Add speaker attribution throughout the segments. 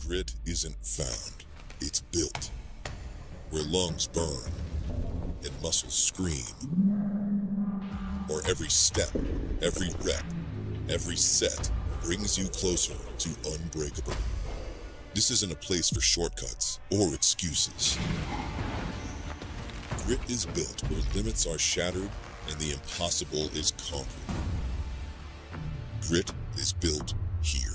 Speaker 1: Grit isn't found, it's built. Where lungs burn and muscles scream. Or every step, every rep, every set brings you closer to unbreakable. This isn't a place for shortcuts or excuses. Grit is built where limits are shattered and the impossible is conquered. Grit is built here.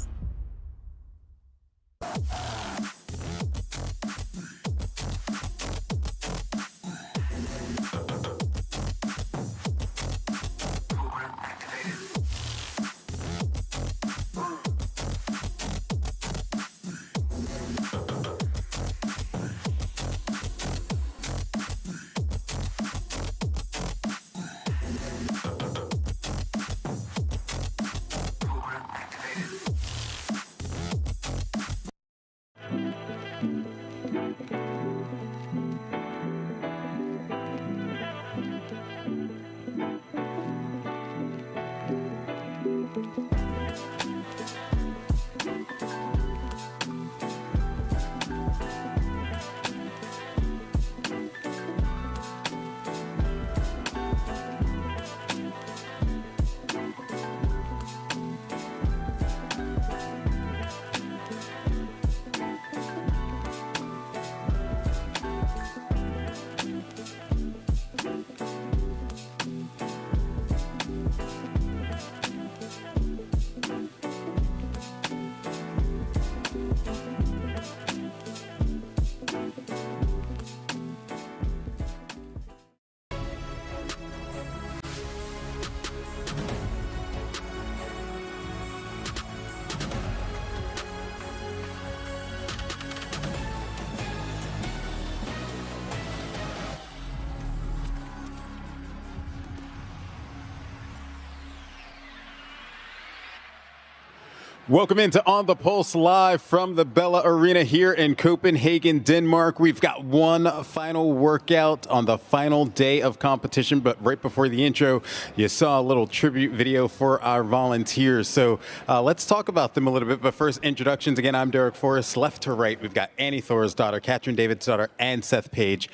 Speaker 2: Welcome into On the Pulse live from the Bella Arena here in Copenhagen, Denmark. We've got one final workout on the final day of competition, but right before the intro, you saw a little tribute video for our volunteers. So let's talk about them a little bit, but first, introductions. Again, I'm Derek Forrest. Left to right, we've got Annie Thor's daughter, Katrin David's daughter, and Seth Page.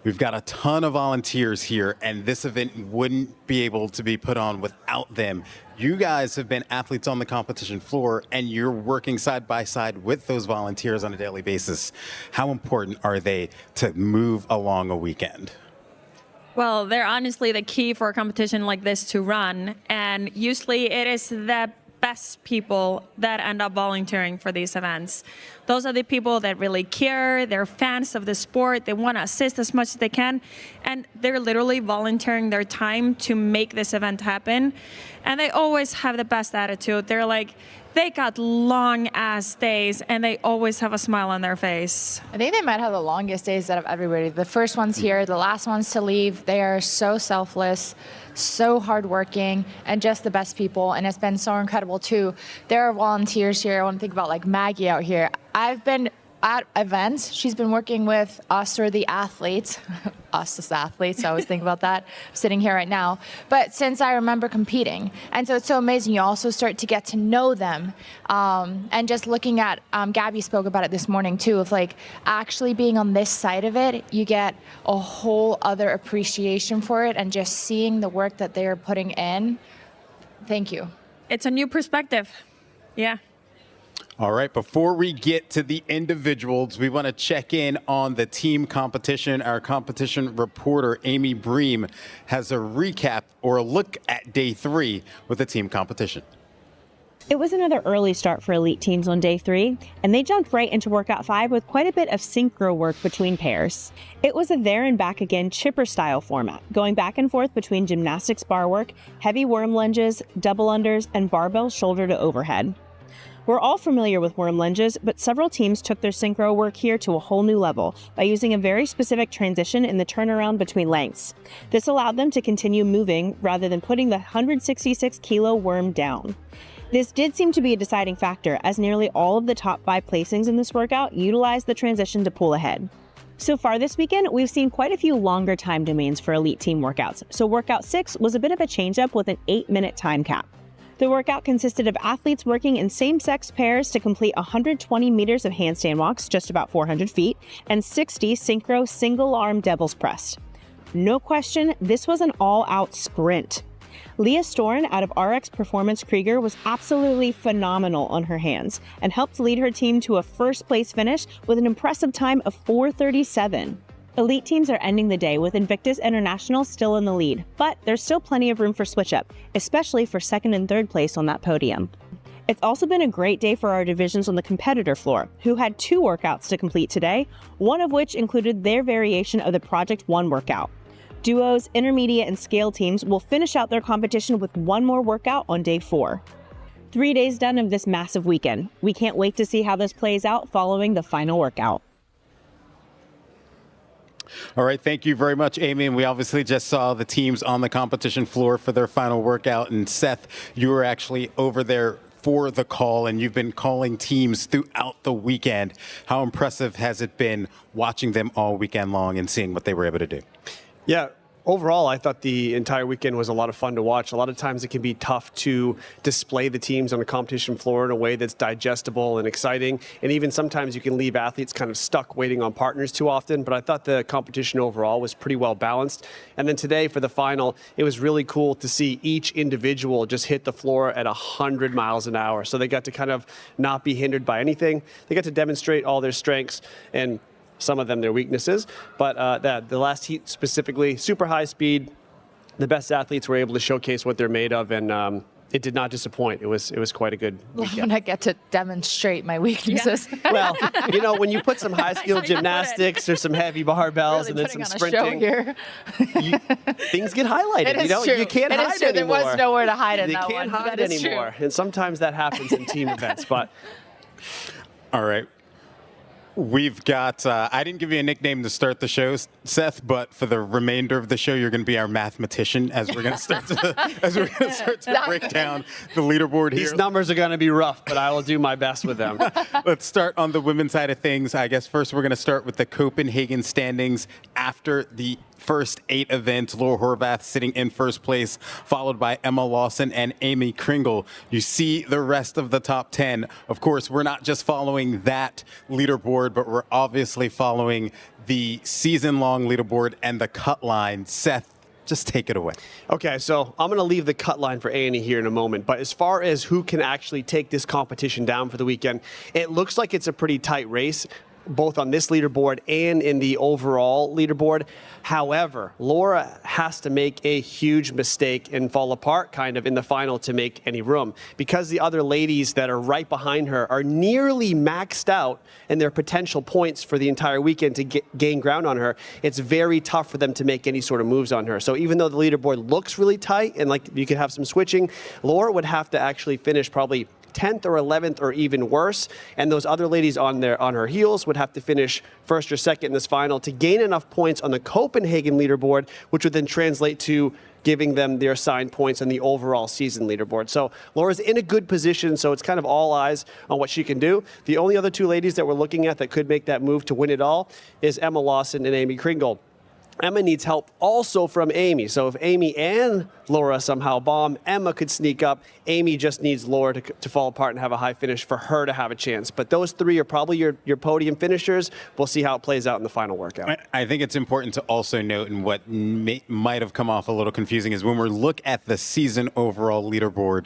Speaker 2: We've got a ton of volunteers here, and this event wouldn't be able to be put on without them. You guys have been athletes on the competition floor, and you're working side by side with those volunteers on a daily basis. How important are they to move along a weekend?
Speaker 3: Well, they're honestly the key for a competition like this to run, and usually it is the best people that end up volunteering for these events. Those are the people that really care, they're fans of the sport, they want to assist as much as they can, and they're literally volunteering their time to make this event happen. And they always have the best attitude. They're like, they got long ass days and they always have a smile on their face.
Speaker 4: I think they might have the longest days out of everybody. The first ones here, the last ones to leave. They are so selfless, so hardworking, and just the best people. And it's been so incredible too. There are volunteers here. I want to think about like Maggie out here. I've been at events. She's been working with us or the athletes, us as athletes. I always think about that. I'm sitting here right now. But since I remember competing. And so it's so amazing. You also start to get to know them. And just looking at, Gabby spoke about it this morning too, of like actually being on this side of it, you get a whole other appreciation for it and just seeing the work that they're putting in. Thank you.
Speaker 3: It's a new perspective. Yeah.
Speaker 2: All right, before we get to the individuals, we want to check in on the team competition. Our competition reporter, Amy Bream, has a recap or a look at day 3 with the team competition.
Speaker 5: It was another early start for elite teams on day 3, and they jumped right into workout 5 with quite a bit of synchro work between pairs. It was a there and back again chipper style format, going back and forth between gymnastics bar work, heavy worm lunges, double unders, and barbell shoulder to overhead. We're all familiar with worm lunges, but several teams took their synchro work here to a whole new level by using a very specific transition in the turnaround between lengths. This allowed them to continue moving rather than putting the 166 kilo worm down. This did seem to be a deciding factor, as nearly all of the top 5 placings in this workout utilized the transition to pull ahead. So far this weekend, we've seen quite a few longer time domains for elite team workouts, so workout 6 was a bit of a change-up with an 8-minute time cap. The workout consisted of athletes working in same-sex pairs to complete 120 meters of handstand walks, just about 400 feet, and 60 synchro single-arm devil's press. No question, this was an all-out sprint. Leah Storn out of RX Performance Krieger was absolutely phenomenal on her hands and helped lead her team to a first-place finish with an impressive time of 4:37. Elite teams are ending the day with Invictus International still in the lead, but there's still plenty of room for switch-up, especially for second and third place on that podium. It's also been a great day for our divisions on the competitor floor, who had 2 workouts to complete today, one of which included their variation of the Project 1 workout. Duos, intermediate, and scale teams will finish out their competition with one more workout on day 4. 3 days done of this massive weekend. We can't wait to see how this plays out following the final workout.
Speaker 2: All right, thank you very much, Amy. And we obviously just saw the teams on the competition floor for their final workout. And Seth, you were actually over there for the call, and you've been calling teams throughout the weekend. How impressive has it been watching them all weekend long and seeing what they were able to do?
Speaker 6: Yeah. Overall, I thought the entire weekend was a lot of fun to watch. A lot of times it can be tough to display the teams on the competition floor in a way that's digestible and exciting. And even sometimes you can leave athletes kind of stuck waiting on partners too often. But I thought the competition overall was pretty well balanced. And then today for the final, it was really cool to see each individual just hit the floor at 100 miles an hour. So they got to kind of not be hindered by anything. They got to demonstrate all their strengths and some of them their weaknesses, but the last heat specifically, super high speed. The best athletes were able to showcase what they're made of, and it did not disappoint. It was quite a good weekend.
Speaker 4: When I get to demonstrate my weaknesses.
Speaker 3: Yeah.
Speaker 6: Well, you know, when you put some high skill gymnastics or some heavy barbells
Speaker 4: Really
Speaker 6: and then some
Speaker 4: putting on a
Speaker 6: sprinting,
Speaker 4: show here.
Speaker 6: things get highlighted.
Speaker 4: It is
Speaker 6: You know,
Speaker 4: true.
Speaker 6: you can't
Speaker 4: It
Speaker 6: hide
Speaker 4: is true.
Speaker 6: anymore.
Speaker 4: There was nowhere to hide in
Speaker 6: They
Speaker 4: that
Speaker 6: can't
Speaker 4: one.
Speaker 6: hide
Speaker 4: That is true.
Speaker 6: anymore, and sometimes that happens in team events. But
Speaker 2: All right. We've got, I didn't give you a nickname to start the show, Seth, but for the remainder of the show, you're going to be our mathematician as we're going to start to break down the leaderboard here.
Speaker 6: these numbers are going to be rough, but I will do my best with them.
Speaker 2: Let's start on the women's side of things. I guess first we're going to start with the Copenhagen standings after the first 8 events. Laura Horvath sitting in first place, followed by Emma Lawson and Amy Kringle. You see the rest of the top 10. Of course, we're not just following that leaderboard, but we're obviously following the season-long leaderboard and the cut line. Seth, just take it away.
Speaker 6: Okay, so I'm going to leave the cut line for Annie here in a moment. But as far as who can actually take this competition down for the weekend, it looks like it's a pretty tight race, both on this leaderboard and in the overall leaderboard. However, Laura has to make a huge mistake and fall apart kind of in the final to make any room, because the other ladies that are right behind her are nearly maxed out in their potential points for the entire weekend to gain ground on her. It's very tough for them to make any sort of moves on her. So even though the leaderboard looks really tight and like you could have some switching, Laura would have to actually finish probably 10th or 11th or even worse, and those other ladies on her heels would have to finish first or second in this final to gain enough points on the Copenhagen leaderboard, which would then translate to giving them their assigned points on the overall season leaderboard. So Laura's in a good position, so it's kind of all eyes on what she can do. The only other 2 ladies that we're looking at that could make that move to win it all is Emma Lawson and Amy Kringle. Emma needs help also from Amy. So if Amy and Laura somehow bomb, Emma could sneak up. Amy just needs Laura to fall apart and have a high finish for her to have a chance. But those 3 are probably your podium finishers. We'll see how it plays out in the final workout.
Speaker 2: I think it's important to also note, and what might have come off a little confusing, is when we look at the season overall leaderboard,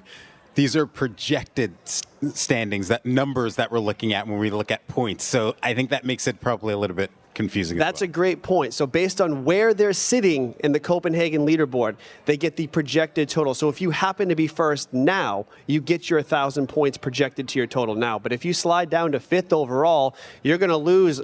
Speaker 2: these are projected standings, that numbers that we're looking at when we look at points. So I think that makes it probably a little bit confusing.
Speaker 6: That's a great point. So based on where they're sitting in the Copenhagen leaderboard, they get the projected total. So if you happen to be first now, you get your 1,000 points projected to your total now. But if you slide down to 5th overall, you're going to lose,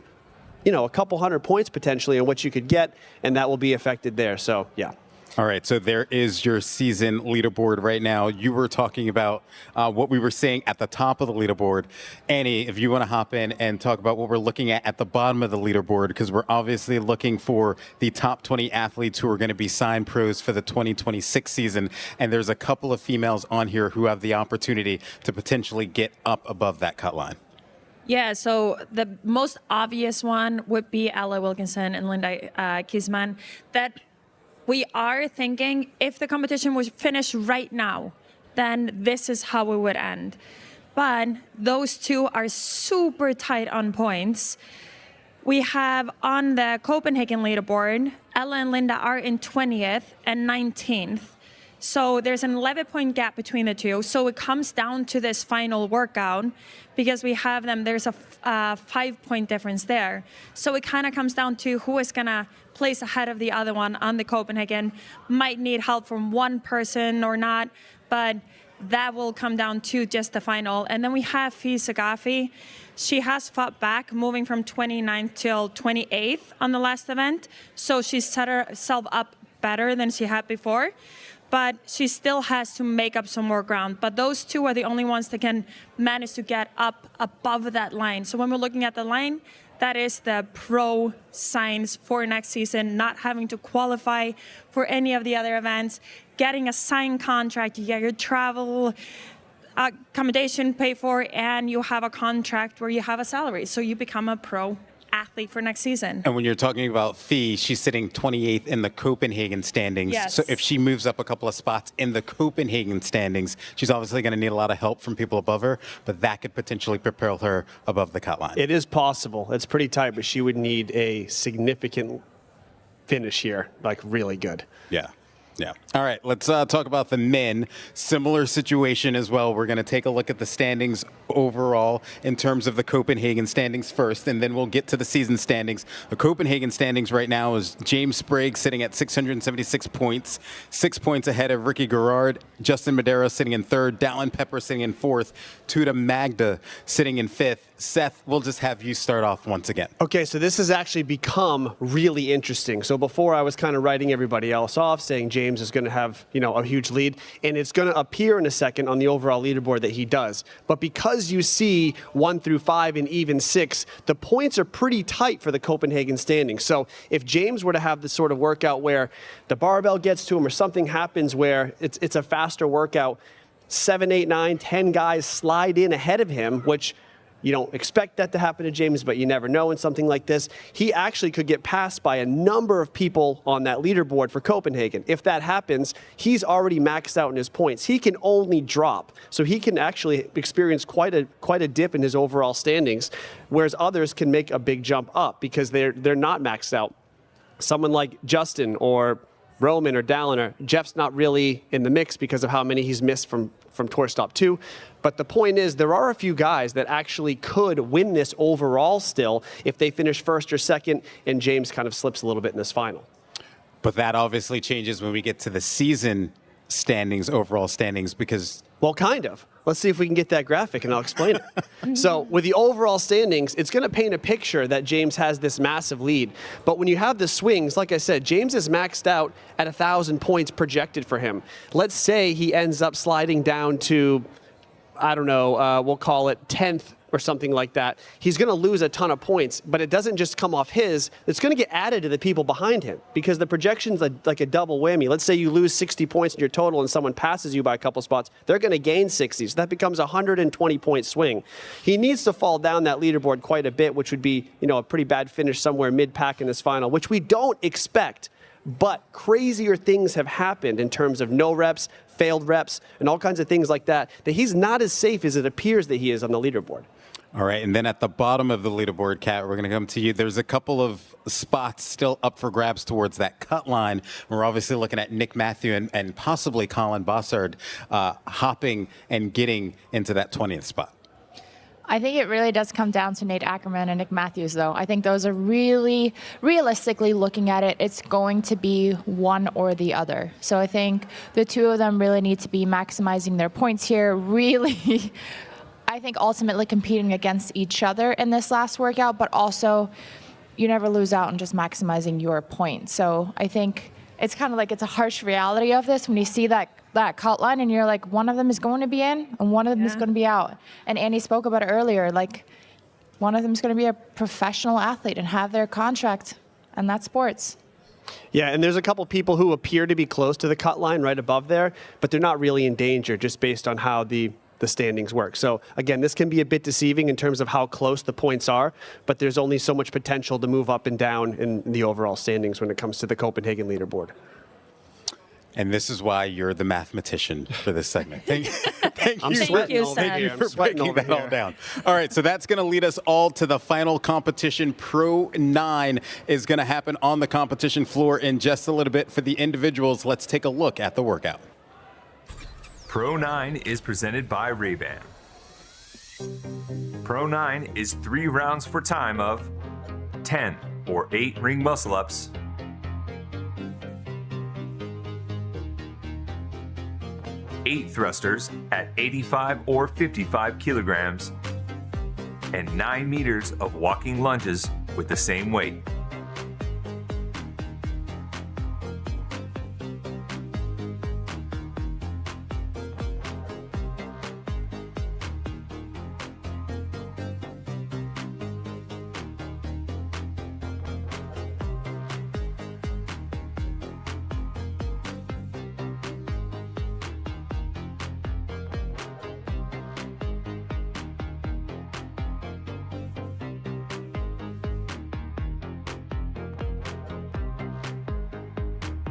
Speaker 6: a couple hundred points potentially on what you could get, and that will be affected there. So, yeah.
Speaker 2: All right, so there is your season leaderboard right now. You were talking about what we were saying at the top of the leaderboard. Annie, if you want to hop in and talk about what we're looking at the bottom of the leaderboard, because we're obviously looking for the top 20 athletes who are going to be signed pros for the 2026 season. And there's a couple of females on here who have the opportunity to potentially get up above that cut line.
Speaker 3: Yeah, so the most obvious one would be Ella Wilkinson and Linda Kisman. That we are thinking if the competition was finished right now, then this is how it would end. But those two are super tight on points. We have on the Copenhagen leaderboard, Ella and Linda are in 20th and 19th. So there's an 11-point gap between the two. So it comes down to this final workout because we have them, there's a 5-point difference there. So it kind of comes down to who is going to place ahead of the other one on the Copenhagen. Might need help from one person or not, but that will come down to just the final. And then we have Fee Sagafi. She has fought back, moving from 29th till 28th on the last event. So she's set herself up better than she had before. But she still has to make up some more ground. But those two are the only ones that can manage to get up above that line. So when we're looking at the line, that is the pro signs for next season, not having to qualify for any of the other events, getting a signed contract, you get your travel, accommodation paid for, and you have a contract where you have a salary. So you become a pro athlete for next season.
Speaker 2: And when you're talking about Fee, she's sitting 28th in the Copenhagen standings.
Speaker 3: Yes.
Speaker 2: So if she moves up a couple of spots in the Copenhagen standings, she's obviously going to need a lot of help from people above her, but that could potentially propel her above the cut line.
Speaker 6: It is possible. It's pretty tight, but she would need a significant finish here, like really good.
Speaker 2: Yeah. Yeah. All right. Let's talk about the men. Similar situation as well. We're going to take a look at the standings overall in terms of the Copenhagen standings first, and then we'll get to the season standings. The Copenhagen standings right now is James Sprague sitting at 676 points, 6 points ahead of Ricky Garrard, Justin Madera sitting in third, Dallin Pepper sitting in fourth, Tuda Magda sitting in fifth. Seth, we'll just have you start off once again.
Speaker 6: Okay, so this has actually become really interesting. So before I was kind of writing everybody else off, saying James is going to have, a huge lead, and it's going to appear in a second on the overall leaderboard that he does. But because you see 1 through 5 and even 6, the points are pretty tight for the Copenhagen standings. So if James were to have this sort of workout where the barbell gets to him or something happens where it's a faster workout, 7, 8, 9, 10 guys slide in ahead of him, which you don't expect that to happen to James, but you never know in something like this. He actually could get passed by a number of people on that leaderboard for Copenhagen. If that happens, he's already maxed out in his points. He can only drop. So he can actually experience quite a dip in his overall standings, whereas others can make a big jump up because they're not maxed out. Someone like Justin or Roman or Dallin, Jeff's not really in the mix because of how many he's missed from tour stop 2. But the point is, there are a few guys that actually could win this overall still if they finish first or second, and James kind of slips a little bit in this final.
Speaker 2: But that obviously changes when we get to the season standings, overall standings, because...
Speaker 6: Well, kind of. Let's see if we can get that graphic, and I'll explain it. So with the overall standings, it's going to paint a picture that James has this massive lead. But when you have the swings, like I said, James is maxed out at 1,000 points projected for him. Let's say he ends up sliding down to, I don't know, we'll call it 10th or something like that. He's going to lose a ton of points, but it doesn't just come off his. It's going to get added to the people behind him because the projection's like a double whammy. Let's say you lose 60 points in your total and someone passes you by a couple spots. They're going to gain 60, so that becomes a 120-point swing. He needs to fall down that leaderboard quite a bit, which would be, a pretty bad finish somewhere mid-pack in this final, which we don't expect. But crazier things have happened in terms of no reps, failed reps, and all kinds of things like that he's not as safe as it appears that he is on the leaderboard.
Speaker 2: All right, and then at the bottom of the leaderboard, Kat, we're going to come to you. There's a couple of spots still up for grabs towards that cut line. We're obviously looking at Nick Matthew and possibly Colin Bossard hopping and getting into that 20th spot.
Speaker 4: I think it really does come down to Nate Ackerman and Nick Matthews, though. I think those are really, realistically looking at it, it's going to be one or the other. So I think the two of them really need to be maximizing their points here, really... I think ultimately competing against each other in this last workout, but also you never lose out on just maximizing your points. So I think it's kind of like it's a harsh reality of this when you see that cut line and you're like, one of them is going to be in and one of them is going to be out. And Andy spoke about it earlier, like one of them is going to be a professional athlete and have their contract, and that's sports.
Speaker 6: Yeah, and there's a couple people who appear to be close to the cut line right above there, but they're not really in danger just based on how the standings work. So again, this can be a bit deceiving in terms of how close the points are, but there's only so much potential to move up and down in the overall standings when it comes to the Copenhagen leaderboard.
Speaker 2: And this is why you're the mathematician for this segment. Thank
Speaker 6: I'm
Speaker 2: you,
Speaker 6: sweating
Speaker 3: you,
Speaker 6: over
Speaker 3: Sam.
Speaker 6: here.
Speaker 2: for
Speaker 6: I'm sweating
Speaker 2: breaking
Speaker 6: over
Speaker 2: that all
Speaker 6: here.
Speaker 2: down. All right, so that's going to lead us all to the final competition. Pro 9 is going to happen on the competition floor in just a little bit. For the individuals, let's take a look at the workout.
Speaker 7: Pro 9 is presented by Ray-Ban. Pro 9 is 3 rounds for time of 10 or 8 ring muscle ups, 8 thrusters at 85 or 55 kilograms, and 9 meters of walking lunges with the same weight.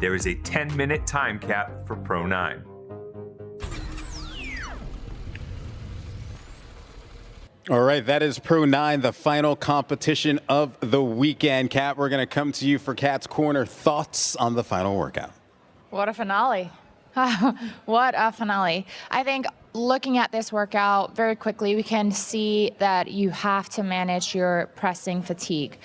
Speaker 7: There is a 10-minute time cap for Pro 9.
Speaker 2: All right, that is Pro 9, the final competition of the weekend. Kat, we're going to come to you for Kat's Corner. Thoughts on the final workout?
Speaker 4: What a finale. What a finale. I think looking at this workout very quickly, we can see that you have to manage your pressing fatigue.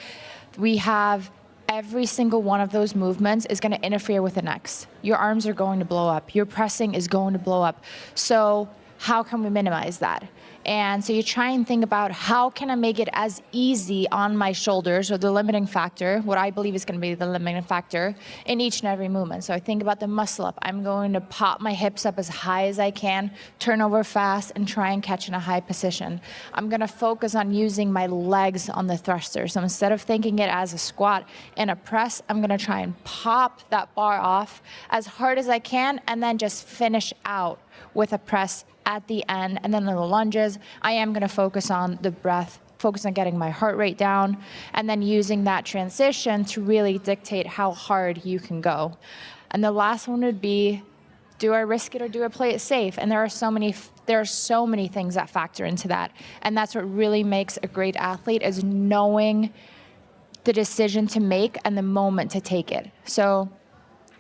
Speaker 4: We have every single one of those movements is going to interfere with the next. Your arms are going to blow up. Your pressing is going to blow up. So how can we minimize that? And so you try and think about how can I make it as easy on my shoulders, or the limiting factor, what I believe is going to be the limiting factor in each and every movement. So I think about the muscle up. I'm going to pop my hips up as high as I can, turn over fast, and try and catch in a high position. I'm going to focus on using my legs on the thruster. So instead of thinking it as a squat and a press, I'm going to try and pop that bar off as hard as I can, and then just finish out with a press at the end. And then in the lunges, I am going to focus on the breath, focus on getting my heart rate down, and then using that transition to really dictate how hard you can go. And the last one would be, do I risk it or do I play it safe? And there are so many things that factor into that. And that's what really makes a great athlete, is knowing the decision to make and the moment to take it. So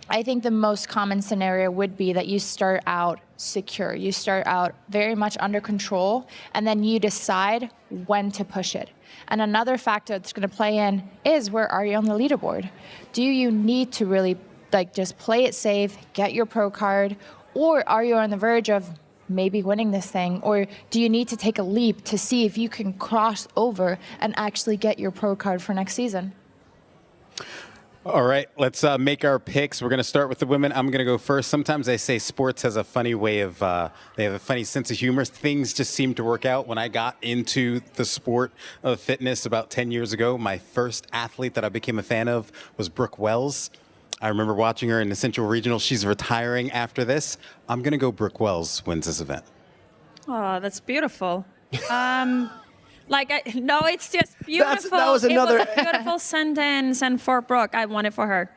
Speaker 4: I think the most common scenario would be that you start out secure. You start out very much under control, and then you decide when to push it. And another factor that's going to play in is, where are you on the leaderboard? Do you need to really just play it safe, get your pro card, or are you on the verge of maybe winning this thing? Or do you need to take a leap to see if you can cross over and actually get your pro card for next season?
Speaker 2: All right, let's make our picks. We're going to start with the women. I'm going to go first. Sometimes I say sports has a funny way of, they have a funny sense of humor. Things just seem to work out. When I got into the sport of fitness about 10 years ago, my first athlete that I became a fan of was Brooke Wells. I remember watching her in the Central Regional. She's retiring after this. I'm going to go Brooke Wells wins this event.
Speaker 3: Oh, that's beautiful. No, it's just beautiful.
Speaker 6: That was another.
Speaker 3: It was a beautiful sentence, and for Brooke, I want it for her.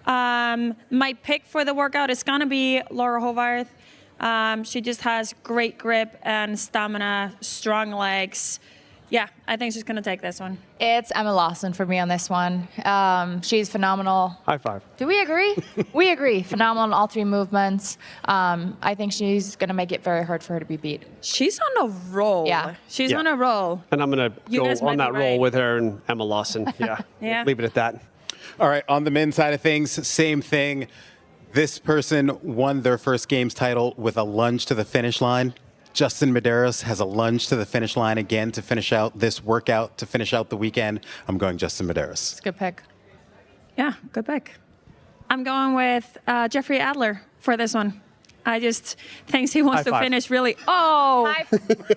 Speaker 3: My pick for the workout is gonna be Laura Hovarth. She just has great grip and stamina, strong legs. Yeah, I think she's gonna take this one.
Speaker 4: It's Emma Lawson for me on this one. She's phenomenal.
Speaker 6: High five.
Speaker 4: Do we agree? We agree. Phenomenal in all 3 movements. I think she's going to make it very hard for her to be beat.
Speaker 3: She's on a roll.
Speaker 4: Yeah.
Speaker 3: She's on a roll.
Speaker 6: And I'm going to
Speaker 3: You
Speaker 6: go
Speaker 3: guys might
Speaker 6: on
Speaker 3: be
Speaker 6: that roll
Speaker 3: right.
Speaker 6: with her and Emma Lawson. Yeah.
Speaker 3: Yeah.
Speaker 6: Leave it at that.
Speaker 2: All right, on the men's side of things, same thing. This person won their first games title with a lunge to the finish line. Justin Medeiros has a lunge to the finish line again to finish out this workout, to finish out the weekend. I'm going Justin Medeiros.
Speaker 4: It's a good pick.
Speaker 3: Yeah, good pick. I'm going with Jeffrey Adler for this one. I just thinks he wants
Speaker 6: High
Speaker 3: to
Speaker 6: five.
Speaker 3: finish really. Oh,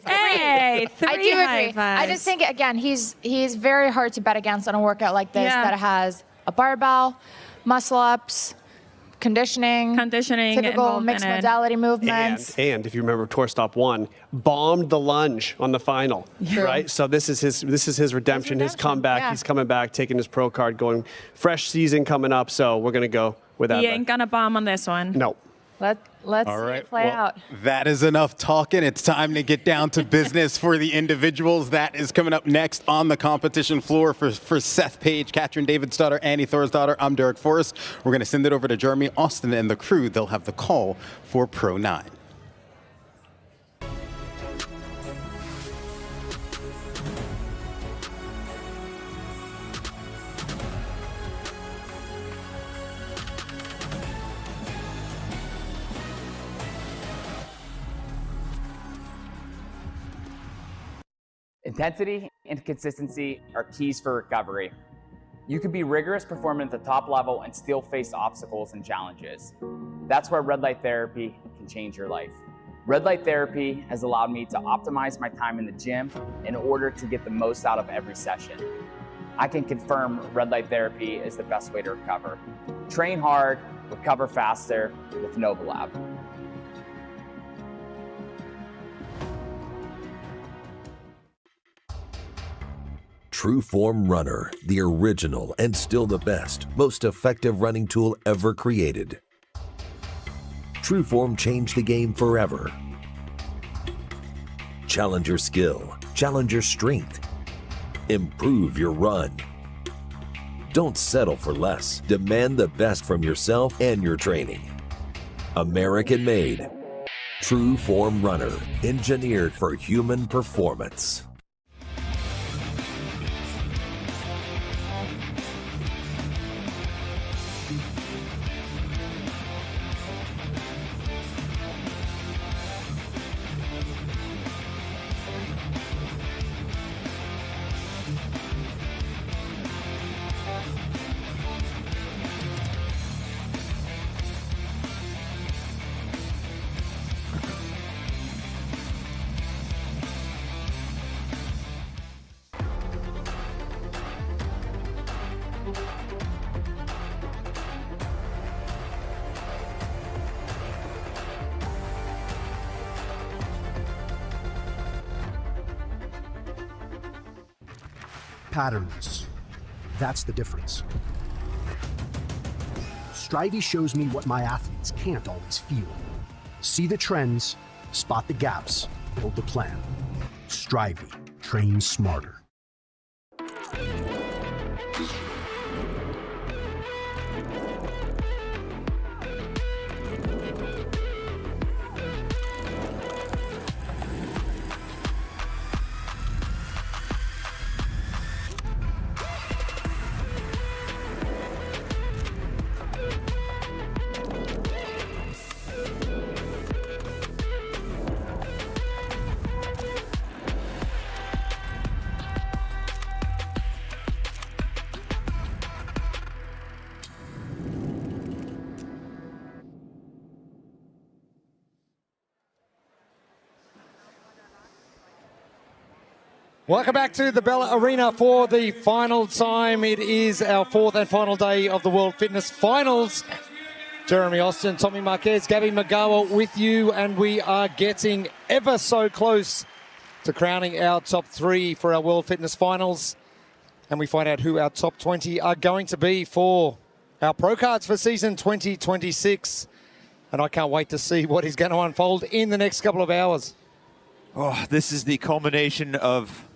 Speaker 3: hey, 3
Speaker 4: I do
Speaker 3: high
Speaker 4: agree. I
Speaker 3: fives.
Speaker 4: just think, again, he's very hard to bet against on a workout like this
Speaker 3: Yeah.
Speaker 4: that has a barbell, muscle ups, conditioning,
Speaker 3: Conditioning
Speaker 4: typical
Speaker 3: involved
Speaker 4: mixed
Speaker 3: in it.
Speaker 4: modality movements.
Speaker 6: And if you remember, Tour Stop 1 bombed the lunge on the final,
Speaker 4: True.
Speaker 6: right? So this is his redemption, his comeback.
Speaker 4: yeah.
Speaker 6: He's coming back, taking his pro card, going fresh season coming up. So we're gonna go with that.
Speaker 3: He ain't gonna bomb on this one.
Speaker 6: No.
Speaker 4: Let's
Speaker 2: All
Speaker 4: see
Speaker 2: right.
Speaker 4: it play
Speaker 2: well,
Speaker 4: out.
Speaker 2: That is enough talking. It's time to get down to business for the individuals. That is coming up next on the competition floor for Seth Page, Katrin Davidsdottir, Annie Thorsdottir. I'm Derek Forrest. We're going to send it over to Jeremy Austin and the crew. They'll have the call for Pro 9.
Speaker 8: Intensity and consistency are keys for recovery. You can be rigorous performing at the top level and still face obstacles and challenges. That's where red light therapy can change your life. Red light therapy has allowed me to optimize my time in the gym in order to get the most out of every session. I can confirm red light therapy is the best way to recover. Train hard, recover faster with Novolab.
Speaker 9: True Form Runner, the original and still the best, most effective running tool ever created. True Form changed the game forever. Challenge your skill, challenge your strength, improve your run. Don't settle for less. Demand the best from yourself and your training. American made. True Form Runner, engineered for human performance.
Speaker 10: Patterns. That's the difference. Strivey shows me what my athletes can't always feel. See the trends, spot the gaps, build the plan. Strivey, train smarter.
Speaker 11: Welcome back to the Bella Arena for the final time. It is our fourth and final day of the World Fitness Finals. Jeremy Austin, Tommy Marquez, Gabby Magawa with you, and we are getting ever so close to crowning our top three for our World Fitness Finals. And we find out who our top 20 are going to be for our pro cards for season 2026. And I can't wait to see what is going to unfold in the next couple of hours.
Speaker 12: Oh, this is the culmination of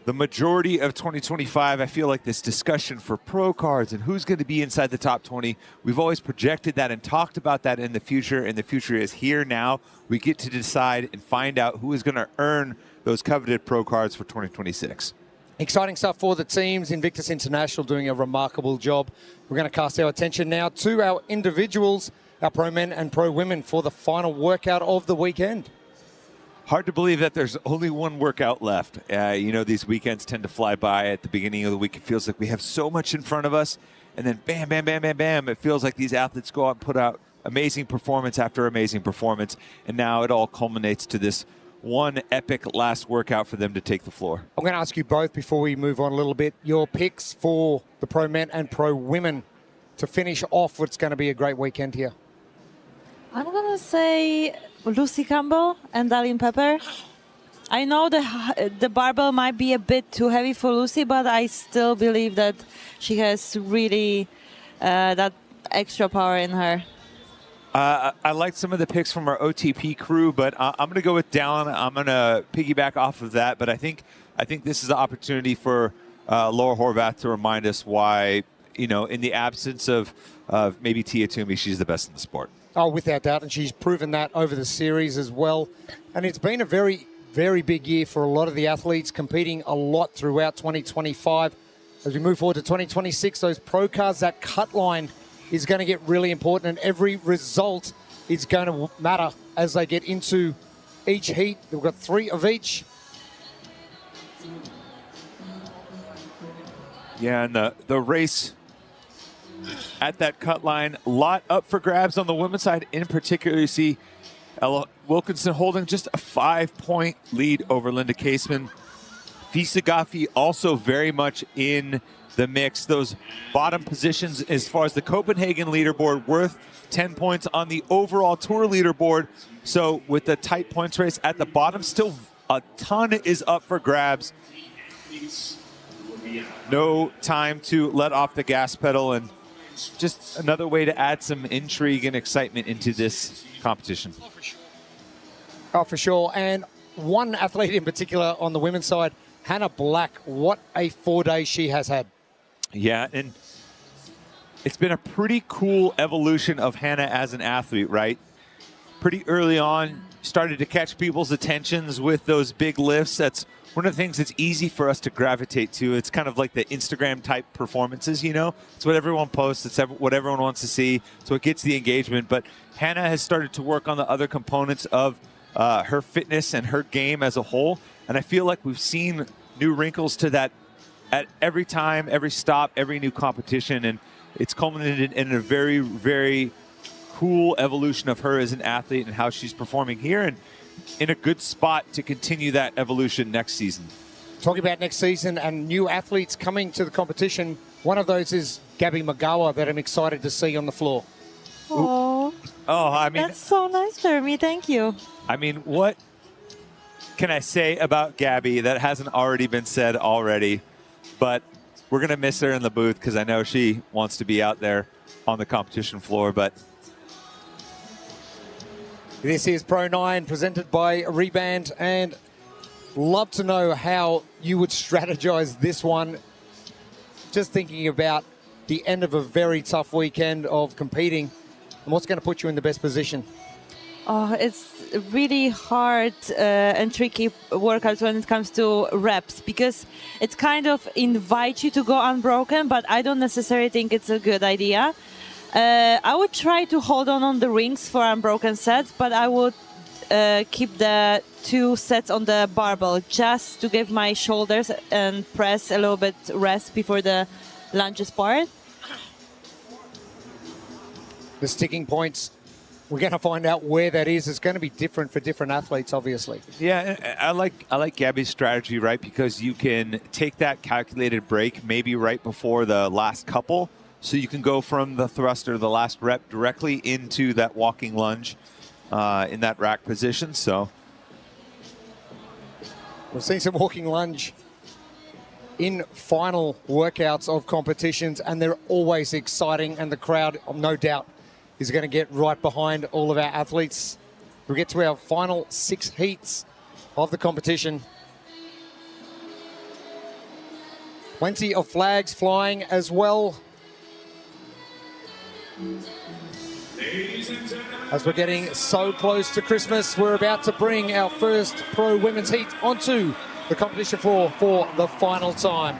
Speaker 12: the majority of 2025. I feel like this discussion for pro cards and who's going to be inside the top 20, we've always projected that and talked about that in the future, and the future is here now. We get to decide and find out who is going to earn those coveted pro cards for 2026.
Speaker 11: Exciting stuff for the teams. Invictus International doing a remarkable job. We're going to cast our attention now to our individuals, our pro men and pro women, for the final workout of the weekend.
Speaker 12: Hard to believe that there's only one workout left. You know, these weekends tend to fly by. At the beginning of the week, it feels like we have so much in front of us. And then bam, bam, bam, bam, bam. It feels like these athletes go out and put out amazing performance after amazing performance. And now it all culminates to this one epic last workout for them to take the floor.
Speaker 11: I'm going to ask you both before we move on a little bit, your picks for the pro men and pro women to finish off what's going to be a great weekend here?
Speaker 13: I'm going to say Lucy Campbell and Darlene Pepper. I know the barbell might be a bit too heavy for Lucy, but I still believe that she has really that extra power in her.
Speaker 12: I liked some of the picks from our OTP crew, but I'm going to go with Dallin. I'm going to piggyback off of that, but I think this is the opportunity for Laura Horvath to remind us why, in the absence of maybe Tia Toomey, she's the best in the sport.
Speaker 11: Oh, without doubt, and she's proven that over the series as well. And it's been a very, very big year for a lot of the athletes, competing a lot throughout 2025. As we move forward to 2026, those pro cards, that cut line is going to get really important, and every result is going to matter as they get into each heat. We've got 3 of each.
Speaker 12: Yeah, and the race at that cut line, a lot up for grabs on the women's side. In particular, you see Ella Wilkinson holding just a 5-point lead over Linda Caseman. Fisa Gaffi also very much in the mix. Those bottom positions as far as the Copenhagen leaderboard, worth 10 points on the overall tour leaderboard. So with the tight points race at the bottom, still a ton is up for grabs. No time to let off the gas pedal, and just another way to add some intrigue and excitement into this competition.
Speaker 11: Oh, for sure. And one athlete in particular on the women's side, Hannah Black. What a 4 days she has had.
Speaker 12: Yeah, and it's been a pretty cool evolution of Hannah as an athlete, right? Pretty early on, started to catch people's attentions with those big lifts. That's one of the things that's easy for us to gravitate to. It's kind of like the Instagram type performances, It's what everyone posts. It's what everyone wants to see. So it gets the engagement. But Hannah has started to work on the other components of her fitness and her game as a whole. And I feel like we've seen new wrinkles to that at every time, every stop, every new competition. And it's culminated in a very, very cool evolution of her as an athlete and how she's performing here, and in a good spot to continue that evolution next season.
Speaker 11: Talking about next season and new athletes coming to the competition, one of those is Gabby Magawa that I'm excited to see on the floor.
Speaker 13: Oh,
Speaker 12: I mean,
Speaker 13: that's so nice, Jeremy. Thank you.
Speaker 12: I mean, what can I say about Gabby that hasn't already been said already? But we're going to miss her in the booth because I know she wants to be out there on the competition floor. But
Speaker 11: this is Pro 9 presented by Reband, and love to know how you would strategize this one. Just thinking about the end of a very tough weekend of competing and what's going to put you in the best position.
Speaker 13: Oh, it's really hard and tricky workouts when it comes to reps, because it kind of invites you to go unbroken, but I don't necessarily think it's a good idea. I would try to hold on the rings for unbroken sets, but I would keep the 2 sets on the barbell just to give my shoulders and press a little bit rest before the lunges part.
Speaker 11: The sticking points, we're going to find out where that is. It's going to be different for different athletes, obviously.
Speaker 12: yeah, I like Gabby's strategy, right? Because you can take that calculated break maybe right before the last couple, so you can go from the thruster, the last rep, directly into that walking lunge in that rack position. So
Speaker 11: we've seen some walking lunge in final workouts of competitions, and they're always exciting, and the crowd, no doubt, is going to get right behind all of our athletes. We get to our final 6 heats of the competition. Plenty of flags flying as well. As we're getting so close to Christmas, we're about to bring our first pro women's heat onto the competition floor for the final time.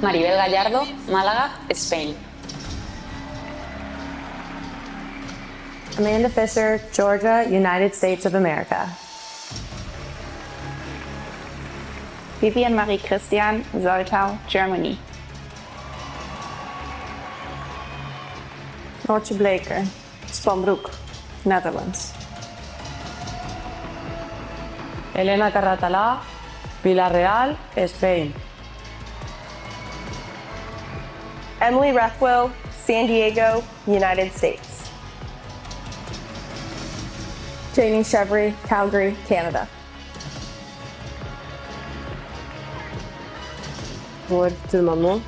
Speaker 14: Maribel Gallardo, Málaga, Spain.
Speaker 15: Amanda Fisher, Georgia, United States of America.
Speaker 14: Vivian Marie Christian, Soltau, Germany.
Speaker 15: Noortje Bleker, Spanbroek, Netherlands. Elena Carratalá, Villarreal, Spain. Emily Rethwell, San Diego, United States. Jamie Chevry, Calgary, Canada.
Speaker 16: Vår Turmanmo,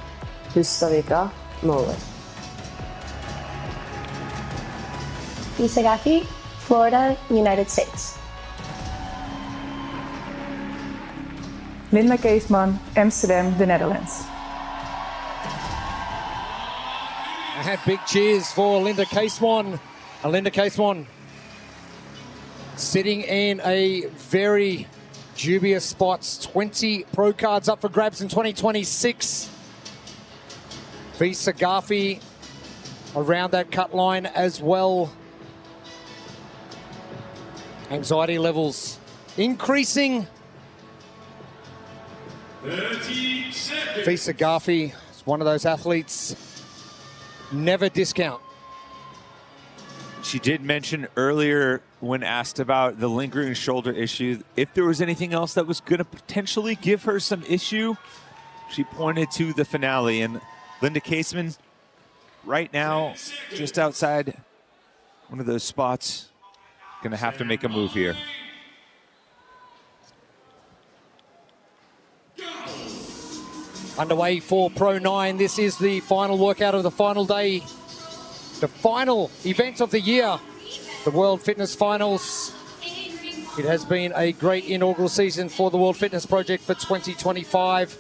Speaker 16: Hustadvika, Norway.
Speaker 14: Isagaki, Florida, United States.
Speaker 17: Linda Keesman, Amsterdam, the Netherlands.
Speaker 11: I had big cheers for Linda Keesman. Linda Keesman sitting in a very dubious spot. 20 pro cards up for grabs in 2026. Visa Garfi around that cut line as well. Anxiety levels increasing. Visa Garfi is one of those athletes. Never discount.
Speaker 12: She did mention earlier when asked about the lingering shoulder issue, if there was anything else that was going to potentially give her some issue, she pointed to the finale. And Linda Keesman, right now, just outside one of those spots, going to have to make a move here.
Speaker 11: Underway for Pro 9. This is the final workout of the final day. The final event of the year, the World Fitness Finals. It has been a great inaugural season for the World Fitness Project for 2025.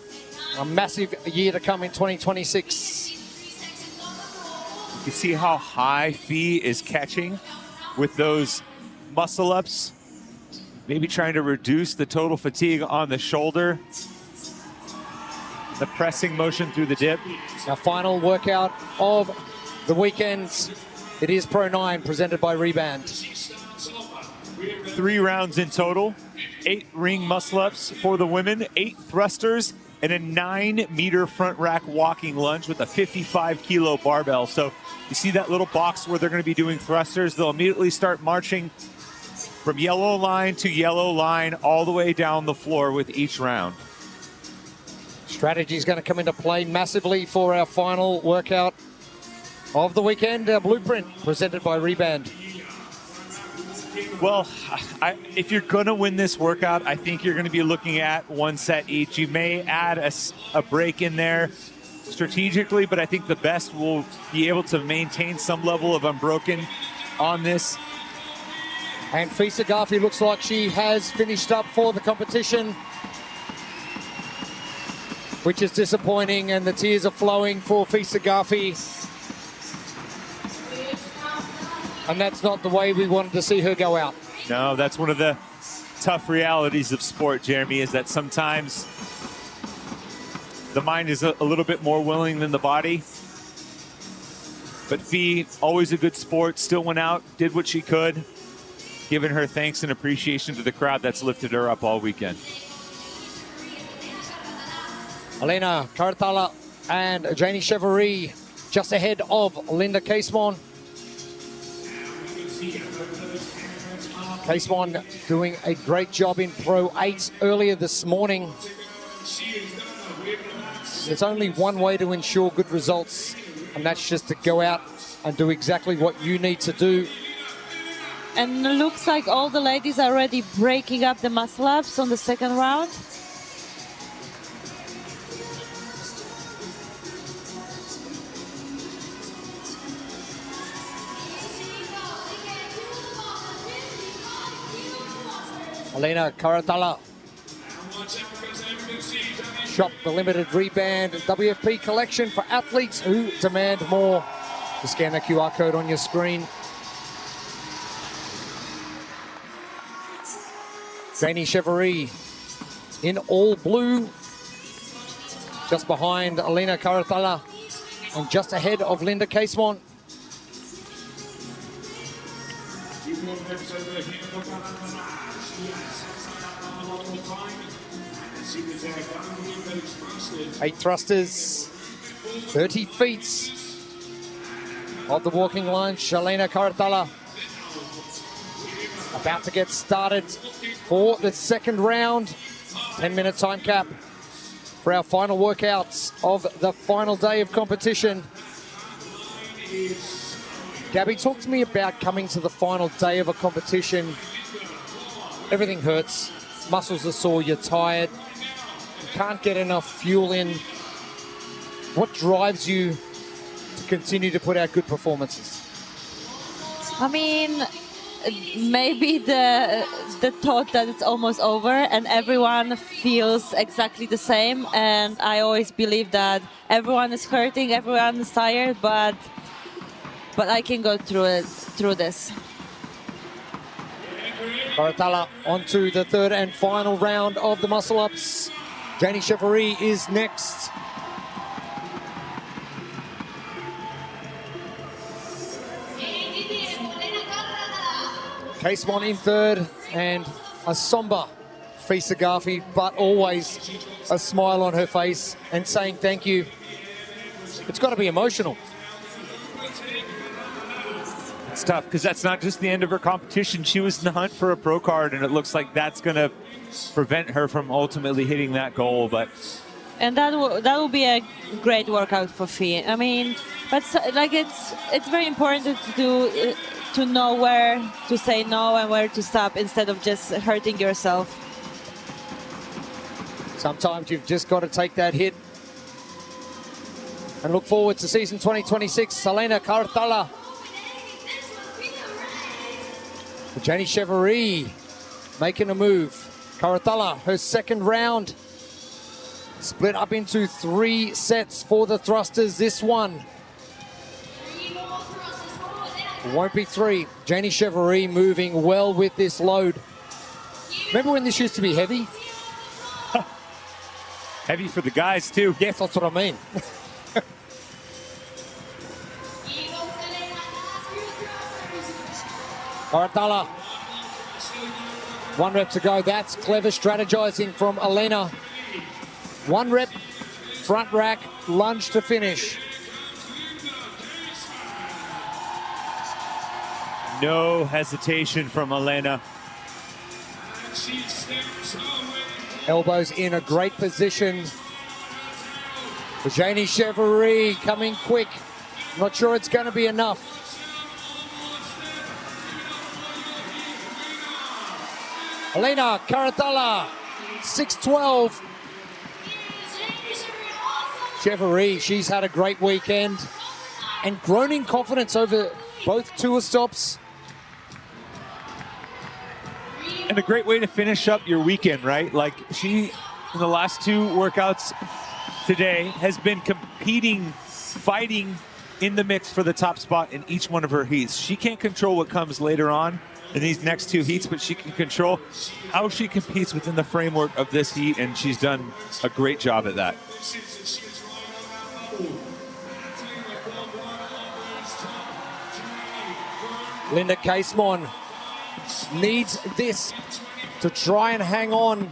Speaker 11: A massive year to come in 2026.
Speaker 12: You see how high Fee is catching with those muscle ups, maybe trying to reduce the total fatigue on the shoulder. The pressing motion through the dip.
Speaker 11: Our final workout of the weekend. It is Pro 9 presented by Reband.
Speaker 12: 3 rounds in total, 8 ring muscle ups for the women, 8 thrusters, and a 9-meter front rack walking lunge with a 55-kilo barbell. So you see that little box where they're going to be doing thrusters. They'll immediately start marching from yellow line to yellow line all the way down the floor with each round.
Speaker 11: Strategy is going to come into play massively for our final workout of the weekend. Our blueprint presented by Reband.
Speaker 12: Well, if you're going to win this workout, I think you're going to be looking at 1 set each. You may add a break in there strategically, but I think the best will be able to maintain some level of unbroken on this.
Speaker 11: And Fisa Garfi looks like she has finished up for the competition, which is disappointing, and the tears are flowing for Fisa Garfi. And that's not the way we wanted to see her go out.
Speaker 12: No, that's one of the tough realities of sport, Jeremy, is that sometimes the mind is a little bit more willing than the body. But Fee, always a good sport, still went out, did what she could, giving her thanks and appreciation to the crowd that's lifted her up all weekend.
Speaker 11: Elena Karatala and Janie Chevry just ahead of Linda Keesman. Keesman doing a great job in Pro 8 earlier this morning. There's only one way to ensure good results, and that's just to go out and do exactly what you need to do.
Speaker 13: And it looks like all the ladies are already breaking up the muscle ups on the second round.
Speaker 11: Elena Karatala. Shop the limited Reband WFP collection for athletes who demand more. Just scan the QR code on your screen. Janie Chevry in all blue, just behind Elena Karatala and just ahead of Linda Keesman. Eight thrusters, 30 feet of the walking line. Elena Karatala about to get started for the second round. 10-minute time cap. for our final workouts of the final day of competition. Gabby, talk to me about coming to the final day of a competition. Everything hurts, muscles are sore, you're tired, you can't get enough fuel in. What drives you to continue to put out good performances?
Speaker 13: I mean, maybe the thought that it's almost over and everyone feels exactly the same, and I always believe that everyone is hurting, everyone is tired, but I can go through this.
Speaker 11: Karatala onto the third and final round of the muscle-ups. Janie Chevrolet is next. Casemon in third, and a somber Fisa Garfi, but always a smile on her face and saying thank you. It's got to be emotional.
Speaker 12: It's tough because that's not just the end of her competition. She was in the hunt for a pro card, and it looks like that's going to prevent her from ultimately hitting that goal. But
Speaker 13: and that will be a great workout for Fee. I mean, but like it's very important to know where to say no and where to stop instead of just hurting yourself.
Speaker 11: Sometimes you've just got to take that hit and look forward to season 2026. Elena Karatala. Janie Chevrolet making a move. Karatala, her second round. Split up into 3 sets for the thrusters. This one won't be 3. Janie Chevrolet moving well with this load. Remember when this used to be heavy?
Speaker 12: Heavy for the guys too.
Speaker 11: Yes, that's what I mean. Karatala. 1 rep to go. That's clever strategizing from Elena. 1 rep, front rack, lunge to finish.
Speaker 12: no hesitation from Elena.
Speaker 11: Elbows in a great position. For Janie Chevrolet coming quick. Not sure it's going to be enough. Elena Karatala, 6'12". Chevrolet, she's had a great weekend and grown in confidence over both tour stops.
Speaker 12: And a great way to finish up your weekend, right? Like, she, in the last 2 workouts today, has been competing, fighting in the mix for the top spot in each one of her heats. She can't control what comes later on in these next 2 heats, but she can control how she competes within the framework of this heat, and she's done a great job at that.
Speaker 11: Linda Casemon needs this to try and hang on.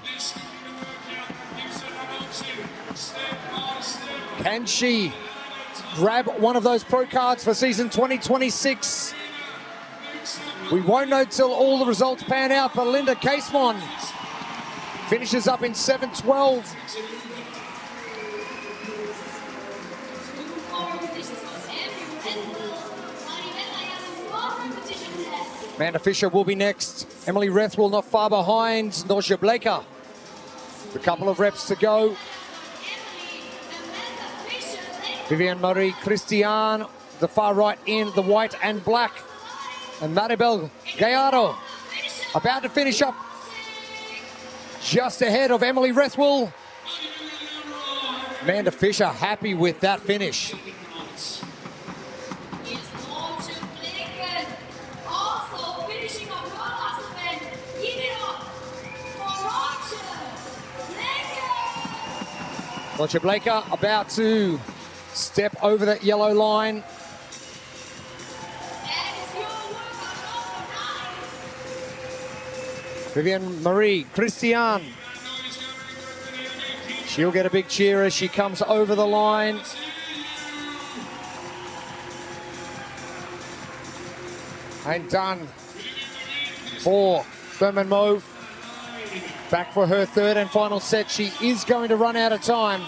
Speaker 11: Can she grab one of those pro cards for season 2026? We won't know till all the results pan out, but Linda Casemon finishes up in 7:12. Amanda Fisher will be next. Emily Rethwell not far behind. Norcia Blaker. A couple of reps to go. Vivian Marie Christian, the far right in the white and black. And Maribel Gallardo about to finish up just ahead of Emily Rethwell. Amanda Fisher happy with that finish. Norcia Blaker about to step over that yellow line. Vivian Marie Christian. She'll get a big cheer as she comes over the line. And done for Thurman Moe. back for her third and final set. She is going to run out of time.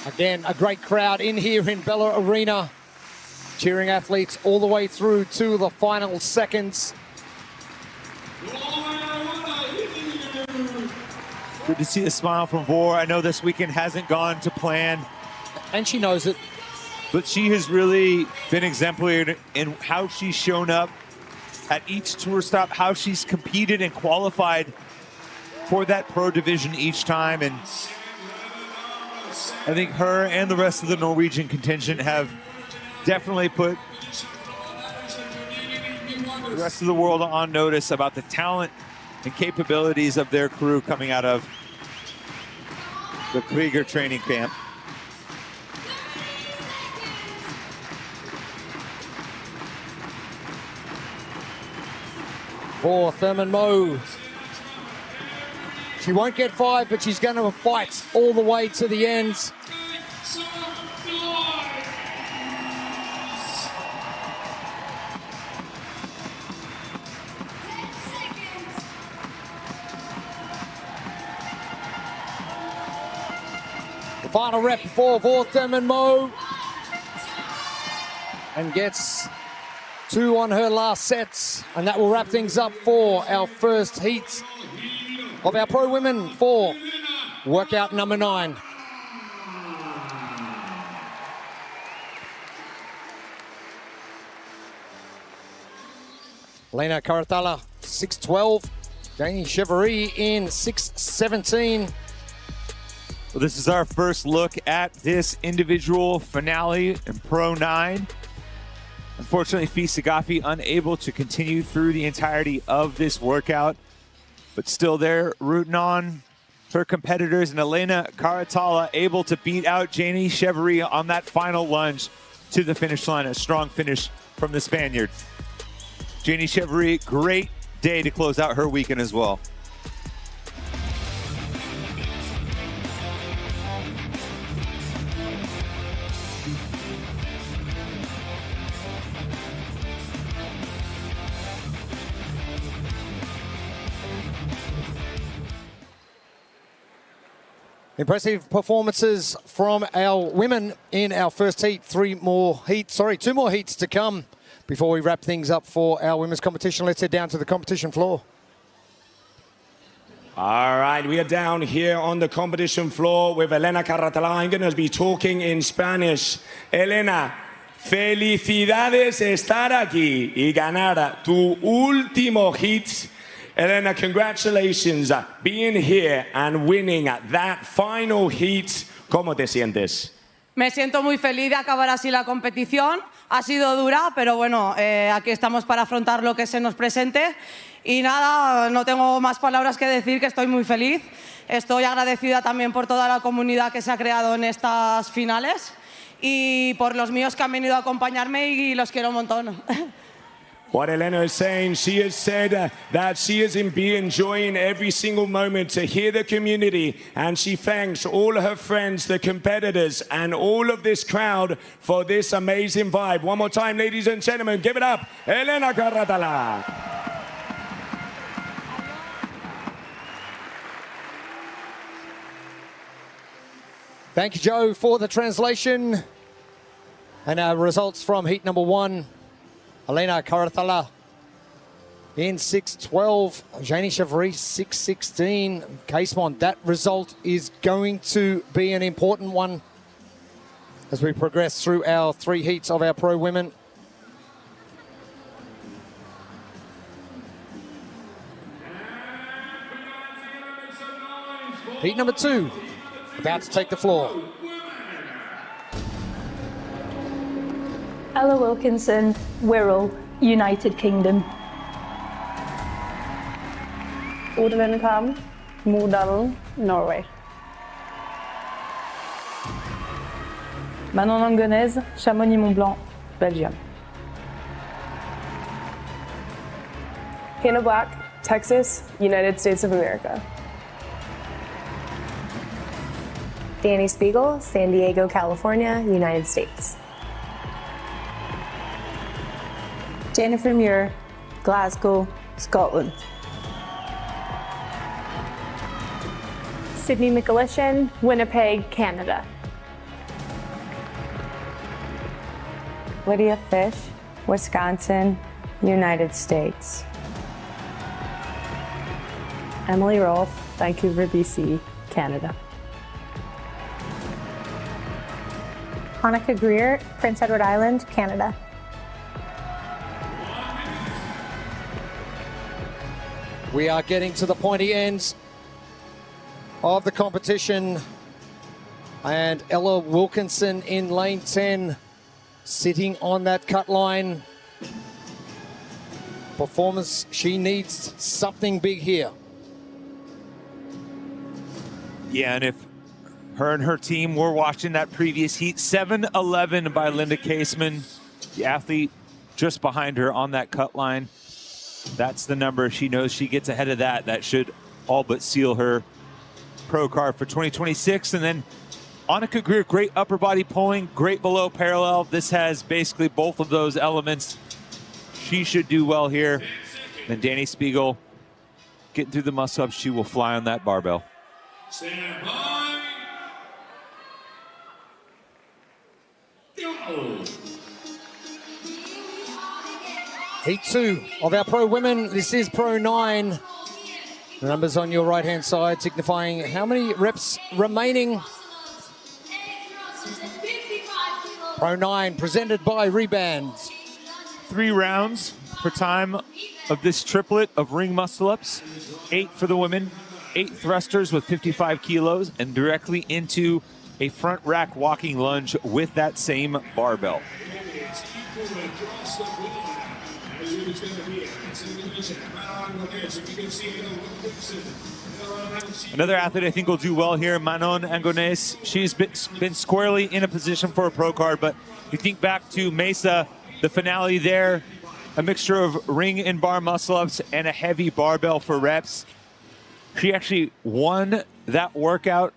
Speaker 11: Again, a great crowd in here in Bella Arena, cheering athletes all the way through to the final seconds.
Speaker 12: Good to see a smile from Vor. I know this weekend hasn't gone to plan.
Speaker 11: And she knows it.
Speaker 12: But she has really been exemplary in how she's shown up at each tour stop, how she's competed and qualified for that pro division each time. And I think her and the rest of the Norwegian contingent have definitely put the rest of the world on notice about the talent and capabilities of their crew coming out of the Krieger training camp.
Speaker 11: For Thurman Moe. She won't get 5, but she's going to fight all the way to the end. The final rep for Thurman Moe. And gets 2 on her last sets. And that will wrap things up for our first heat of our pro women for workout number 9. Lena Karatala, 6'12". Janie Chevrolet in 6'17".
Speaker 12: Well, this is our first look at this individual finale in Pro 9. Unfortunately, Fee Sagafi unable to continue through the entirety of this workout, but still there rooting on her competitors. And Elena Karatala able to beat out Janie Chevrolet on that final lunge to the finish line. A strong finish from the Spaniard. Janie Chevrolet, great day to close out her weekend as well.
Speaker 11: Impressive performances from our women in our first heat. Two more heats to come before we wrap things up for our women's competition. Let's head down to the competition floor.
Speaker 18: All right, we are down here on the competition floor with Elena Karatala. I'm going to be talking in Spanish. Elena, felicidades estar aquí y ganar tu último hit. Elena, congratulations being here and winning that final heat. ¿Cómo te sientes?
Speaker 19: Me siento muy feliz de acabar así la competición. Ha sido dura, pero bueno, aquí estamos para afrontar lo que se nos presente. Y nada, no tengo más palabras que decir que estoy muy feliz. Estoy agradecida también por toda la comunidad que se ha creado en estas finales y por los míos que han venido a acompañarme y los quiero un montón.
Speaker 18: What Elena is saying, she has said that she has been enjoying every single moment to hear the community, and she thanks all her friends, the competitors, and all of this crowd for this amazing vibe. One more time, ladies and gentlemen, give it up, Elena Karatala.
Speaker 11: Thank you, Joe, for the translation. And our results from heat number 1. Elena Karatala in 6'12", Janie Chevrolet 6'16". Casemont, that result is going to be an important one as we progress through our 3 heats of our pro women. Heat number 2, about to take the floor.
Speaker 17: Ella Wilkinson, Wirral, United Kingdom.
Speaker 16: Ode Lennekam, Modalen, Norway.
Speaker 17: Manon Langonaise, Chamonix-Mont-Blanc, Belgium.
Speaker 16: Hannah Black, Texas, United States of America.
Speaker 15: Danny Spiegel, San Diego, California, United States.
Speaker 16: Jennifer Muir, Glasgow, Scotland.
Speaker 14: Sydney McAlishan, Winnipeg, Canada.
Speaker 16: Lydia Fish, Wisconsin, United States. Emily Rolfe, Vancouver, BC, Canada.
Speaker 14: Annika Greer, Prince Edward Island, Canada.
Speaker 11: We are getting to the pointy ends of the competition. And Ella Wilkinson in lane 10, sitting on that cut line. Performance, she needs something big here.
Speaker 12: Yeah, and if her and her team were watching that previous heat, 7:11 by Linda Caseman, the athlete just behind her on that cut line. That's the number. She knows she gets ahead of that. That should all but seal her pro card for 2026. And then Annika Greer, great upper body pulling, great below parallel. This has basically both of those elements. She should do well here. Then Danny Spiegel getting through the muscle ups. She will fly on that barbell.
Speaker 18: Stand by. Go.
Speaker 11: Heat 2 of our pro women. This is pro 9. The numbers on your right-hand side signifying how many reps remaining. Pro 9 presented by Reband.
Speaker 12: 3 rounds for time of this triplet of ring muscle-ups. 8 for the women, 8 thrusters with 55 kilos, and directly into a front rack walking lunge with that same barbell. Another athlete I think will do well here, Manon Angones. She's been squarely in a position for a pro card, but you think back to Mesa, the finale there, a mixture of ring and bar muscle-ups and a heavy barbell for reps. She actually won that workout.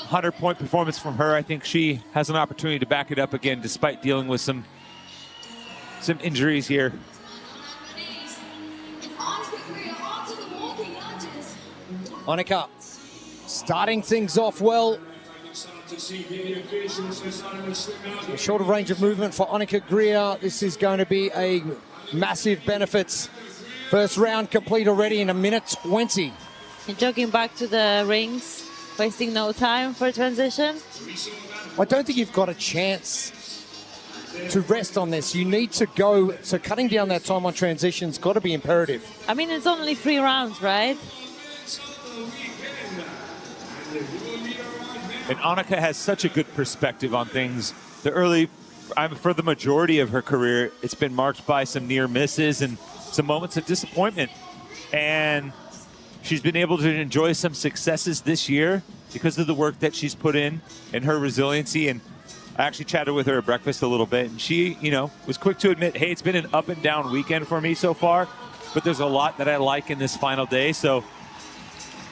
Speaker 12: 100-point performance from her. I think she has an opportunity to back it up again despite dealing with some injuries here.
Speaker 11: Annika starting things off well. A shorter range of movement for Annika Greer. This is going to be a massive benefit. First round complete already in 1:20.
Speaker 13: And jogging back to the rings, wasting no time for transition.
Speaker 11: I don't think you've got a chance to rest on this. You need to go, so cutting down that time on transition's got to be imperative.
Speaker 13: I mean, it's only 3 rounds, right?
Speaker 12: And Annika has such a good perspective on things. For the majority of her career, it's been marked by some near misses and some moments of disappointment. And she's been able to enjoy some successes this year because of the work that she's put in and her resiliency. And I actually chatted with her at breakfast a little bit, and she, was quick to admit, hey, it's been an up and down weekend for me so far, but there's a lot that I like in this final day, so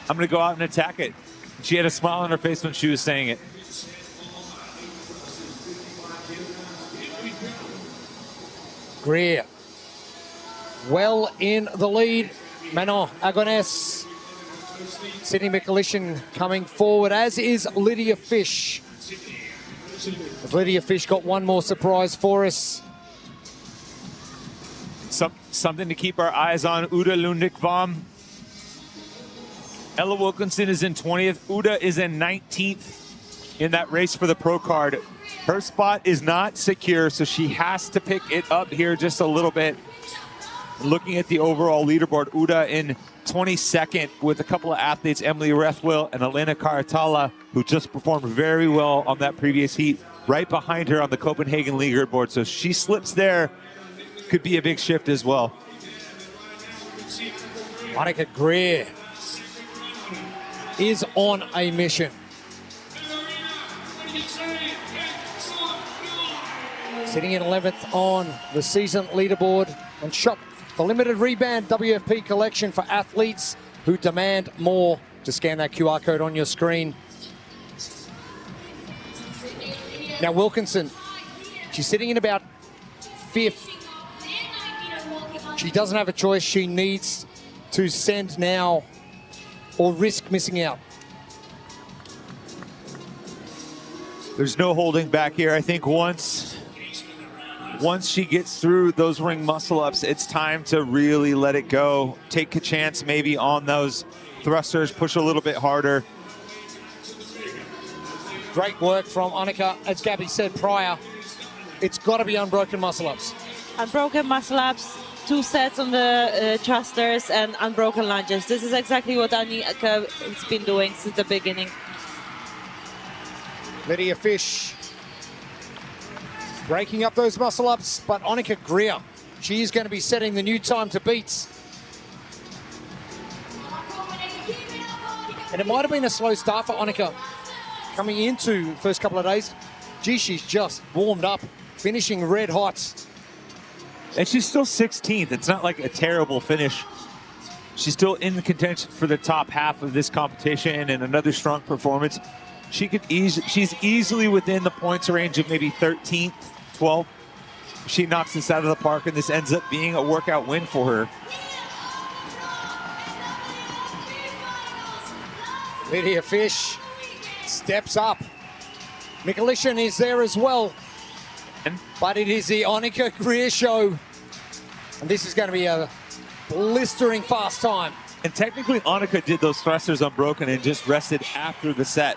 Speaker 12: I'm going to go out and attack it. She had a smile on her face when she was saying it.
Speaker 11: Greer well in the lead. Manon Agones. Sydney McAlishan coming forward, as is Lydia Fish. Lydia Fish got one more surprise for us.
Speaker 12: Something to keep our eyes on. Uda Lundik-Vam. Ella Wilkinson is in 20th. Uda is in 19th in that race for the pro card. Her spot is not secure, so she has to pick it up here just a little bit. Looking at the overall leaderboard, Uda in 22nd with a couple of athletes, Emily Rethwell and Elena Karatala, who just performed very well on that previous heat, right behind her on the Copenhagen leaderboard. So she slips there, could be a big shift as well.
Speaker 11: Annika Greer is on a mission. Sitting in 11th on the season leaderboard, and shop the limited Reband WFP collection for athletes who demand more. Just scan that QR code on your screen. Now Wilkinson, she's sitting in about 5th. She doesn't have a choice. She needs to send now or risk missing out.
Speaker 12: There's no holding back here. I think once she gets through those ring muscle ups, it's time to really let it go. Take a chance maybe on those thrusters, push a little bit harder.
Speaker 11: Great work from Annika. As Gabby said prior, it's got to be unbroken muscle ups.
Speaker 13: Unbroken muscle ups, 2 sets on the thrusters, and unbroken lunges. This is exactly what Annika has been doing since the beginning.
Speaker 11: Lydia Fish breaking up those muscle ups, but Annika Greer, she's going to be setting the new time to beat. And it might have been a slow start for Annika coming into the first couple of days. Gee, she's just warmed up, finishing red hot.
Speaker 12: And she's still 16th. It's not like a terrible finish. She's still in the contention for the top half of this competition, and another strong performance. She's easily within the points range of maybe 13th, 12th. She knocks this out of the park, and this ends up being a workout win for her.
Speaker 11: Lydia Fish steps up. Mikulishin is there as well. But it is the Annika Greer show. And this is going to be a blistering fast time.
Speaker 12: And technically, Annika did those thrusters unbroken and just rested after the set.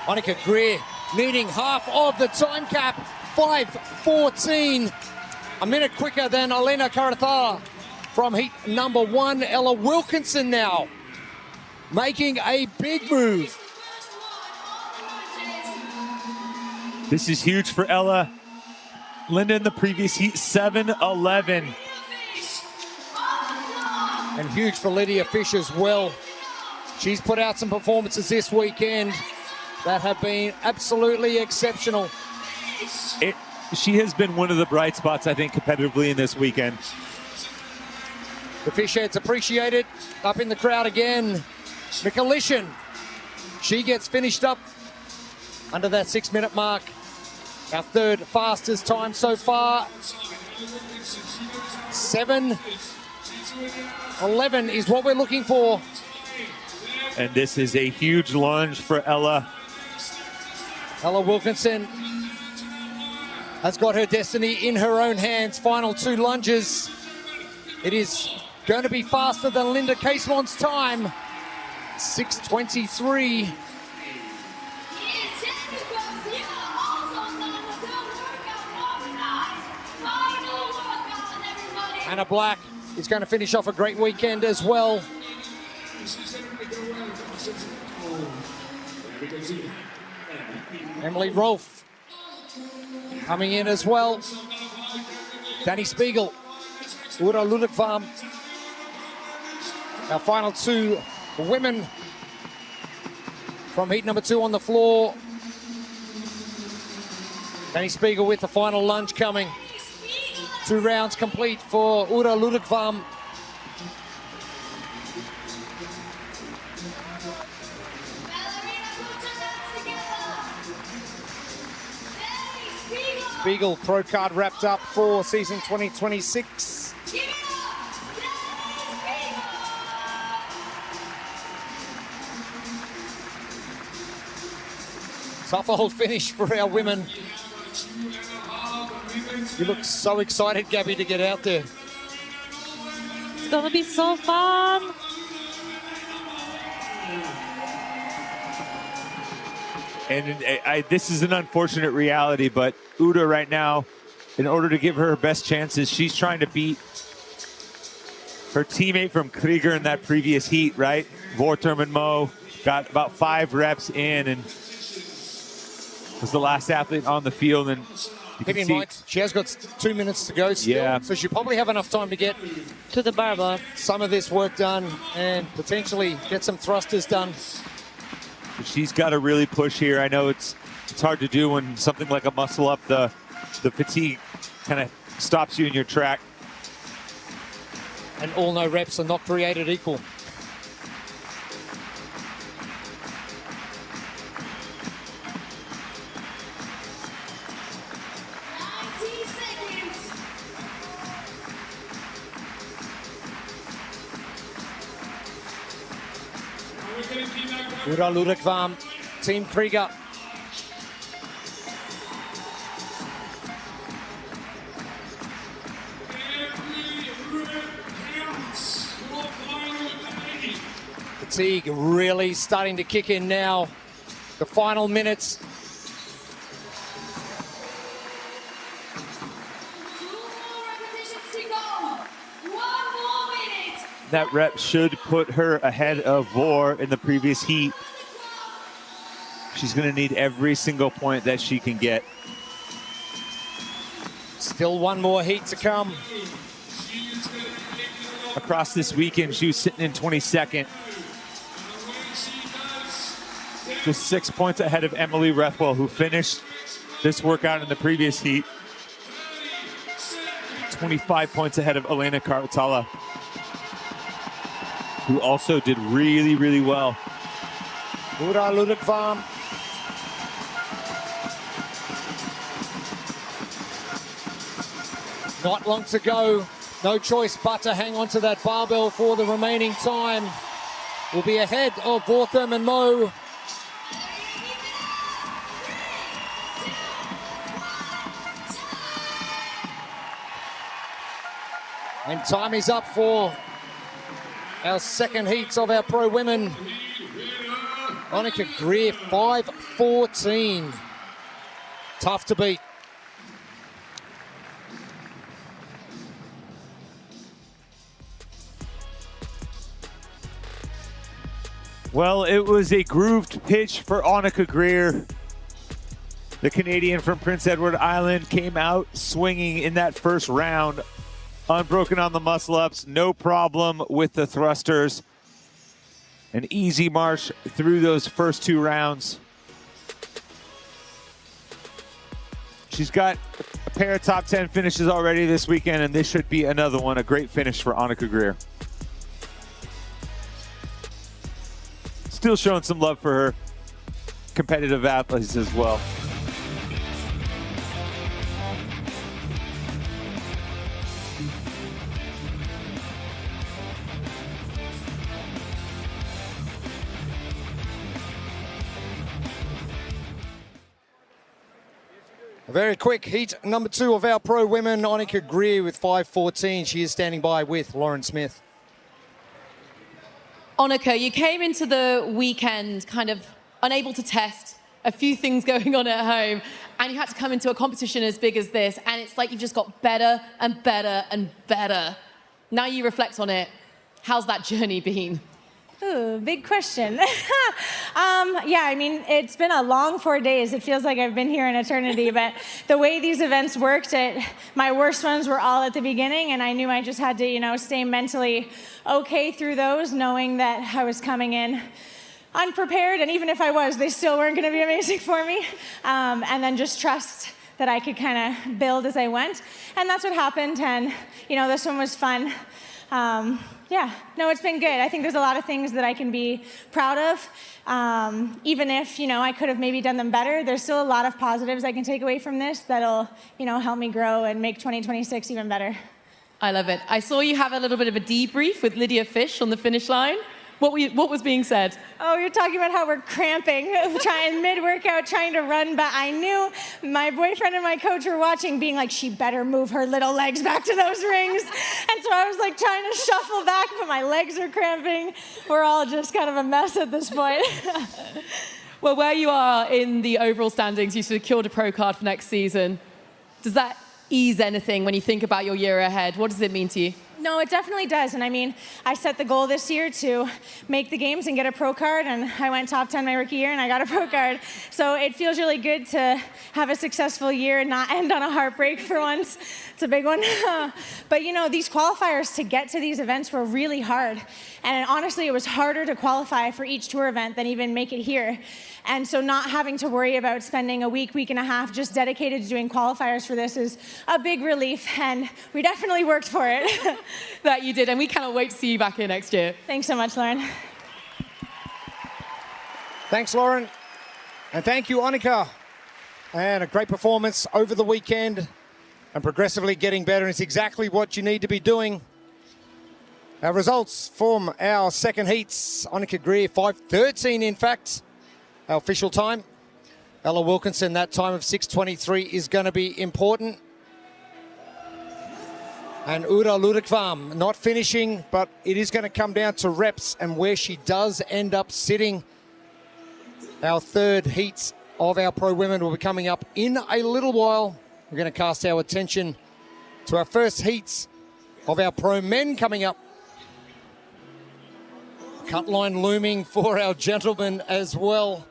Speaker 11: Annika Greer needing half of the time cap, 5:14. A minute quicker than Elena Karatha from heat number 1. Ella Wilkinson now making a big move.
Speaker 12: This is huge for Ella. Linda in the previous heat, 7:11.
Speaker 11: And huge for Lydia Fish as well. She's put out some performances this weekend that have been absolutely exceptional.
Speaker 12: She has been one of the bright spots, I think, competitively in this weekend.
Speaker 11: The fish heads appreciate it. Up in the crowd again. Mikulishin, she gets finished up under that 6-minute mark. Our third fastest time so far. 7:11 is what we're looking for.
Speaker 12: And this is a huge lunge for Ella.
Speaker 11: Ella Wilkinson has got her destiny in her own hands. Final 2 lunges. It is going to be faster than Linda Casemon's time. 6:23. Anna Black is going to finish off a great weekend as well. Emily Rolfe coming in as well. Danny Spiegel, Ura Ludekvam. Our final 2 women from heat number 2 on the floor. Danny Spiegel with the final lunge coming. 2 rounds complete for Ura Ludekvam. Spiegel pro card wrapped up for season 2026. Tough old finish for our women. You look so excited, Gabby, to get out there.
Speaker 13: It's going to be so fun.
Speaker 12: And this is an unfortunate reality, but Uda right now, in order to give her best chances, she's trying to beat her teammate from Krieger in that previous heat, right? Vorterman Mo got about 5 reps in and was the last athlete on the field. And
Speaker 11: keep in mind, she has got 2 minutes to go still,
Speaker 12: yeah.
Speaker 11: So she'll probably have enough time to get
Speaker 13: to the barbell,
Speaker 11: some of this work done, and potentially get some thrusters done.
Speaker 12: She's got to really push here. I know it's hard to do when something like a muscle up, the fatigue kind of stops you in your track.
Speaker 11: And all no reps are not created equal. Ura Ludekvam, Team Krieger. Fatigue really starting to kick in now. The final minutes.
Speaker 12: That rep should put her ahead of Vor in the previous heat. She's going to need every single point that she can get.
Speaker 11: Still one more heat to come.
Speaker 12: Across this weekend, she was sitting in 22nd. Just 6 points ahead of Emily Rethwell, who finished this workout in the previous heat. 25 points ahead of Elena Karatala, who also did really, really well.
Speaker 11: Ura Ludekvam. Not long to go. No choice but to hang on to that barbell for the remaining time. We'll be ahead of Wortham and Mo. And time is up for our second heats of our pro women. Monica Greer, 5:14. Tough to beat.
Speaker 12: Well, it was a grooved pitch for Annika Greer. The Canadian from Prince Edward Island came out swinging in that first round. Unbroken on the muscle-ups, no problem with the thrusters. An easy march through those first two rounds. She's got a pair of top 10 finishes already this weekend, and this should be another one, a great finish for Annika Greer. Still showing some love for her competitive athletes as well.
Speaker 11: A very quick heat number 2 of our pro women, Annika Greer with 5:14. She is standing by with Lauren Smith.
Speaker 20: Annika, you came into the weekend kind of unable to test, a few things going on at home, and you had to come into a competition as big as this, and it's like you've just got better and better and better. Now you reflect on it, how's that journey been?
Speaker 14: Ooh, big question. Yeah, I mean, it's been a long 4 days. It feels like I've been here an eternity, but the way these events worked, my worst ones were all at the beginning, and I knew I just had to, stay mentally okay through those, knowing that I was coming in unprepared, and even if I was, they still weren't going to be amazing for me, and then just trust that I could kind of build as I went, and that's what happened, and, this one was fun. Yeah, no, it's been good. I think there's a lot of things that I can be proud of. Even if, I could have maybe done them better, there's still a lot of positives I can take away from this that'll, help me grow and make 2026 even better.
Speaker 20: I love it. I saw you have a little bit of a debrief with Lydia Fish on the finish line. What was being said?
Speaker 14: Oh, you're talking about how we're cramping, trying mid-workout, trying to run, but I knew my boyfriend and my coach were watching, being like, she better move her little legs back to those rings. And so I was like trying to shuffle back, but my legs are cramping. We're all just kind of a mess at this point.
Speaker 20: Well, where you are in the overall standings, you secured a pro card for next season. Does that ease anything when you think about your year ahead? What does it mean to you?
Speaker 14: No, it definitely does. And I mean, I set the goal this year to make the games and get a pro card, and I went top 10 my rookie year and I got a pro card. So it feels really good to have a successful year and not end on a heartbreak for once. It's a big one. But these qualifiers to get to these events were really hard. And honestly, it was harder to qualify for each tour event than even make it here. And so not having to worry about spending a week and a half just dedicated to doing qualifiers for this is a big relief, and we definitely worked for it.
Speaker 20: That you did, and we cannot wait to see you back here next year.
Speaker 14: Thanks so much, Lauren.
Speaker 11: Thanks, Lauren. And thank you, Annika. And a great performance over the weekend and progressively getting better. And it's exactly what you need to be doing. Our results from our second heats, Annika Greer, 5:13 in fact, our official time. Ella Wilkinson, that time of 6:23 is going to be important. And Uda Ludekvam not finishing, but it is going to come down to reps and where she does end up sitting. Our third heats of our pro women will be coming up in a little while. We're going to cast our attention to our first heats of our pro men coming up. Cut line looming for our gentlemen as well.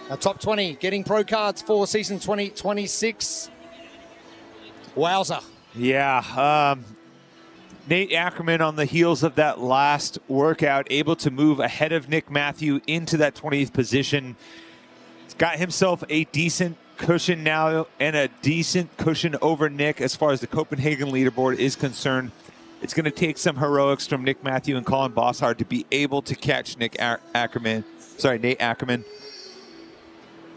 Speaker 11: Our top 20 getting pro cards for season 2026. Wowza.
Speaker 12: Yeah. Nate Ackerman on the heels of that last workout, able to move ahead of Nick Matthew into that 20th position. He's got himself a decent cushion now and a decent cushion over Nick as far as the Copenhagen leaderboard is concerned. It's going to take some heroics from Nick Matthew and Colin Bosshard to be able to catch Nate Ackerman.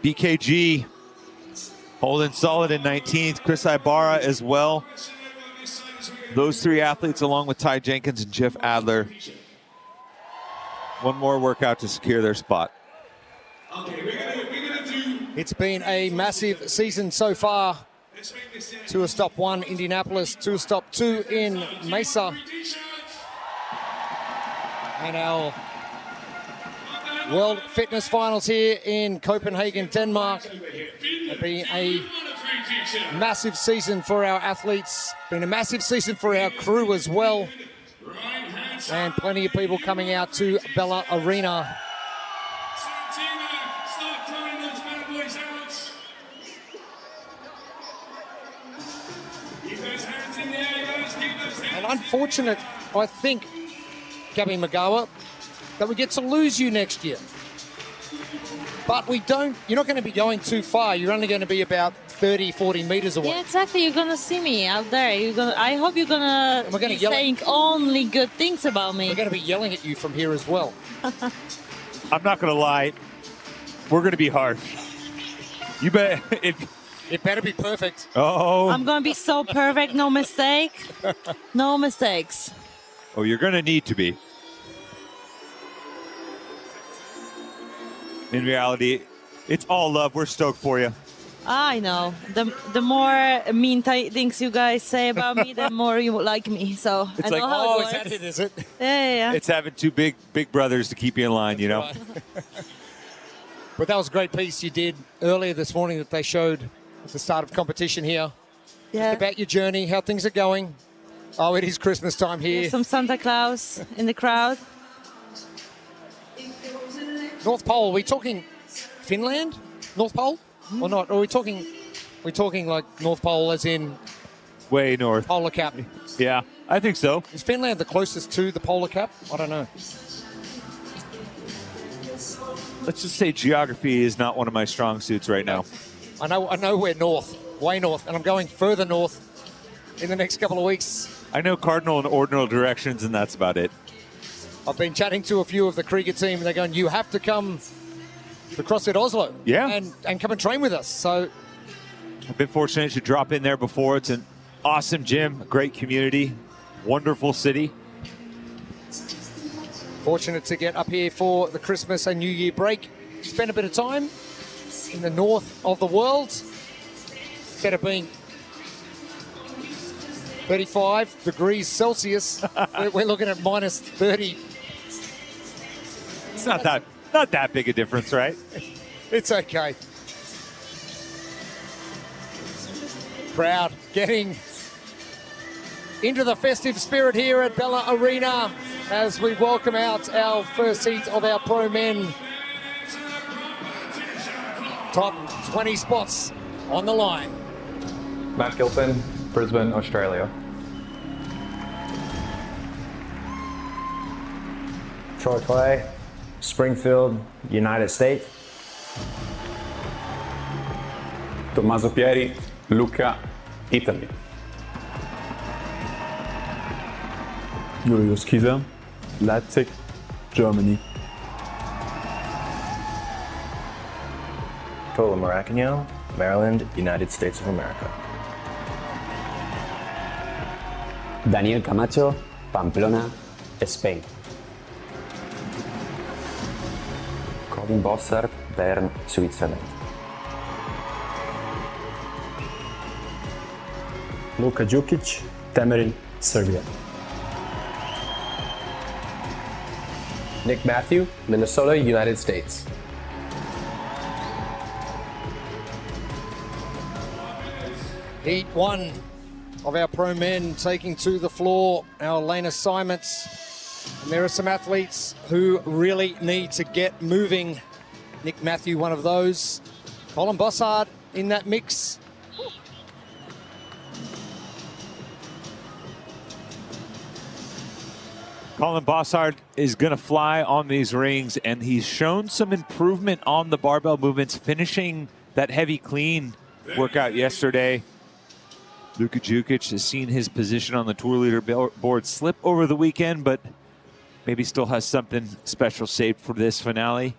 Speaker 12: BKG holding solid in 19th. Chris Ibarra as well. Those three athletes along with Ty Jenkins and Jeff Adler. One more workout to secure their spot.
Speaker 11: It's been a massive season so far. Tour Stop 1, Indianapolis. Tour Stop 2 in Mesa. And our World Fitness Finals here in Copenhagen, Denmark. It'll be a massive season for our athletes. Been a massive season for our crew as well. And plenty of people coming out to Bella Arena. And unfortunate, I think, Gabby Magawa, that we get to lose you next year. But we don't, you're not going to be going too far. You're only going to be about 30, 40 meters away.
Speaker 13: Yeah, exactly. You're going to see me out there. I hope you're going to be saying only good things about me.
Speaker 11: We're going to be yelling at you from here as well.
Speaker 12: I'm not going to lie. We're going to be harsh. You bet.
Speaker 11: It better be perfect.
Speaker 12: Oh.
Speaker 13: I'm going to be so perfect. No mistake. No mistakes.
Speaker 12: Oh, you're going to need to be. In reality, it's all love. We're stoked for you.
Speaker 13: I know. The more mean things you guys say about me, the more you like me. So
Speaker 12: It's
Speaker 13: I know
Speaker 12: like,
Speaker 13: how it
Speaker 11: is
Speaker 13: works.
Speaker 11: that it, is it?
Speaker 13: Yeah.
Speaker 12: It's having two big brothers to keep you in line, you know?
Speaker 11: But that was a great piece you did earlier this morning that they showed at the start of competition here.
Speaker 13: Yeah.
Speaker 11: Just about your journey, how things are going. Oh, it is Christmas time here.
Speaker 13: Some Santa Claus in the crowd.
Speaker 11: North Pole, are we talking Finland? North Pole? Or not? Or are we talking like North Pole as in
Speaker 12: way north?
Speaker 11: Polar cap.
Speaker 12: Yeah, I think so.
Speaker 11: Is Finland the closest to the polar cap? I don't know.
Speaker 12: Let's just say geography is not one of my strong suits right now.
Speaker 11: I know we're north, way north, and I'm going further north in the next couple of weeks.
Speaker 12: I know cardinal and ordinal directions, and that's about it.
Speaker 11: I've been chatting to a few of the Krieger team, and they're going, you have to come to CrossFit Oslo and come and train with us. So
Speaker 12: I've been fortunate to drop in there before. It's an awesome gym, a great community, wonderful city.
Speaker 11: Fortunate to get up here for the Christmas and New Year break. Spend a bit of time in the north of the world. Instead of being 35 degrees Celsius, we're looking at minus 30.
Speaker 12: It's not that big a difference, right?
Speaker 11: It's okay. Crowd getting into the festive spirit here at Bella Arena as we welcome out our first heat of our pro men. Top 20 spots on the line.
Speaker 21: Matt Gilpin, Brisbane, Australia.
Speaker 22: Troy Clay, Springfield, United States.
Speaker 21: Tommaso Pieri, Lucca, Italy.
Speaker 23: Julius Kieser, Leipzig, Germany.
Speaker 22: Tola Maracagno, Maryland, United States of America.
Speaker 1: Daniel Camacho, Pamplona, Spain.
Speaker 21: Colin Bossart, Bern, Switzerland.
Speaker 23: Luka Đukić, Temerin, Serbia.
Speaker 5: Nick Matthew, Minnesota, United States.
Speaker 11: Heat 1 of our pro men taking to the floor our Lena Simons. And there are some athletes who really need to get moving. Nick Matthew, one of those. Colin Bossart in that mix.
Speaker 12: Colin Bossart is going to fly on these rings, and he's shown some improvement on the barbell movements, finishing that heavy clean workout yesterday. Luka Đukić has seen his position on the tour leader board slip over the weekend, but maybe still has something special saved for this finale.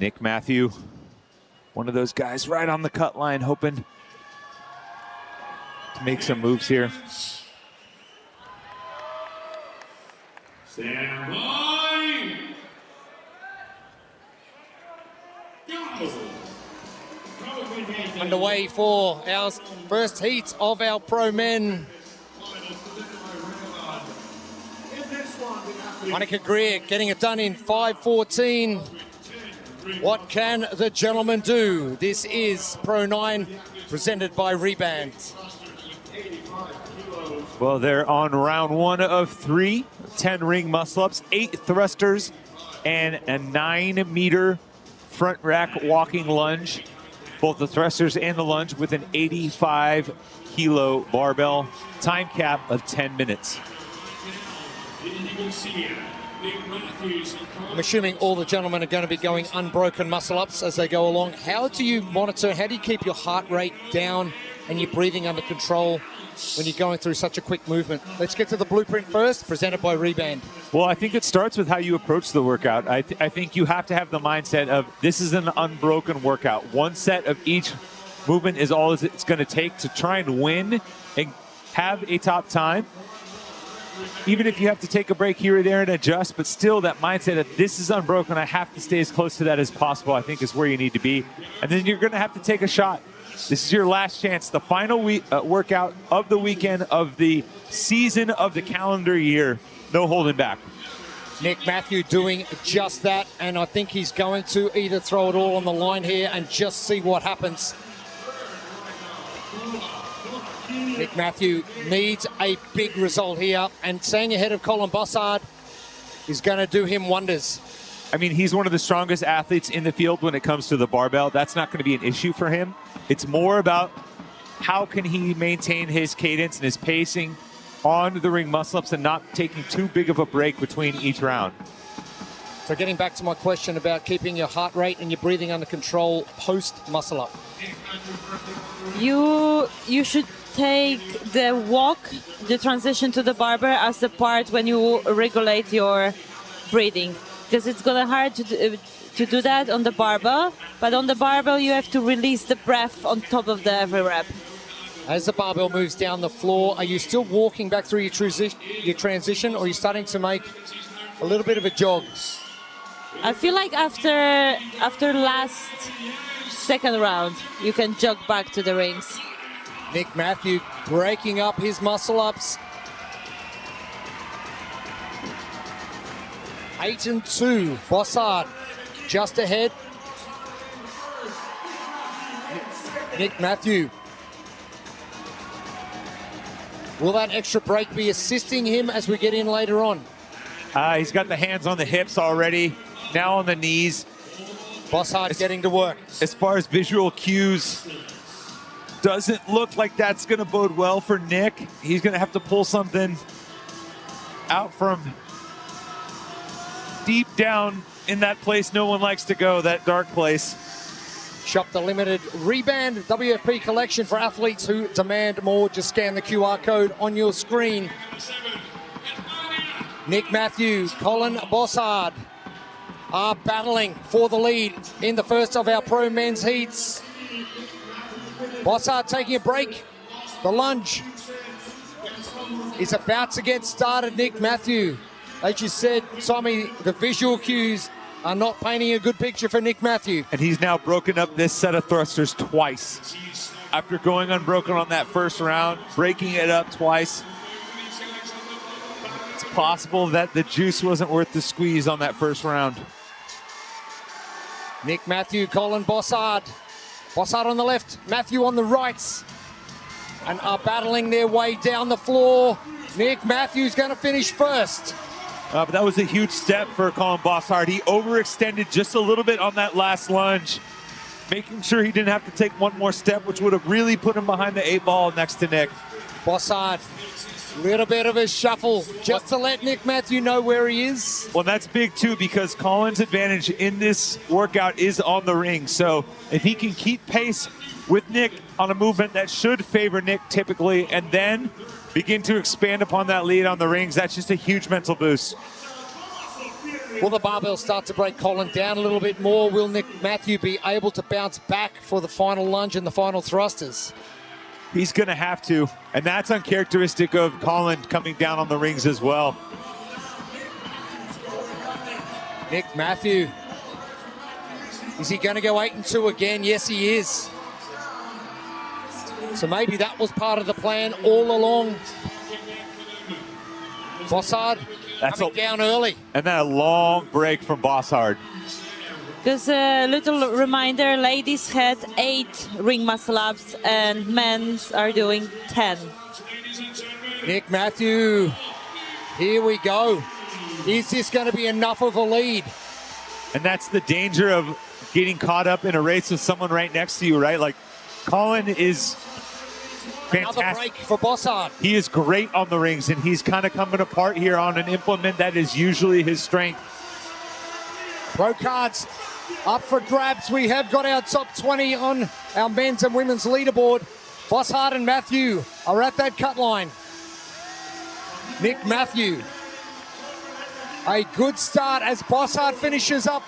Speaker 12: Nick Matthew, one of those guys right on the cut line, hoping to make some moves here.
Speaker 18: Stand by.
Speaker 11: Underway for our first heat of our pro men. Monica Greer getting it done in 5:14. What can the gentleman do? This is Pro 9, presented by Reband.
Speaker 12: Well, they're on round 1 of 3, 10 ring muscle-ups, 8 thrusters, and a 9-meter front rack walking lunge. Both the thrusters and the lunge with an 85-kilo barbell. Time cap of 10 minutes.
Speaker 11: I'm assuming all the gentlemen are going to be going unbroken muscle-ups as they go along. How do you monitor, how do you keep your heart rate down and your breathing under control when you're going through such a quick movement? Let's get to the blueprint first, presented by Reband.
Speaker 12: Well, I think it starts with how you approach the workout. I think you have to have the mindset of this is an unbroken workout. One set of each movement is all it's going to take to try and win and have a top time. Even if you have to take a break here or there and adjust, but still that mindset of this is unbroken, I have to stay as close to that as possible, I think is where you need to be. And then you're going to have to take a shot. This is your last chance, the final workout of the weekend of the season of the calendar year. No holding back.
Speaker 11: Nick Matthew doing just that, and I think he's going to either throw it all on the line here and just see what happens. Nick Matthew needs a big result here, and staying ahead of Colin Bossart is going to do him wonders.
Speaker 12: I mean, he's one of the strongest athletes in the field when it comes to the barbell. That's not going to be an issue for him. It's more about how can he maintain his cadence and his pacing on the ring muscle-ups and not taking too big of a break between each round.
Speaker 11: So getting back to my question about keeping your heart rate and your breathing under control post muscle-up.
Speaker 13: You should take the walk, the transition to the barbell as the part when you regulate your breathing, because it's gonna hard to do that on the barbell, but on the barbell you have to release the breath on top of every rep.
Speaker 11: As the barbell moves down the floor, are you still walking back through your transition, or are you starting to make a little bit of a jog?
Speaker 13: I feel like after last second round, you can jog back to the rings.
Speaker 11: Nick Matthew breaking up his muscle-ups. 8-2, Bossart just ahead. Nick Matthew. Will that extra break be assisting him as we get in later on?
Speaker 12: He's got the hands on the hips already, now on the knees.
Speaker 11: Bossart getting to work.
Speaker 12: As far as visual cues, doesn't look like that's going to bode well for Nick. He's going to have to pull something out from deep down in that place no one likes to go, that dark place.
Speaker 11: Shop the limited Reband WFP collection for athletes who demand more. Just scan the QR code on your screen. Nick Matthew, Colin Bossart are battling for the lead in the first of our pro men's heats. Bossart taking a break. The lunge is about to get started. Nick Matthew, as you said, Tommy, the visual cues are not painting a good picture for Nick Matthew.
Speaker 12: And he's now broken up this set of thrusters twice. After going unbroken on that first round, breaking it up twice. It's possible that the juice wasn't worth the squeeze on that first round.
Speaker 11: Nick Matthew, Colin Bossard. Bossard on the left, Matthew on the right. And are battling their way down the floor. Nick Matthew's going to finish first.
Speaker 12: But that was a huge step for Colin Bossard. He overextended just a little bit on that last lunge, making sure he didn't have to take one more step, which would have really put him behind the 8-ball next to Nick.
Speaker 11: Bossard, little bit of a shuffle just to let Nick Matthew know where he is.
Speaker 12: Well, that's big too, because Colin's advantage in this workout is on the ring. So if he can keep pace with Nick on a movement that should favor Nick typically, and then begin to expand upon that lead on the rings, that's just a huge mental boost.
Speaker 11: Will the barbell start to break Colin down a little bit more? Will Nick Matthew be able to bounce back for the final lunge and the final thrusters?
Speaker 12: He's going to have to, and that's uncharacteristic of Colin coming down on the rings as well.
Speaker 11: Nick Matthew, is he going to go 8-2 again? Yes, he is. So maybe that was part of the plan all along. Bossard coming down early.
Speaker 12: And then a long break from Bossard.
Speaker 13: Just a little reminder, ladies had 8 ring muscle ups and men's are doing 10.
Speaker 11: Nick Matthew, here we go. Is this going to be enough of a lead?
Speaker 12: And that's the danger of getting caught up in a race with someone right next to you, right? Like, Colin is fantastic.
Speaker 11: Another break for Bossard.
Speaker 12: He is great on the rings, and he's kind of coming apart here on an implement that is usually his strength.
Speaker 11: Pro cards up for grabs. We have got our top 20 on our men's and women's leaderboard. Bossard and Matthew are at that cut line. Nick Matthew, a good start as Bossard finishes up.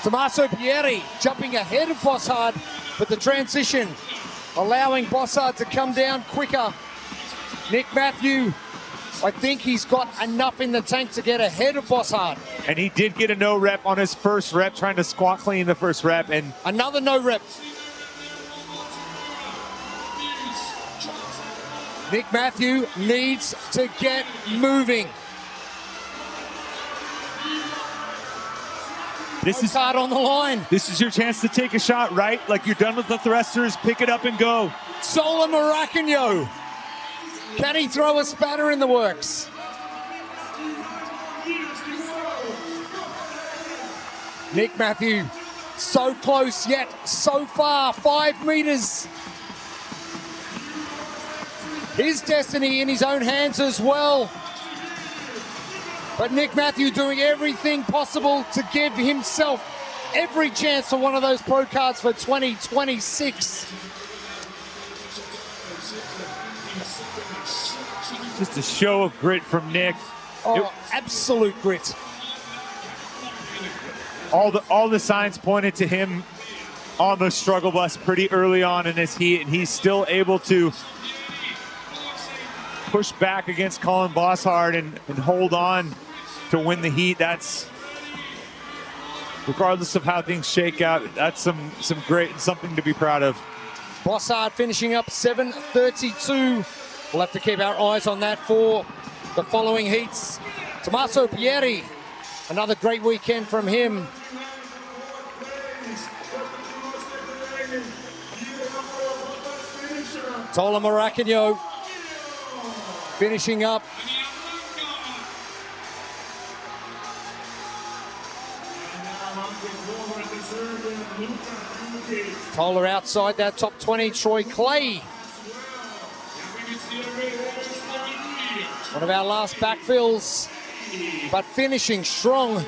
Speaker 11: Tommaso Pieri jumping ahead of Bossard, but the transition allowing Bossard to come down quicker. Nick Matthew, I think he's got enough in the tank to get ahead of Bossard.
Speaker 12: And he did get a no rep on his first rep, trying to squat clean the first rep. And
Speaker 11: another no rep. Nick Matthew needs to get moving.
Speaker 12: This is
Speaker 11: hard on the line.
Speaker 12: This is your chance to take a shot, right? Like, you're done with the thrusters, pick it up and go.
Speaker 11: Sola Maracano. Can he throw a spanner in the works? Nick Matthew, so close yet so far, 5 meters. His destiny in his own hands as well. But Nick Matthew doing everything possible to give himself every chance for one of those pro cards for 2026.
Speaker 12: Just a show of grit from Nick.
Speaker 11: Oh, absolute grit.
Speaker 12: All the signs pointed to him on the struggle bus pretty early on in his heat, and he's still able to push back against Colin Bossard and hold on to win the heat. That's, regardless of how things shake out, that's some great, something to be proud of.
Speaker 11: Bossard finishing up 7:32. We'll have to keep our eyes on that for the following heats. Tommaso Pieri, another great weekend from him. Tola Maracano finishing up. Tola outside that top 20. Troy Clay, one of our last backfills, but finishing strong.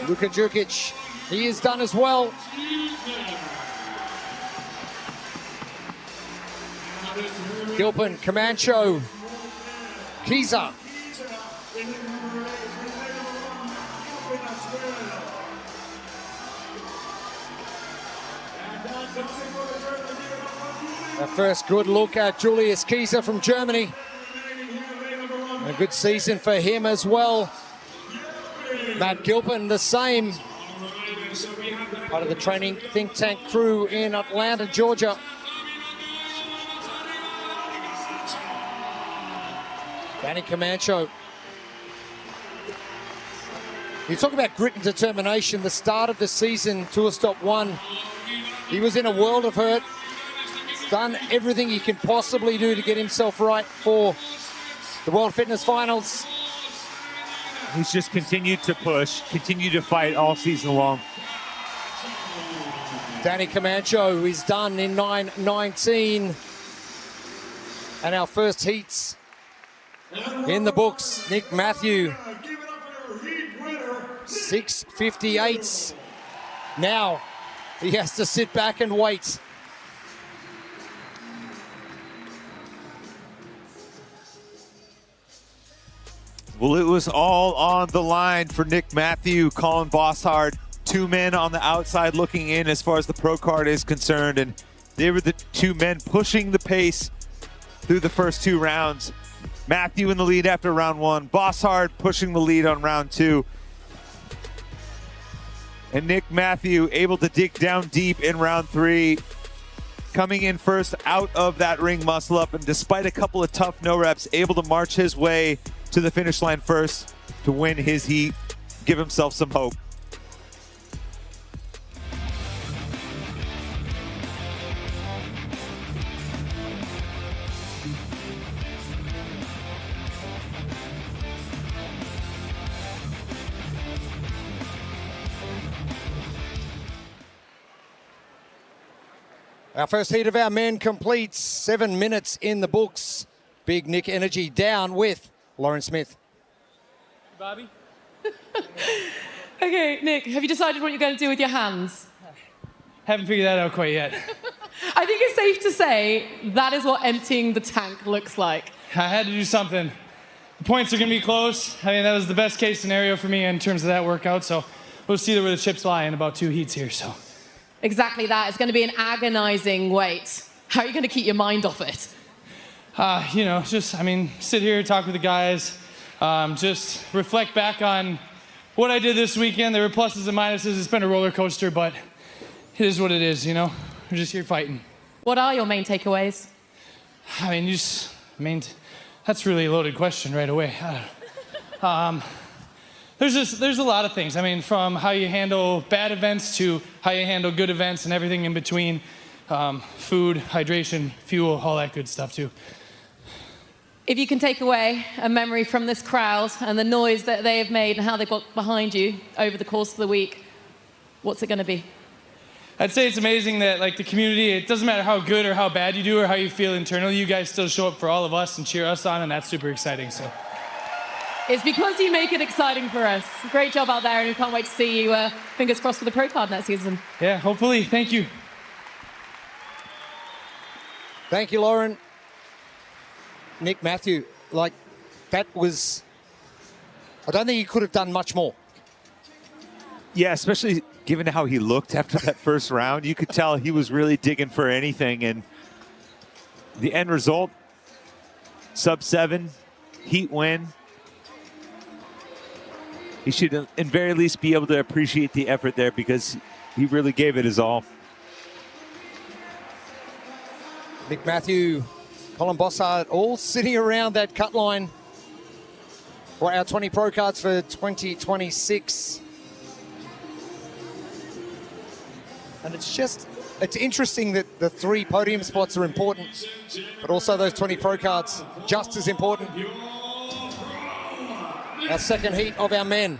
Speaker 11: Luka Djukic, he is done as well. Gilpin, Camacho, Kiza. Our first good look at Julius Kieser from Germany. A good season for him as well. Matt Gilpin, the same. Part of the training think tank crew in Atlanta, Georgia. Danny Camacho. You talk about grit and determination. The start of the season, Tour Stop 1, he was in a world of hurt. Done everything he can possibly do to get himself right for the World Fitness Finals.
Speaker 12: He's just continued to push, continued to fight all season long.
Speaker 11: Danny Camacho is done in 9:19. And our first heats in the books. Nick Matthew, 6:58. Now he has to sit back and wait.
Speaker 12: Well, it was all on the line for Nick Matthew, Colin Bossard. Two men on the outside looking in as far as the pro card is concerned, and they were the two men pushing the pace through the first two rounds. Matthew in the lead after round one, Bossard pushing the lead on round two. And Nick Matthew able to dig down deep in round three, coming in first out of that ring muscle up, and despite a couple of tough no reps, able to march his way to the finish line first to win his heat, give himself some hope.
Speaker 11: Our first heat of our men completes. 7 minutes in the books. Big Nick Energy down with Lauren Smith.
Speaker 20: Bobby? Okay, Nick, have you decided what you're going to do with your hands?
Speaker 3: Haven't figured that out quite yet.
Speaker 20: I think it's safe to say that is what emptying the tank looks like.
Speaker 3: I had to do something. The points are going to be close. I mean, that was the best case scenario for me in terms of that workout, so we'll see where the chips lie in about 2 heats here, so.
Speaker 20: Exactly that. It's going to be an agonizing weight. How are you going to keep your mind off it?
Speaker 3: You know, just, I mean, sit here, talk with the guys, just reflect back on what I did this weekend. There were pluses and minuses. It's been a roller coaster, but it is what it is, you know? We're just here fighting.
Speaker 20: What are your main takeaways?
Speaker 3: I mean, that's really a loaded question right away. There's a lot of things. I mean, from how you handle bad events to how you handle good events and everything in between. Food, hydration, fuel, all that good stuff too.
Speaker 20: If you can take away a memory from this crowd and the noise that they have made and how they got behind you over the course of the week, what's it going to be?
Speaker 3: I'd say it's amazing that, like, the community, it doesn't matter how good or how bad you do or how you feel internally, you guys still show up for all of us and cheer us on, and that's super exciting. So
Speaker 20: it's because you make it exciting for us. Great job out there, and we can't wait to see you, fingers crossed, for the pro card next season.
Speaker 3: Yeah, hopefully. Thank you.
Speaker 11: Thank you, Lauren. Nick Matthew, like, that was, I don't think he could have done much more.
Speaker 12: Yeah, especially given how he looked after that first round. You could tell he was really digging for anything, and the end result, sub-7, heat win. He should, in very least, be able to appreciate the effort there because he really gave it his all.
Speaker 11: Nick Matthew, Colin Bossard, all sitting around that cut line for our 20 pro cards for 2026. And it's interesting that the 3 podium spots are important, but also those 20 pro cards just as important. Our second heat of our men.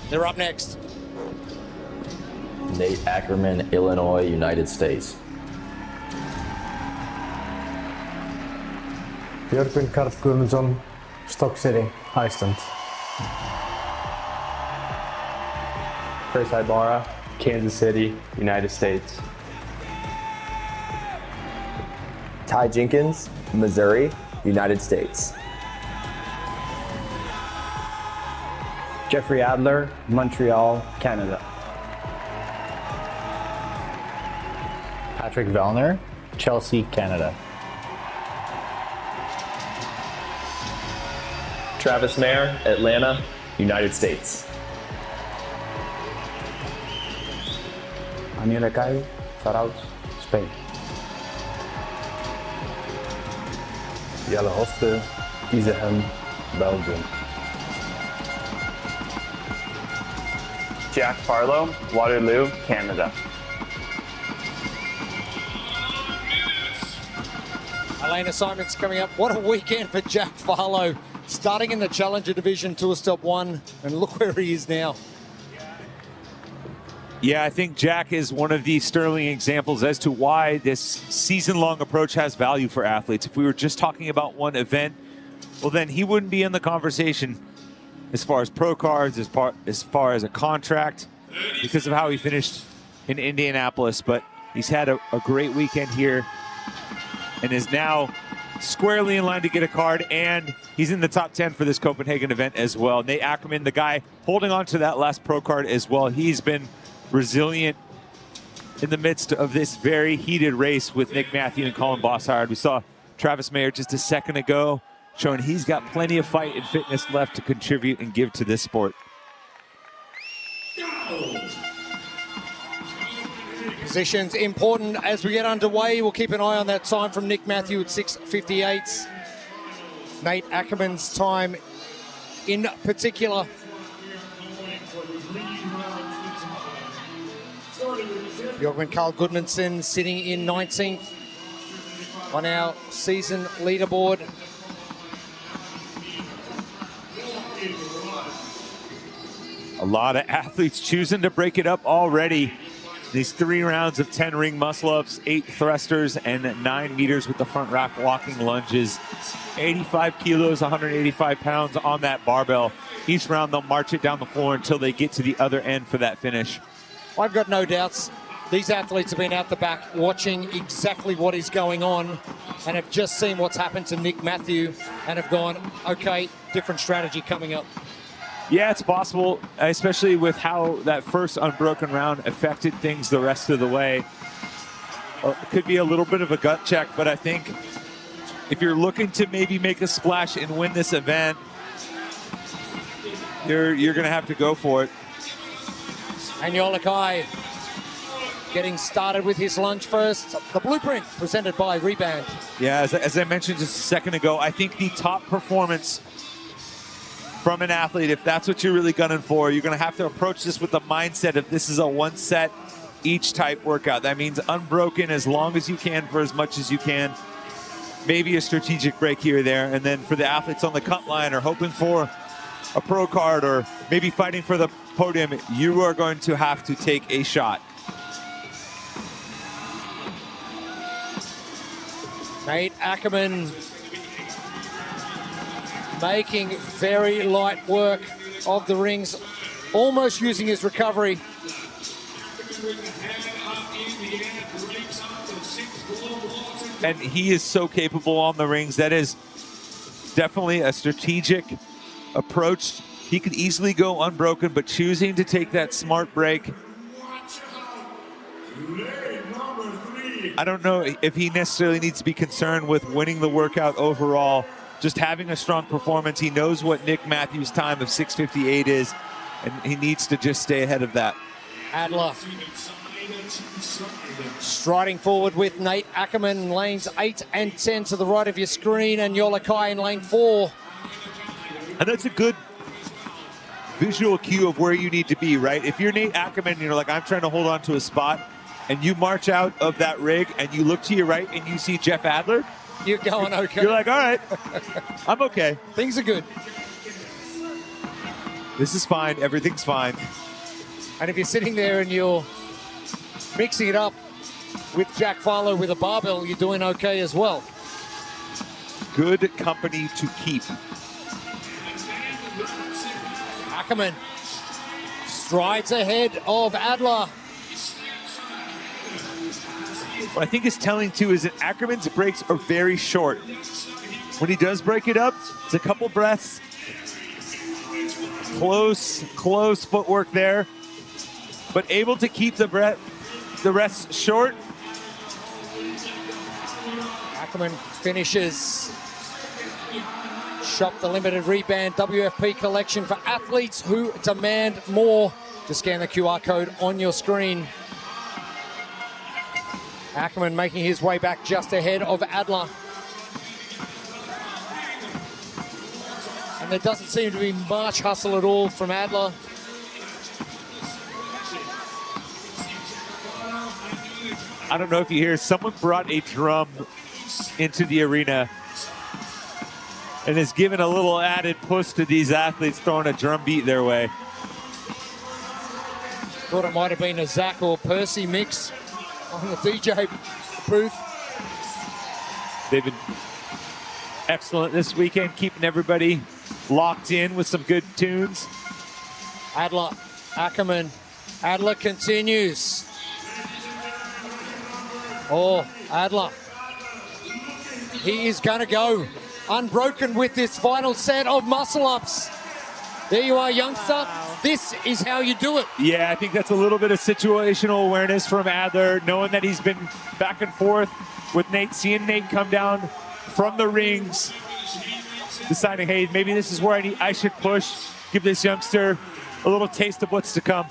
Speaker 11: They're up next.
Speaker 21: Nate Ackerman, Illinois, United States.
Speaker 23: Björgvin Karl Guðmundsson, Stock City, Iceland.
Speaker 21: Chris Ibarra, Kansas City, United States. Ty Jenkins, Missouri, United States.
Speaker 23: Jeffrey Adler, Montreal, Canada. Patrick Vellner, Chelsea, Canada.
Speaker 21: Travis Mayer, Atlanta, United States.
Speaker 1: Aniele Kai, Zarauz, Spain.
Speaker 21: Jelle Hostel, Isehem, Belgium.
Speaker 8: Jack Farlow, Waterloo, Canada.
Speaker 11: Elena Simon's coming up. What a weekend for Jack Farlow. Starting in the Challenger Division, Tour Stop 1, and look where he is now.
Speaker 12: Yeah, I think Jack is one of the sterling examples as to why this season-long approach has value for athletes. If we were just talking about one event, well, then he wouldn't be in the conversation as far as pro cards, as far as a contract, because of how he finished in Indianapolis. But he's had a great weekend here and is now squarely in line to get a card, and he's in the top 10 for this Copenhagen event as well. Nate Ackerman, the guy holding on to that last pro card as well. He's been resilient in the midst of this very heated race with Nick Matthew and Colin Bossard. We saw Travis Mayer just a second ago showing he's got plenty of fight and fitness left to contribute and give to this sport.
Speaker 11: Positions important as we get underway. We'll keep an eye on that time from Nick Matthew at 6:58. Nate Ackerman's time in particular. Bjorkman Carl Gudmundsson sitting in 19th on our season leaderboard.
Speaker 12: A lot of athletes choosing to break it up already. These 3 rounds of 10 ring muscle-ups, 8 thrusters, and 9 meters with the front rack walking lunges. 85 kilos, 185 pounds on that barbell. Each round they'll march it down the floor until they get to the other end for that finish.
Speaker 11: I've got no doubts. These athletes have been out the back watching exactly what is going on and have just seen what's happened to Nick Matthew and have gone, okay, different strategy coming up.
Speaker 12: Yeah, it's possible, especially with how that first unbroken round affected things the rest of the way. It could be a little bit of a gut check, but I think if you're looking to maybe make a splash and win this event, you're going to have to go for it.
Speaker 11: And Yolakai getting started with his lunge first. The blueprint presented by Rebound.
Speaker 12: Yeah, as I mentioned just a second ago, I think the top performance from an athlete, if that's what you're really gunning for, you're going to have to approach this with the mindset of this is a one set each type workout. That means unbroken as long as you can for as much as you can. Maybe a strategic break here or there. And then for the athletes on the cut line or hoping for a pro card or maybe fighting for the podium, you are going to have to take a shot.
Speaker 11: Nate Ackerman making very light work of the rings, almost using his recovery.
Speaker 12: And he is so capable on the rings. That is definitely a strategic approach. He could easily go unbroken, but choosing to take that smart break. I don't know if he necessarily needs to be concerned with winning the workout overall. Just having a strong performance. He knows what Nick Matthews' time of 6:58 is, and he needs to just stay ahead of that.
Speaker 11: Adler striding forward with Nate Ackerman in lanes 8 and 10 to the right of your screen, and Yolakai in lane 4.
Speaker 12: And that's a good visual cue of where you need to be, right? If you're Nate Ackerman and you're like, I'm trying to hold on to a spot, and you march out of that rig and you look to your right and you see Jeff Adler,
Speaker 11: you're going okay.
Speaker 12: You're like, all right, I'm okay.
Speaker 11: Things are good.
Speaker 12: This is fine. Everything's fine.
Speaker 11: And if you're sitting there and you're mixing it up with Jack Farlow with a barbell, you're doing okay as well.
Speaker 12: Good company to keep.
Speaker 11: Ackerman strides ahead of Adler.
Speaker 12: What I think is telling too is that Ackerman's breaks are very short. When he does break it up, it's a couple breaths. Close footwork there, but able to keep the rest short
Speaker 11: Ackerman finishes. Shop the limited reband WFP collection for athletes who demand more. Just scan the QR code on your screen. Ackerman making his way back just ahead of Adler. And there doesn't seem to be much hustle at all from Adler.
Speaker 12: I don't know if you hear, someone brought a drum into the arena and has given a little added push to these athletes throwing a drum beat their way.
Speaker 11: Thought it might have been a Zach or Percy mix on the DJ booth.
Speaker 12: They've been excellent this weekend, keeping everybody locked in with some good tunes.
Speaker 11: Adler, Ackerman, Adler continues. Oh, Adler. He is going to go unbroken with this final set of muscle-ups. There you are, youngster. Wow. This is how you do it.
Speaker 12: Yeah, I think that's a little bit of situational awareness from Adler, knowing that he's been back and forth with Nate, seeing Nate come down from the rings, deciding, hey, maybe this is where I should push, give this youngster a little taste of what's to come.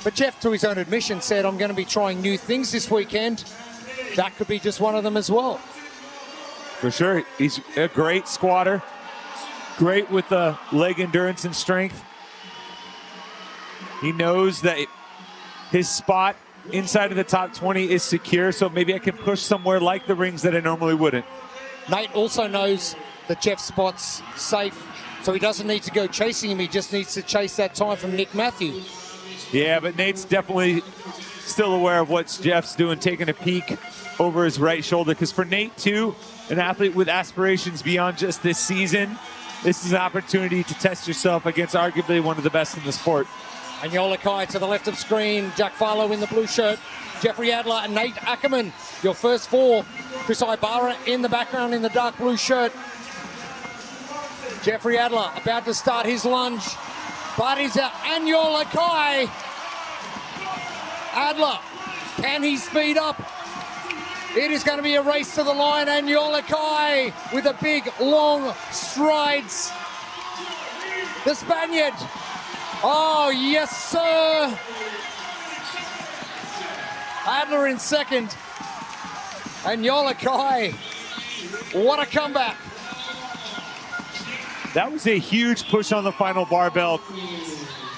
Speaker 11: But Jeff, to his own admission, said, I'm going to be trying new things this weekend. That could be just one of them as well.
Speaker 12: For sure. He's a great squatter. Great with the leg endurance and strength. He knows that his spot inside of the top 20 is secure, so maybe I can push somewhere like the rings that I normally wouldn't.
Speaker 11: Nate also knows that Jeff's spot's safe, so he doesn't need to go chasing him. He just needs to chase that time from Nick Matthew.
Speaker 12: Yeah, but Nate's definitely still aware of what Jeff's doing, taking a peek over his right shoulder. Because for Nate, too, an athlete with aspirations beyond just this season, this is an opportunity to test yourself against arguably one of the best in the sport.
Speaker 11: And Yolakai to the left of screen. Jack Farlow in the blue shirt. Jeffrey Adler and Nate Ackerman, your first four. Chris Ibarra in the background in the dark blue shirt. Jeffrey Adler about to start his lunge. But he's out. And Yolakai. Adler, can he speed up? It is going to be a race to the line, and Yolakai with a big, long strides. The Spaniard. Oh, yes, sir. Adler in second. And Yolakai, what a comeback.
Speaker 12: That was a huge push on the final barbell.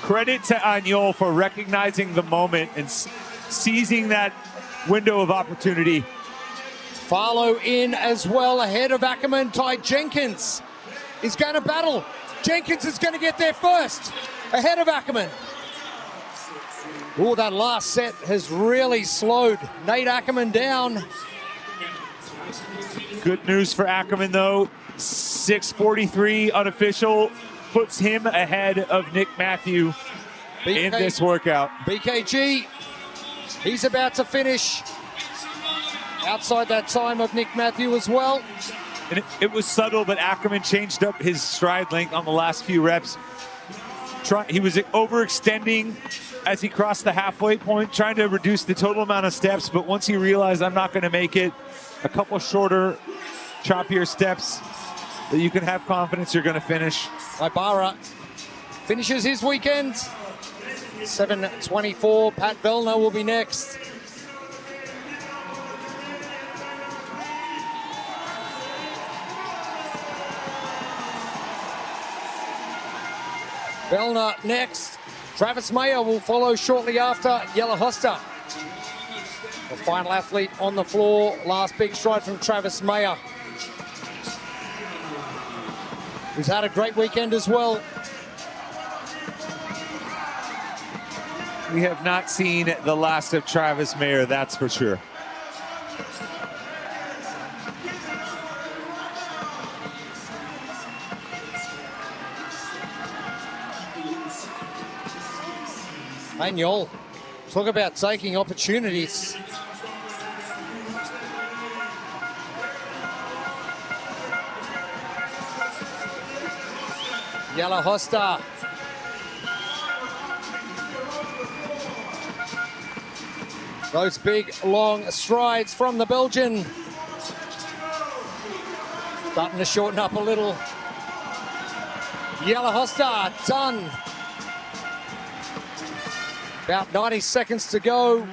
Speaker 12: Credit to Agnol for recognizing the moment and seizing that window of opportunity.
Speaker 11: Farlow in as well ahead of Ackerman. Ty Jenkins is going to battle. Jenkins is going to get there first ahead of Ackerman. Oh, that last set has really slowed Nate Ackerman down.
Speaker 12: Good news for Ackerman, though. 6:43 unofficial puts him ahead of Nick Matthew in this workout.
Speaker 11: BKG, he's about to finish outside that time of Nick Matthew as well.
Speaker 12: And it was subtle, but Ackerman changed up his stride length on the last few reps. He was overextending as he crossed the halfway point, trying to reduce the total amount of steps, but once he realized I'm not going to make it, a couple shorter, choppier steps, that you can have confidence you're going to finish.
Speaker 11: Ibarra finishes his weekend. 7:24. Pat Vellner will be next. Vellner next. Travis Mayer will follow shortly after. Jelle Hoster, the final athlete on the floor. Last big stride from Travis Mayer, who's had a great weekend as well.
Speaker 12: We have not seen the last of Travis Mayer, that's for sure.
Speaker 11: Agnol, talk about taking opportunities. Jelle Hoster. Those big, long strides from the Belgian. Starting to shorten up a little. Jelle Hosta, done. About 90 seconds to go.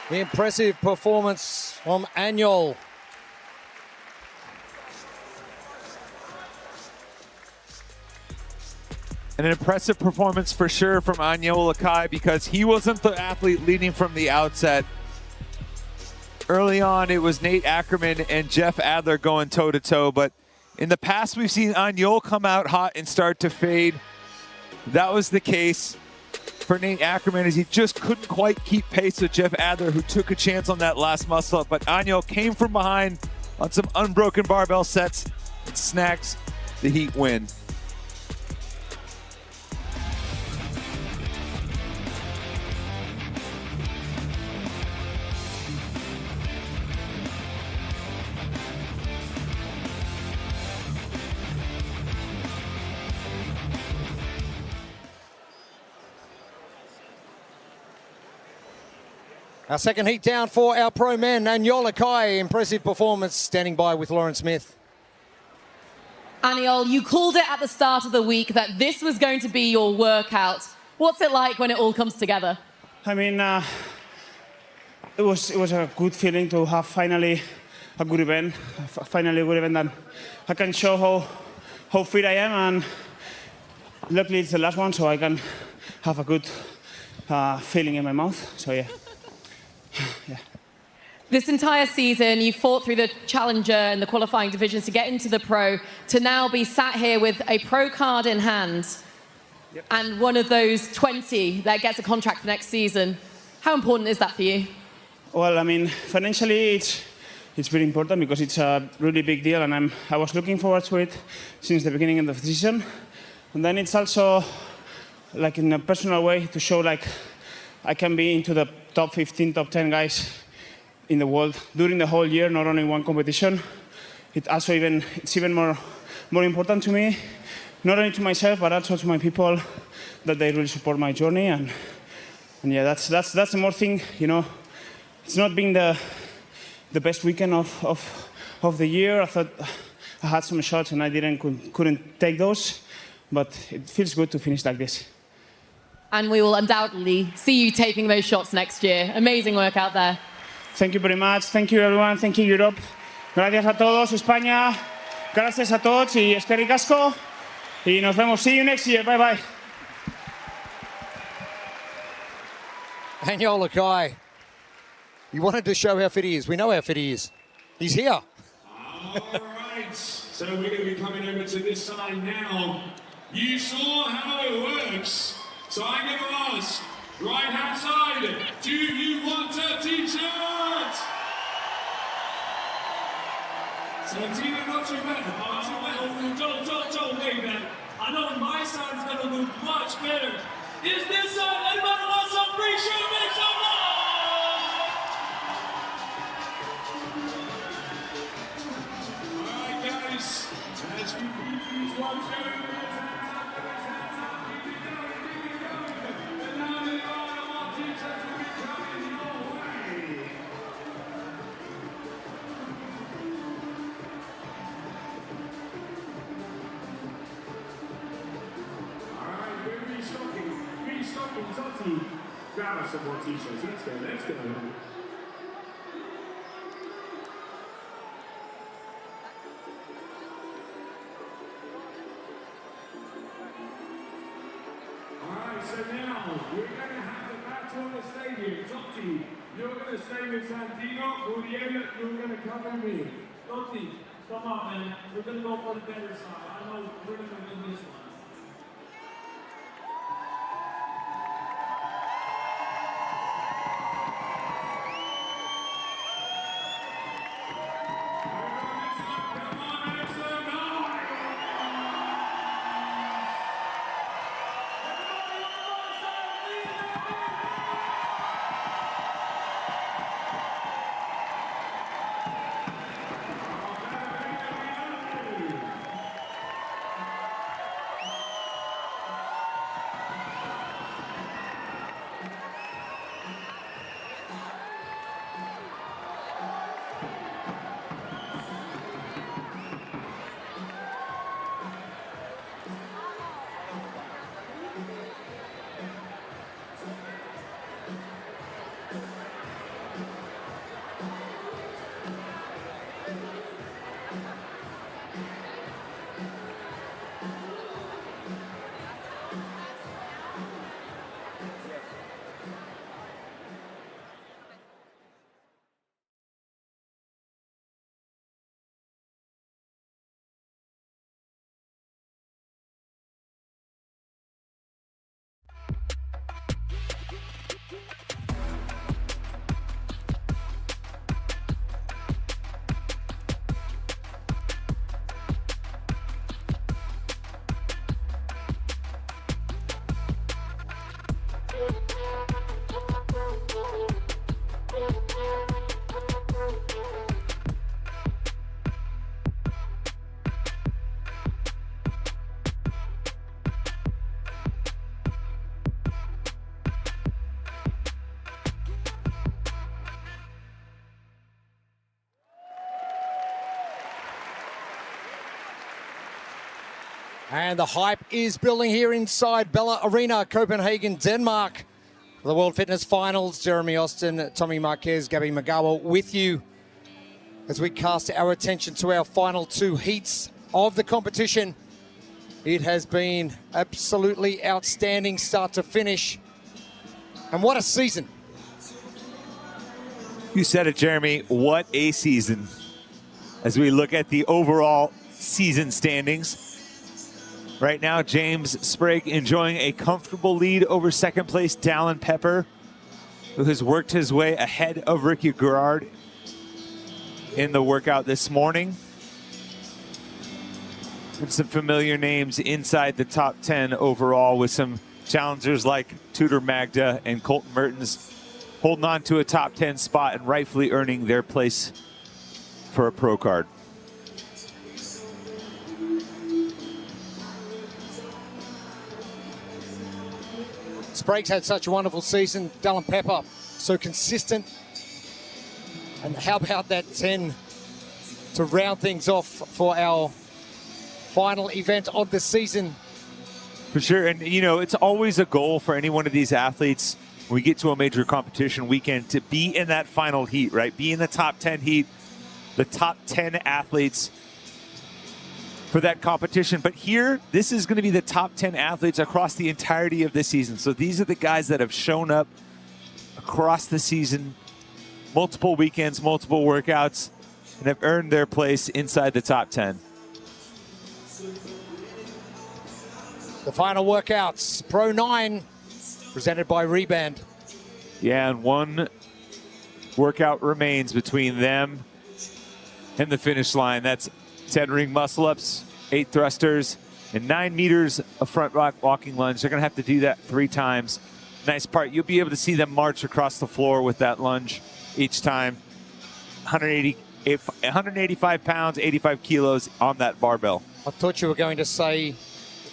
Speaker 11: The impressive performance from Anjol.
Speaker 12: And an impressive performance for sure from Anjol Akai, because he wasn't the athlete leading from the outset. Early on, it was Nate Ackerman and Jeff Adler going toe-to-toe, but in the past, we've seen Anjol come out hot and start to fade. That was the case for Nate Ackerman, as he just couldn't quite keep pace with Jeff Adler, who took a chance on that last muscle-up. But Anjol came from behind on some unbroken barbell sets and snags the heat win.
Speaker 11: Our second heat down for our pro men. Anjol Akai, impressive performance, standing by with Lauren Smith.
Speaker 20: Anjol, you called it at the start of the week that this was going to be your workout. What's it like when it all comes together?
Speaker 4: I mean, it was a good feeling to have finally a good event, that I can show how fit I am, and luckily it's the last one, so I can have a good feeling in my mouth. So yeah. Yeah.
Speaker 20: This entire season, you fought through the challenger and the qualifying divisions to get into the pro, to now be sat here with a pro card in hand, and one of those 20 that gets a contract for next season. How important is that for you?
Speaker 4: Well, I mean, financially, it's very important because it's a really big deal, and I was looking forward to it since the beginning of the season. And then it's also, like, in a personal way, to show like I can be into the top 15, top 10 guys in the world during the whole year, not only one competition. It's even more important to me, not only to myself, but also to my people, that they really support my journey. And yeah, that's the more thing, you know. It's not been the best weekend of the year. I thought I had some shots and I couldn't take those, but it feels good to finish like this.
Speaker 20: And we will undoubtedly see you taking those shots next year. Amazing work out there.
Speaker 4: Thank you very much. Thank you, everyone. Thank you, Europe. Gracias a todos, España. Gracias a todos y eskerrik asko. Y nos vemos. See you next year. Bye-bye.
Speaker 11: Anjol Akai. You wanted to show how fit he is. We know how fit he is. He's here.
Speaker 18: All right. So we're going to be coming over to this side now. You saw how it works. So I'm going to ask, right-hand side, do you want a t-shirt? Santina, not too bad. Don't wait, man. I know my side is going to look much better. Is this side? Anybody want some free shirt? Make some noise! All right, guys. Let's be please. 1, 2. Grab us some more t-shirts. Let's go. Alright, so now we're going to have the battle on the stadium. Totti, you're going to stay with Santino. Uriel, you're going to come with me. Totti, come on, man. We're going to go for the better side. I know we're going to win this one.
Speaker 11: And the hype is building here inside Bella Arena, Copenhagen, Denmark. For the World Fitness Finals, Jeremy Austin, Tommy Marquez, Gabby Magawa with you as we cast our attention to our final two heats of the competition. It has been absolutely outstanding start to finish. And what a season.
Speaker 12: You said it, Jeremy. What a season. As we look at the overall season standings. Right now, James Sprague enjoying a comfortable lead over second place Dallin Pepper, who has worked his way ahead of Ricky Garrard in the workout this morning. And some familiar names inside the top 10 overall, with some challengers like Tudor Magda and Colton Mertens holding on to a top 10 spot and rightfully earning their place for a pro card.
Speaker 11: Sprague's had such a wonderful season. Dallin Pepper, so consistent. And how about that 10 to round things off for our final event of the season?
Speaker 12: For sure, and you know, it's always a goal for any one of these athletes when we get to a major competition weekend to be in that final heat, right? Be in the top 10 heat, the top 10 athletes for that competition. But here, this is going to be the top 10 athletes across the entirety of this season. So these are the guys that have shown up across the season, multiple weekends, multiple workouts, and have earned their place inside the top 10.
Speaker 11: The final workouts, Pro 9, presented by Reband.
Speaker 12: Yeah, and one workout remains between them and the finish line. That's 10 ring muscle ups, 8 thrusters, and 9 meters of front walking lunge. They're gonna have to do that 3 times. Nice part, you'll be able to see them march across the floor with that lunge each time. 185 pounds, 85 kilos on that barbell.
Speaker 11: I thought you were going to say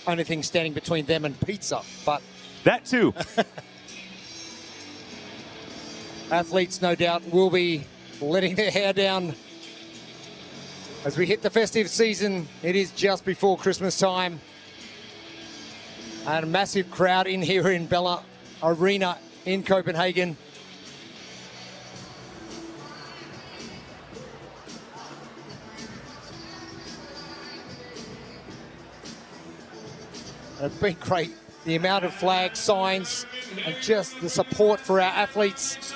Speaker 11: only thing standing between them and pizza, but...
Speaker 12: That too.
Speaker 11: Athletes, no doubt, will be letting their hair down as we hit the festive season. It is just before Christmas time. And a massive crowd in here in Bella Arena in Copenhagen. It's been great. The amount of flag signs and just the support for our athletes.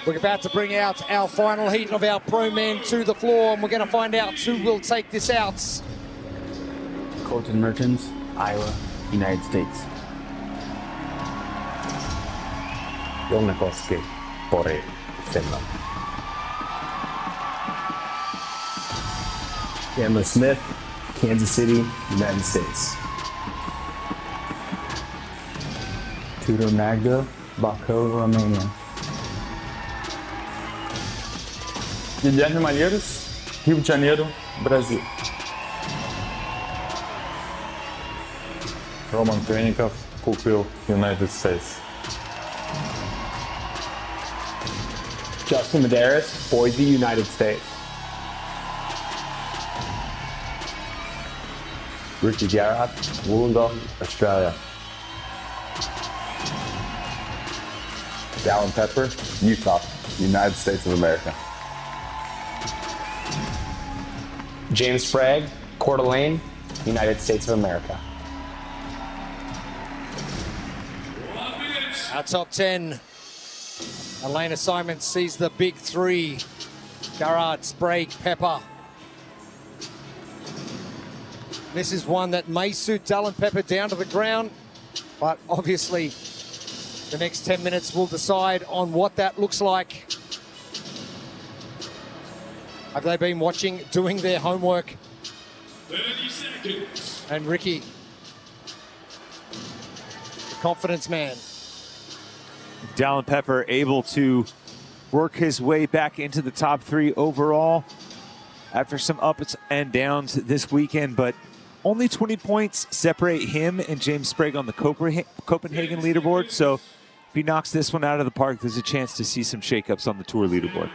Speaker 11: We're about to bring out our final heat of our pro men to the floor, and we're going to find out who will take this out.
Speaker 1: Colton Mertens, Iowa, United States.
Speaker 22: Jonnekoski, Pori, Finland.
Speaker 21: Chandler Smith, Kansas City, United States.
Speaker 1: Tudor Magda, Baku, Romania.
Speaker 2: Guilherme Malheiros, Rio de Janeiro, Brasil. Roman Trenikov, Cookville, United States.
Speaker 1: Justin Medeiros, Boise, United States.
Speaker 22: Ricky Garrard, Wollongong, Australia.
Speaker 2: Dallin Pepper, Utah, United States of America.
Speaker 1: James Sprague, Coeur d'Alene, United States of America.
Speaker 11: Our top 10. Elena Simon sees the big 3. Garrard, Sprague, Pepper. This is one that may suit Dallin Pepper down to the ground, but obviously the next 10 minutes will decide on what that looks like. Have they been watching, doing their homework?
Speaker 6: 30 seconds.
Speaker 11: And Ricky, the confidence man.
Speaker 12: Dallin Pepper able to work his way back into the top 3 overall after some ups and downs this weekend, but only 20 points separate him and James Sprague on the Copenhagen leaderboard. So if he knocks this one out of the park, there's a chance to see some shakeups on the tour leaderboard.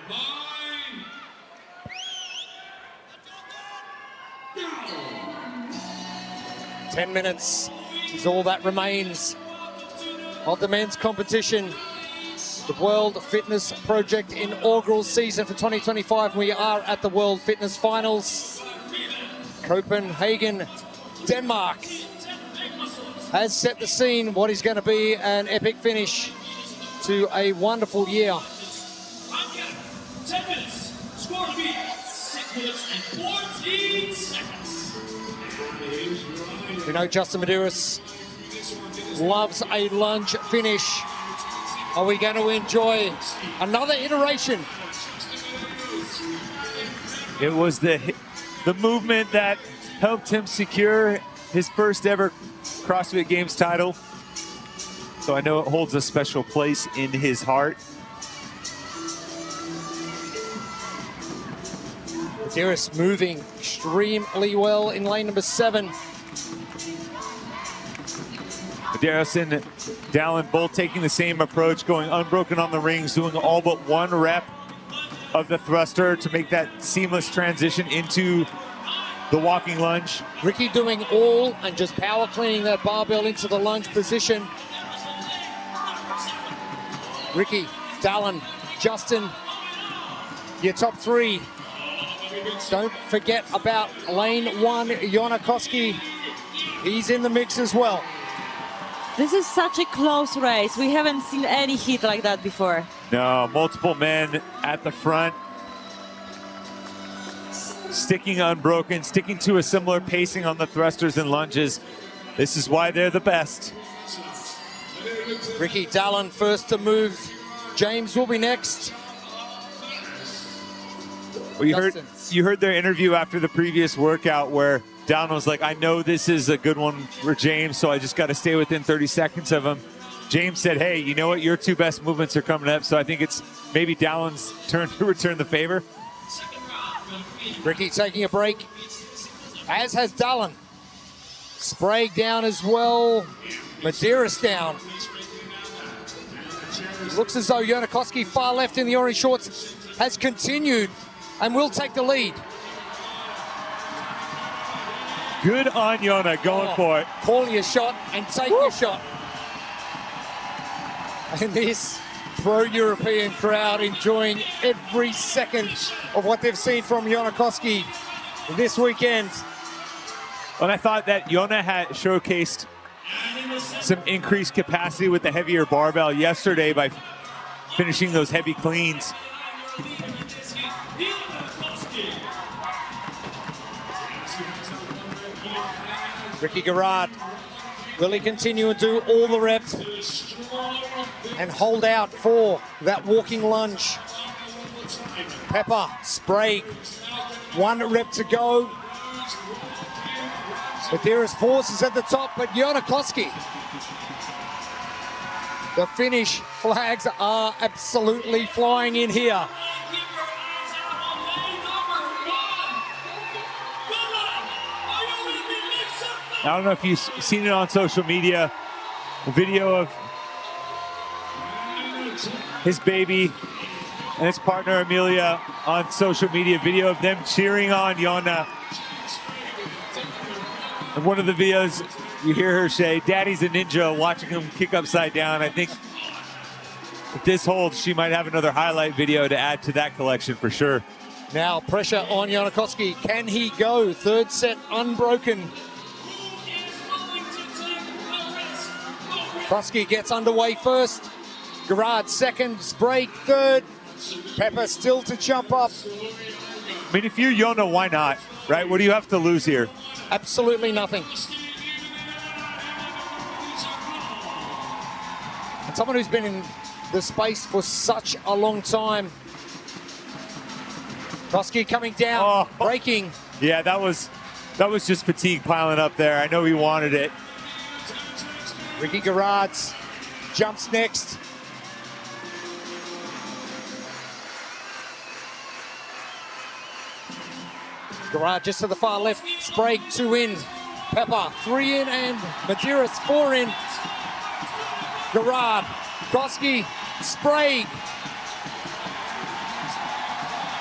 Speaker 11: 10 minutes is all that remains of the men's competition. The World Fitness Project inaugural season for 2025. We are at the World Fitness Finals. Copenhagen, Denmark has set the scene. What is going to be an epic finish to a wonderful year.
Speaker 6: 10 minutes. Score to be 6 minutes and 14 seconds.
Speaker 11: We know Justin Medeiros loves a lunge finish. Are we going to enjoy another iteration?
Speaker 12: It was the movement that helped him secure his first ever CrossFit Games title. So I know it holds a special place in his heart.
Speaker 11: Medeiros moving extremely well in lane number 7.
Speaker 12: Medeiros and Dallin both taking the same approach, going unbroken on the rings, doing all but one rep of the thruster to make that seamless transition into the walking lunge.
Speaker 11: Ricky doing all and just power cleaning that barbell into the lunge position. Ricky, Dallin, Justin, your top 3. Don't forget about lane 1, Jonakoski. He's in the mix as well.
Speaker 13: This is such a close race. We haven't seen any heat like that before.
Speaker 12: No, multiple men at the front. Sticking unbroken, sticking to a similar pacing on the thrusters and lunges. This is why they're the best.
Speaker 11: Ricky Dallin first to move. James will be next.
Speaker 12: Well, you heard their interview after the previous workout where Dallin was like, I know this is a good one for James, so I just got to stay within 30 seconds of him. James said, hey, you know what? Your 2 best movements are coming up, so I think it's maybe Dallin's turn to return the favor.
Speaker 11: Ricky taking a break, as has Dallin. Sprague down as well. Medeiros down. Looks as though Jonakoski, far left in the orange shorts, has continued and will take the lead.
Speaker 12: Good on Jona, going for it.
Speaker 11: Call your shot and take your shot. And this pro-European crowd enjoying every second of what they've seen from Jonakoski this weekend.
Speaker 12: And I thought that Jona had showcased some increased capacity with the heavier barbell yesterday by finishing those heavy cleans.
Speaker 11: Ricky Garrard, will he continue and do all the reps and hold out for that walking lunge? Pepper, Sprague, 1 rep to go. Medeiros pauses at the top, but Jonakoski. The finish flags are absolutely flying in here.
Speaker 12: I don't know if you've seen it on social media, a video of his baby and his partner Amelia on social media, video of them cheering on Jona. In one of the videos, you hear her say, Daddy's a ninja, watching him kick upside down. I think if this holds, she might have another highlight video to add to that collection for sure.
Speaker 11: Now pressure on Jonakoski. Can he go? 3rd set unbroken. Koski gets underway first. Garrard 2nd, Sprague 3rd. Pepper still to jump up.
Speaker 12: I mean, if you're Jona, why not, right? What do you have to lose here?
Speaker 11: Absolutely nothing. And someone who's been in the space for such a long time. Koski coming down, breaking.
Speaker 12: Yeah, that was just fatigue piling up there. I know he wanted it.
Speaker 11: Ricky Garrard jumps next. Garrard just to the far left. Sprague 2 in. Pepper 3 in, and Medeiros 4 in. Garrard, Koski, Sprague.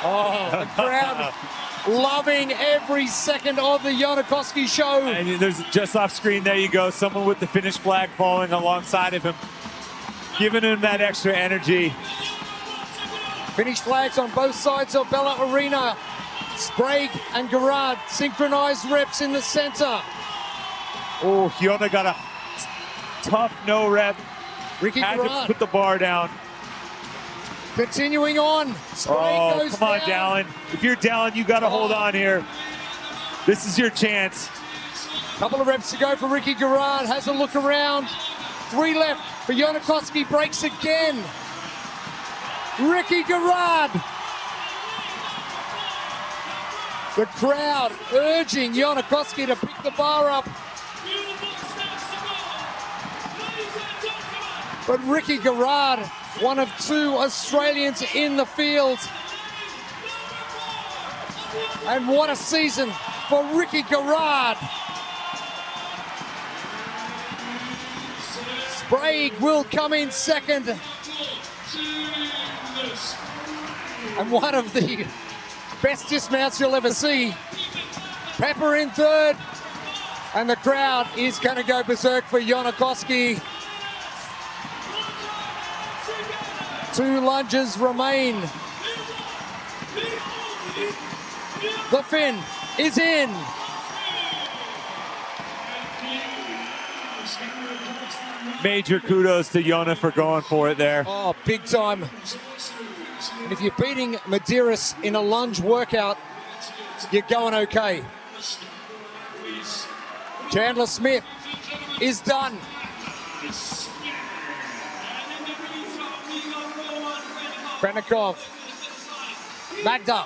Speaker 11: Oh, the crowd loving every second of the Janikowski show.
Speaker 12: And there's just off screen, there you go, someone with the finish flag falling alongside of him, giving him that extra energy.
Speaker 11: Finish flags on both sides of Bella Arena. Sprague and Gerard, synchronized reps in the center.
Speaker 12: Oh, Jona got a tough no rep.
Speaker 11: Ricky
Speaker 12: had
Speaker 11: Gerard
Speaker 12: to put the bar down.
Speaker 11: continuing on. Sprague goes
Speaker 12: come on,
Speaker 11: down.
Speaker 12: Dallin. If you're Dallin, you got to hold on here. This is your chance.
Speaker 11: Couple of reps to go for Ricky Gerard. Has a look around. 3 left for Janikowski. Breaks again. Ricky Gerard. The crowd urging Janikowski to pick the bar up. But Ricky Gerard, one of 2 Australians in the field. And what a season for Ricky Gerard. Sprague will come in second. And one of the best dismounts you'll ever see. Pepper in third. And the crowd is going to go berserk for Janikowski. 2 lunges remain. The Finn is in.
Speaker 12: Major kudos to Jona for going for it there.
Speaker 11: Oh, big time. And if you're beating Medeiros in a lunge workout, you're going okay. Chandler Smith is done. Krennikov, Magda,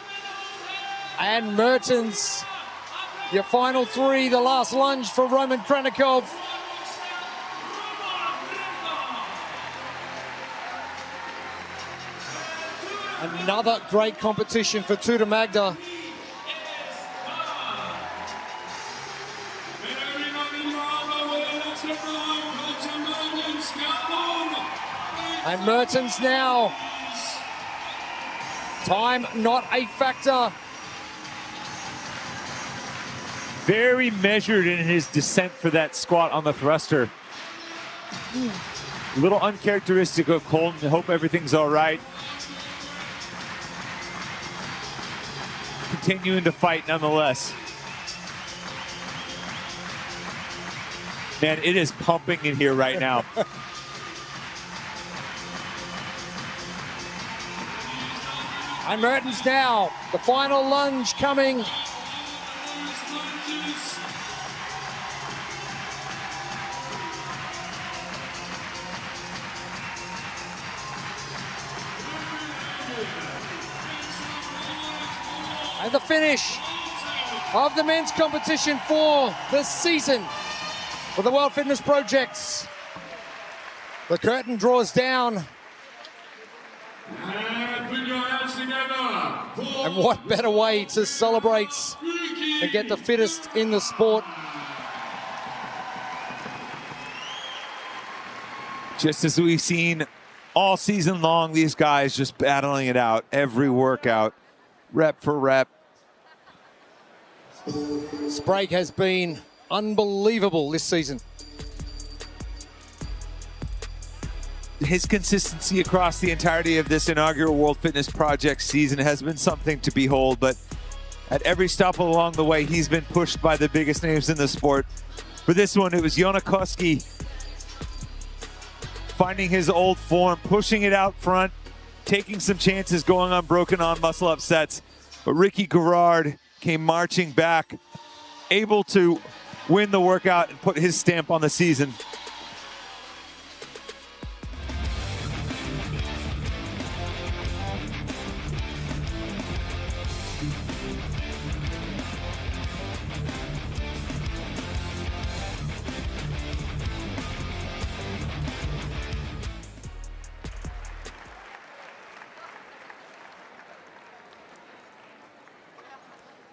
Speaker 11: and Mertens. Your final 3, the last lunge for Roman Krennikov. Another great competition for Tudor Magda. And Mertens now. Time not a factor.
Speaker 12: Very measured in his descent for that squat on the thruster. A little uncharacteristic of Colton. I hope everything's all right. Continuing to fight nonetheless. Man, it is pumping in here right now.
Speaker 11: And Mertens now, the final lunge coming. And the finish of the men's competition for the season for the World Fitness Projects. The curtain draws down. And what better way to celebrate and get the fittest in the sport.
Speaker 12: Just as we've seen all season long, these guys just battling it out every workout, rep for rep.
Speaker 11: Sprague has been unbelievable this season.
Speaker 12: His consistency across the entirety of this inaugural World Fitness Project season has been something to behold, but at every stop along the way, he's been pushed by the biggest names in the sport. For this one, it was Janikowski finding his old form, pushing it out front, taking some chances, going unbroken on muscle upsets. But Ricky Gerard came marching back, able to win the workout and put his stamp on the season.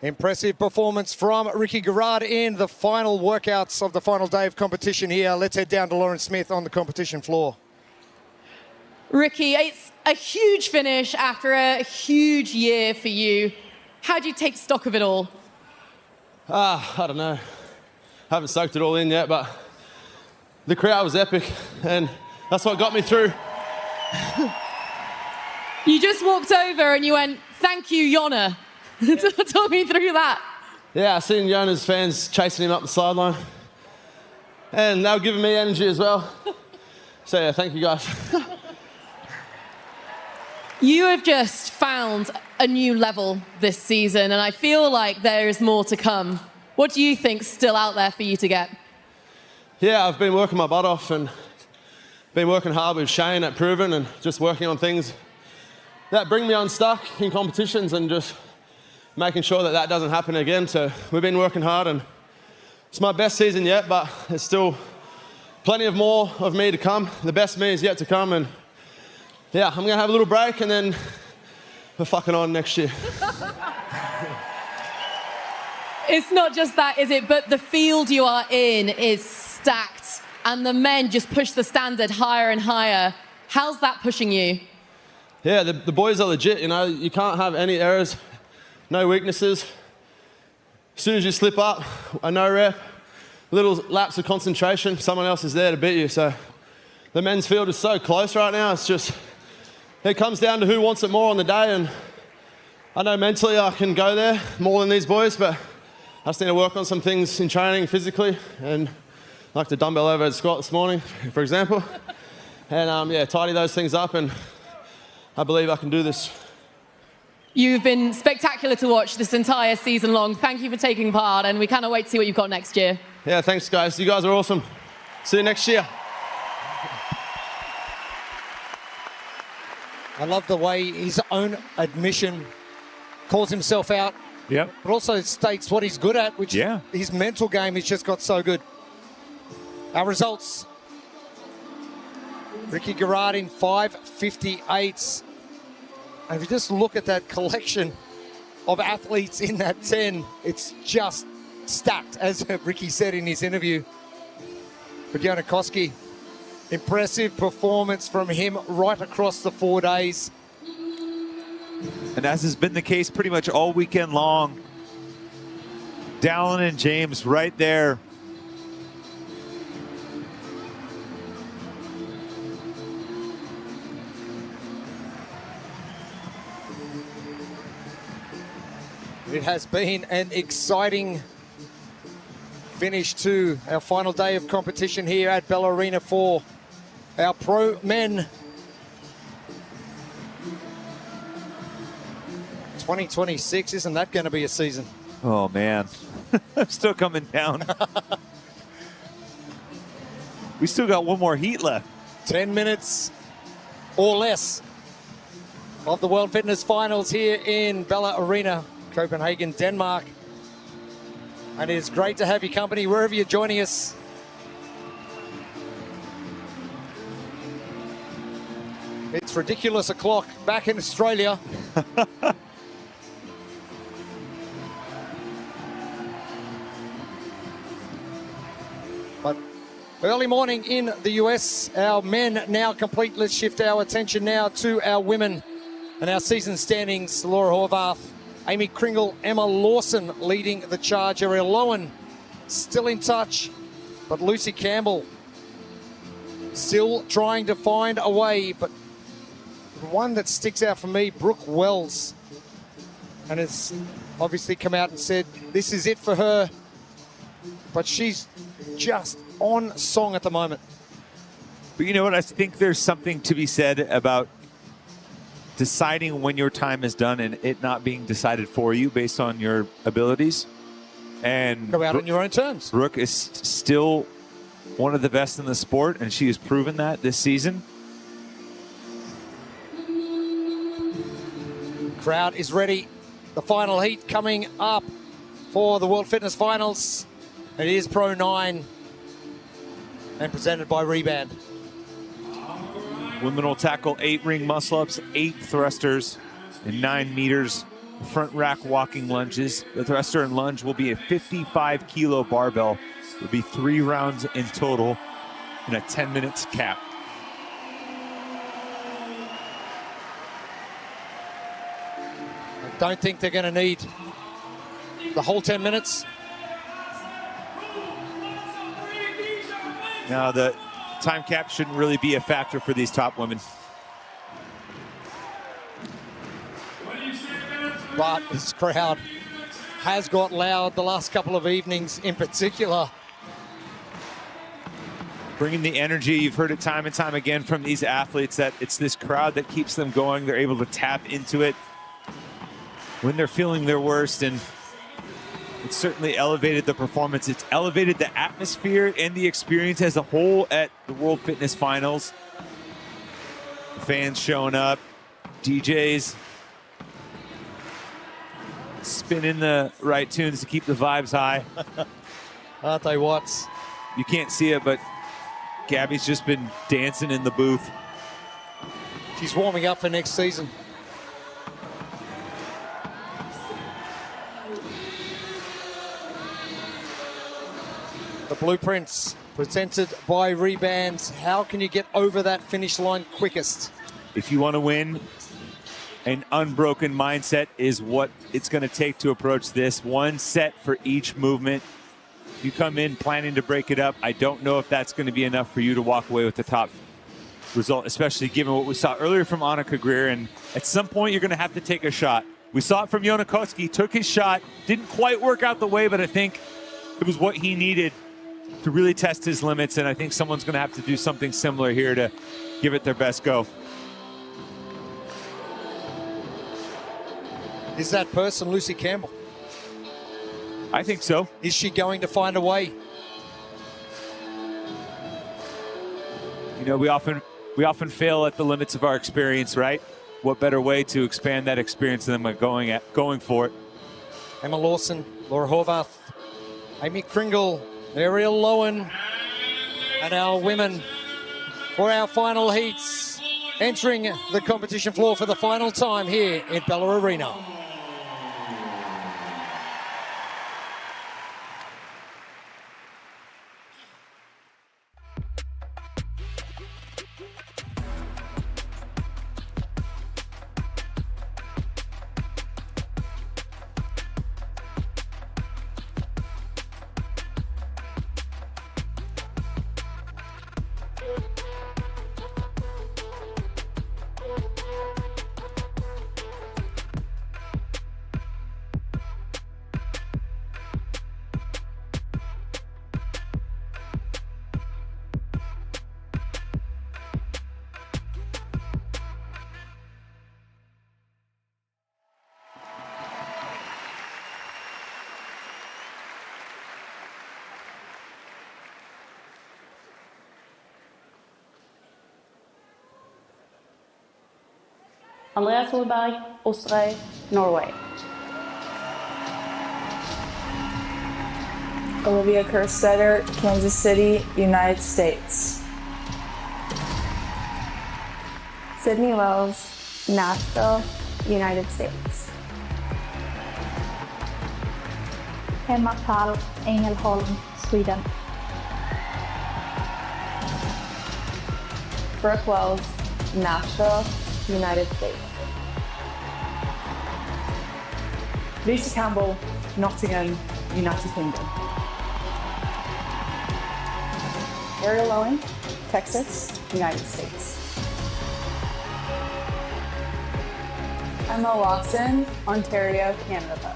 Speaker 11: Impressive performance from Ricky Gerard in the final workouts of the final day of competition here. Let's head down to Lauren Smith on the competition floor.
Speaker 20: Ricky, it's a huge finish after a huge year for you. How do you take stock of it all?
Speaker 7: I don't know. Haven't soaked it all in yet, but the crowd was epic, and that's what got me through.
Speaker 20: You just walked over and you went, "Thank you, Jonna." Talk me through that.
Speaker 7: Yeah, I seen Jona's fans chasing him up the sideline, and they were giving me energy as well. So yeah, thank you guys.
Speaker 20: You have just found a new level this season, and I feel like there is more to come. What do you think's still out there for you to get?
Speaker 7: Yeah, I've been working my butt off and been working hard with Shane at Proven and just working on things that bring me unstuck in competitions and just making sure that that doesn't happen again. So we've been working hard, and it's my best season yet, but there's still plenty of more of me to come. The best me is yet to come, and yeah, I'm gonna have a little break and then we're fucking on next year.
Speaker 20: It's not just that, is it? But the field you are in is stacked, and the men just push the standard higher and higher. How's that pushing you?
Speaker 7: Yeah, the boys are legit, you know. You can't have any errors, no weaknesses. As soon as you slip up, a no rep, little lapse of concentration, someone else is there to beat you. So the men's field is so close right now. It's just, it comes down to who wants it more on the day, and I know mentally I can go there more than these boys, but I just need to work on some things in training physically, and like the dumbbell overhead squat this morning, for example, and yeah, tidy those things up, and I believe I can do this.
Speaker 20: You've been spectacular to watch this entire season long. Thank you for taking part, and we cannot wait to see what you've got next year.
Speaker 7: Yeah, thanks guys. You guys are awesome. See you next year.
Speaker 11: I love the way his own admission calls himself out.
Speaker 12: Yep.
Speaker 11: But also states what he's good at, which his mental game has just got so good. Our results. Ricky Garrard in 5:58s. And if you just look at that collection of athletes in that 10, it's just stacked, as Ricky said in his interview. But Janikowski, impressive performance from him right across the 4 days.
Speaker 12: And as has been the case pretty much all weekend long, Dallin and James right there.
Speaker 11: It has been an exciting finish to our final day of competition here at Bell Arena for our pro men. 2026, isn't that going to be a season?
Speaker 12: Oh, man. I'm still coming down. We still got one more heat left.
Speaker 11: 10 minutes or less of the World Fitness Finals here in Bella Arena, Copenhagen, Denmark. And it is great to have your company wherever you're joining us. It's ridiculous o'clock back in Australia. But early morning in the US, our men now complete. Let's shift our attention now to our women and our season standings. Laura Horvath, Amy Kringle, Emma Lawson leading the charge. Ariel Lowen still in touch, but Lucy Campbell still trying to find a way. But the one that sticks out for me, Brooke Wells, and it's obviously come out and said this is it for her, but she's just on song at the moment.
Speaker 12: But you know what? I think there's something to be said about deciding when your time is done and it not being decided for you based on your abilities. And
Speaker 11: go out on your own terms.
Speaker 12: Brooke is still one of the best in the sport, and she has proven that this season.
Speaker 11: Crowd is ready. The final heat coming up for the World Fitness Finals. It is Pro 9 and presented by Reband.
Speaker 12: Women will tackle 8 ring muscle-ups, 8 thrusters, and 9 meters front rack walking lunges. The thruster and lunge will be a 55-kilo barbell. It'll be 3 rounds in total and a 10 minutes cap.
Speaker 11: I don't think they're going to need the whole 10 minutes.
Speaker 12: Now, the time cap shouldn't really be a factor for these top women.
Speaker 11: But this crowd has got loud the last couple of evenings in particular.
Speaker 12: Bringing the energy, you've heard it time and time again from these athletes, that it's this crowd that keeps them going. They're able to tap into it when they're feeling their worst, and it's certainly elevated the performance. It's elevated the atmosphere and the experience as a whole at the World Fitness Finals. Fans showing up, DJs spinning the right tunes to keep the vibes high.
Speaker 11: Aren't they what?
Speaker 12: You can't see it, but Gabby's just been dancing in the booth.
Speaker 11: She's warming up for next season. The blueprints presented by Rebands. How can you get over that finish line quickest?
Speaker 12: If you want to win, an unbroken mindset is what it's going to take to approach this. One set for each movement. You come in planning to break it up. I don't know if that's going to be enough for you to walk away with the top result, especially given what we saw earlier from Annika Greer. And at some point, you're going to have to take a shot. We saw it from Jonakoski, took his shot, didn't quite work out the way, but I think it was what he needed to really test his limits, and I think someone's going to have to do something similar here to give it their best go.
Speaker 11: Is that person Lucy Campbell?
Speaker 12: I think so.
Speaker 11: Is she going to find a way?
Speaker 12: You know, we often fail at the limits of our experience, right? What better way to expand that experience than by going for it?
Speaker 11: Emma Lawson, Laura Horvath, Amy Kringle, Ariel Lowen, and our women for our final heats, entering the competition floor for the final time here in Bella Arena.
Speaker 16: Andrea Solberg, Osterøy, Norway.
Speaker 9: Olivia Kerstetter, Kansas City, United States.
Speaker 15: Sydney Wells, Nashville, United States.
Speaker 17: Emma Karl, Ängelholm, Sweden.
Speaker 15: Brooke Wells, Nashville, United States.
Speaker 9: Lucy Campbell, Nottingham, United Kingdom. Ariel Owen, Texas, United States. Emma Lawson, Ontario, Canada.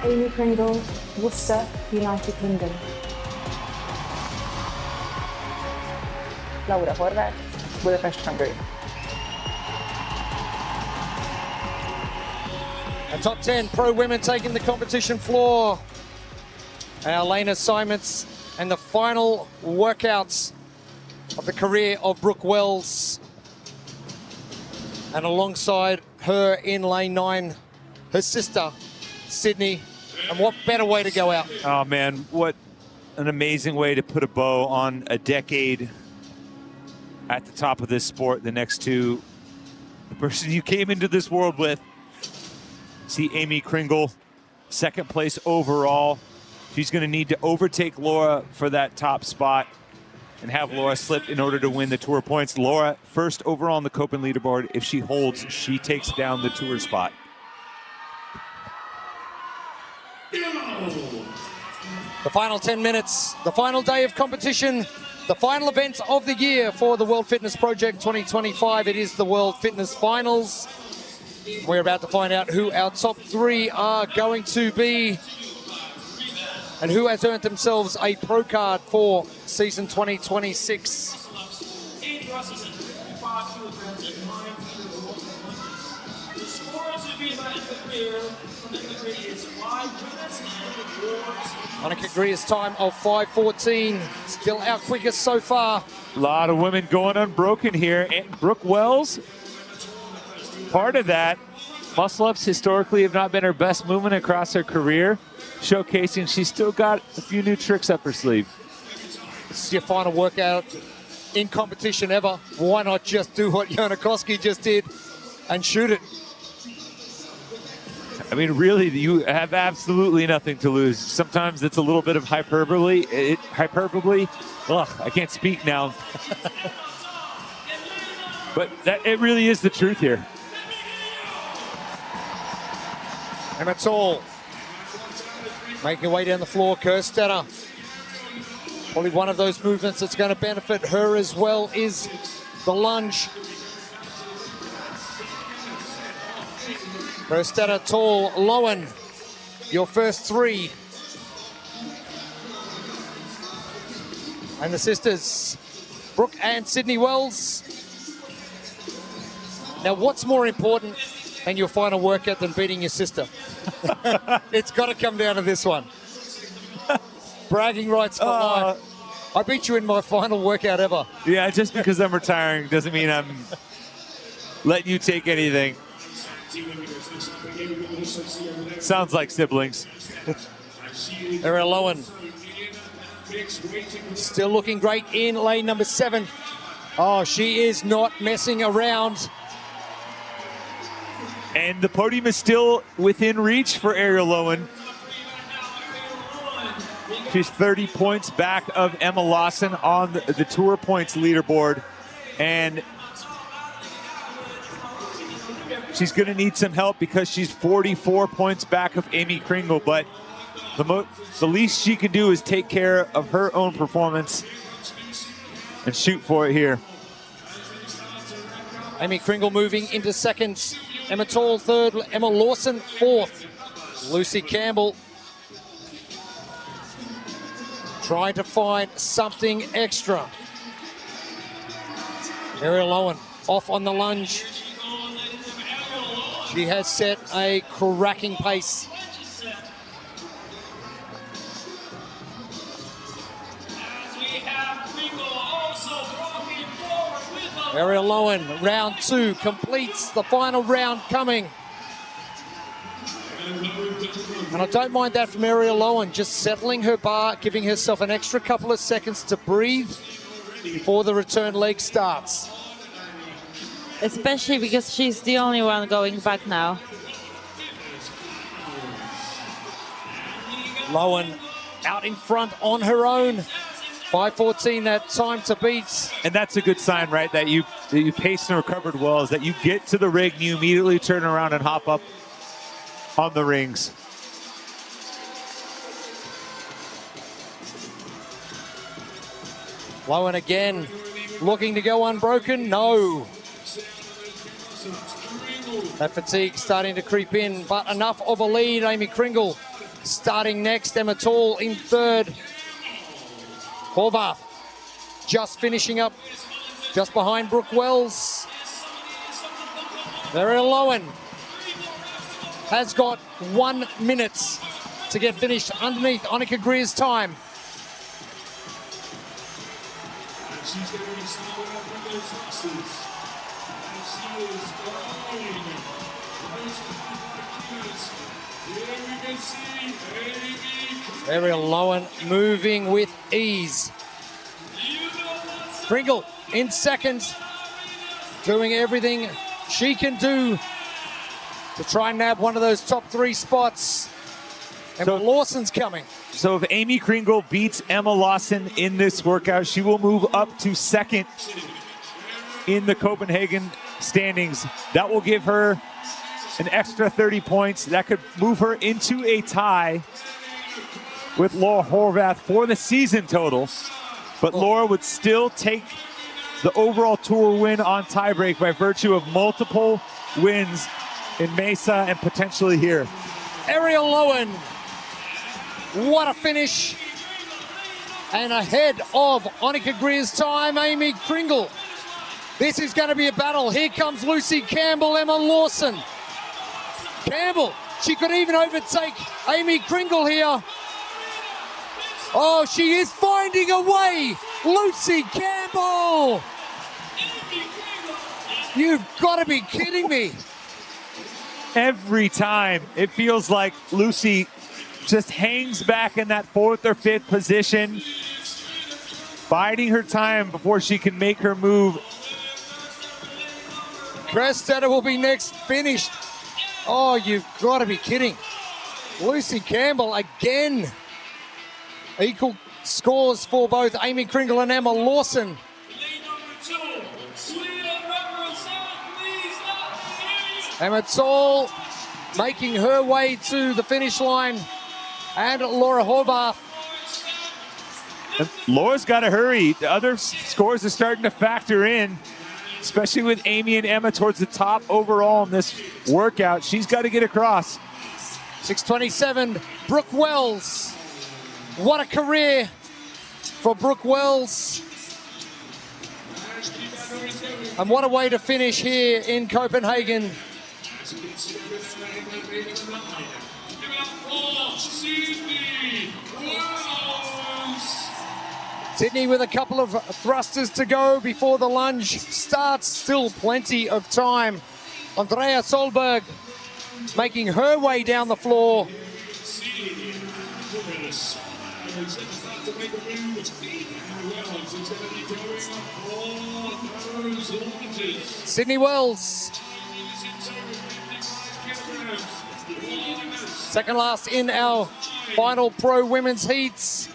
Speaker 16: Amy Kringle, Worcester, United Kingdom.
Speaker 9: Laura Horvath, Budapest, Hungary.
Speaker 11: A top 10 pro women taking the competition floor. Our Lena Simons and the final workouts of the career of Brooke Wells. And alongside her in lane 9, her sister, Sydney. And what better way to go out?
Speaker 12: Oh man, what an amazing way to put a bow on a decade at the top of this sport. The next two, the person you came into this world with. See Amy Kringle, second place overall. She's going to need to overtake Laura for that top spot. and have Laura slip in order to win the tour points. Laura, first overall on the Copen leaderboard. If she holds, she takes down the tour spot.
Speaker 11: The final 10 minutes, the final day of competition, the final event of the year for the World Fitness Project 2025. It is the World Fitness Finals. We're about to find out who our top 3 are going to be and who has earned themselves a pro card for season 2026. Monica Greer's time of 5:14, still our quickest so far.
Speaker 12: A lot of women going unbroken here. And Brooke Wells, part of that, muscle-ups historically have not been her best movement across her career, showcasing she's still got a few new tricks up her sleeve.
Speaker 11: This is your final workout in competition ever. Why not just do what Janikowski just did and shoot it?
Speaker 12: I mean, really, you have absolutely nothing to lose. Sometimes it's a little bit of hyperbole. Ugh, I can't speak now. But it really is the truth here.
Speaker 11: And it's all making her way down the floor. Kerstetter, probably one of those movements that's going to benefit her as well is the lunge. Kerstetter, Tall, Lowen, your first 3. And the sisters, Brooke and Sydney Wells. Now, what's more important in your final workout than beating your sister? It's got to come down to this one. Bragging rights for life. I beat you in my final workout ever.
Speaker 12: Yeah, just because I'm retiring doesn't mean I'm letting you take anything. Sounds like siblings.
Speaker 11: Ariel Lowen still looking great in lane number 7. Oh, she is not messing around.
Speaker 12: And the podium is still within reach for Ariel Lowen. She's 30 points back of Emma Lawson on the tour points leaderboard. And she's going to need some help because she's 44 points back of Amy Kringle. But the least she can do is take care of her own performance and shoot for it here.
Speaker 11: Amy Kringle moving into second. Emma Tall third. Emma Lawson fourth. Lucy Campbell trying to find something extra. Ariel Lowen off on the lunge. She has set a cracking pace. Ariel Lowen, round 2, completes the final round coming. And I don't mind that from Ariel Lowen, just settling her bar, giving herself an extra couple of seconds to breathe before the return leg starts.
Speaker 13: Especially because she's the only one going back now.
Speaker 11: Lowen out in front on her own. 5:14 that time to beat.
Speaker 12: And that's a good sign, right? That you paced and recovered well, is that you get to the rig and you immediately turn around and hop up on the rings.
Speaker 11: Lowen again, looking to go unbroken. No. That fatigue starting to creep in, but enough of a lead. Amy Kringle starting next. Emma Tall in third. Horvath just finishing up just behind Brooke Wells. Ariel Lowen has got 1 minute to get finished underneath Annika Greer's time. Ariel Lowen moving with ease. Kringle in second, doing everything she can do to try and nab one of those top 3 spots. Emma Lawson's coming.
Speaker 12: So if Amy Kringle beats Emma Lawson in this workout, she will move up to second in the Copenhagen standings. That will give her an extra 30 points. That could move her into a tie with Laura Horvath for the season total. But Laura would still take the overall tour win on tiebreak by virtue of multiple wins in Mesa and potentially here.
Speaker 11: Ariel Lowen, what a finish. And ahead of Annika Greer's time, Amy Kringle. This is going to be a battle. Here comes Lucy Campbell, Emma Lawson. Campbell, she could even overtake Amy Kringle here. Oh, she is finding a way. Lucy Campbell. You've got to be kidding me.
Speaker 12: Every time it feels like Lucy just hangs back in that fourth or fifth position, biding her time before she can make her move.
Speaker 11: Crestetter will be next, finished. Oh, you've got to be kidding. Lucy Campbell again. Equal scores for both Amy Kringle and Emma Lawson. Emma Tall making her way to the finish line. And Laura Horvath.
Speaker 12: Laura's got to hurry. The other scores are starting to factor in, especially with Amy and Emma towards the top overall in this workout. She's got to get across.
Speaker 11: 6:27, Brooke Wells. What a career for Brooke Wells. And what a way to finish here in Copenhagen. Sydney with a couple of thrusters to go before the lunge starts. Still plenty of time. Andrea Solberg making her way down the floor. Sydney Wells. Second last in our final pro women's heats.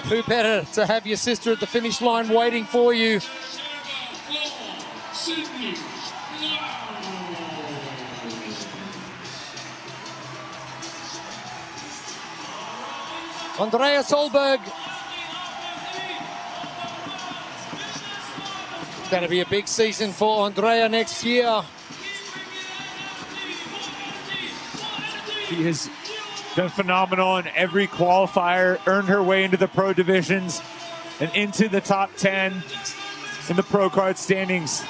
Speaker 11: Who better to have your sister at the finish line waiting for you? Andrea Solberg. It's going to be a big season for Andrea next year.
Speaker 12: She has done phenomenal in every qualifier, earned her way into the pro divisions and into the top 10 in the pro card standings.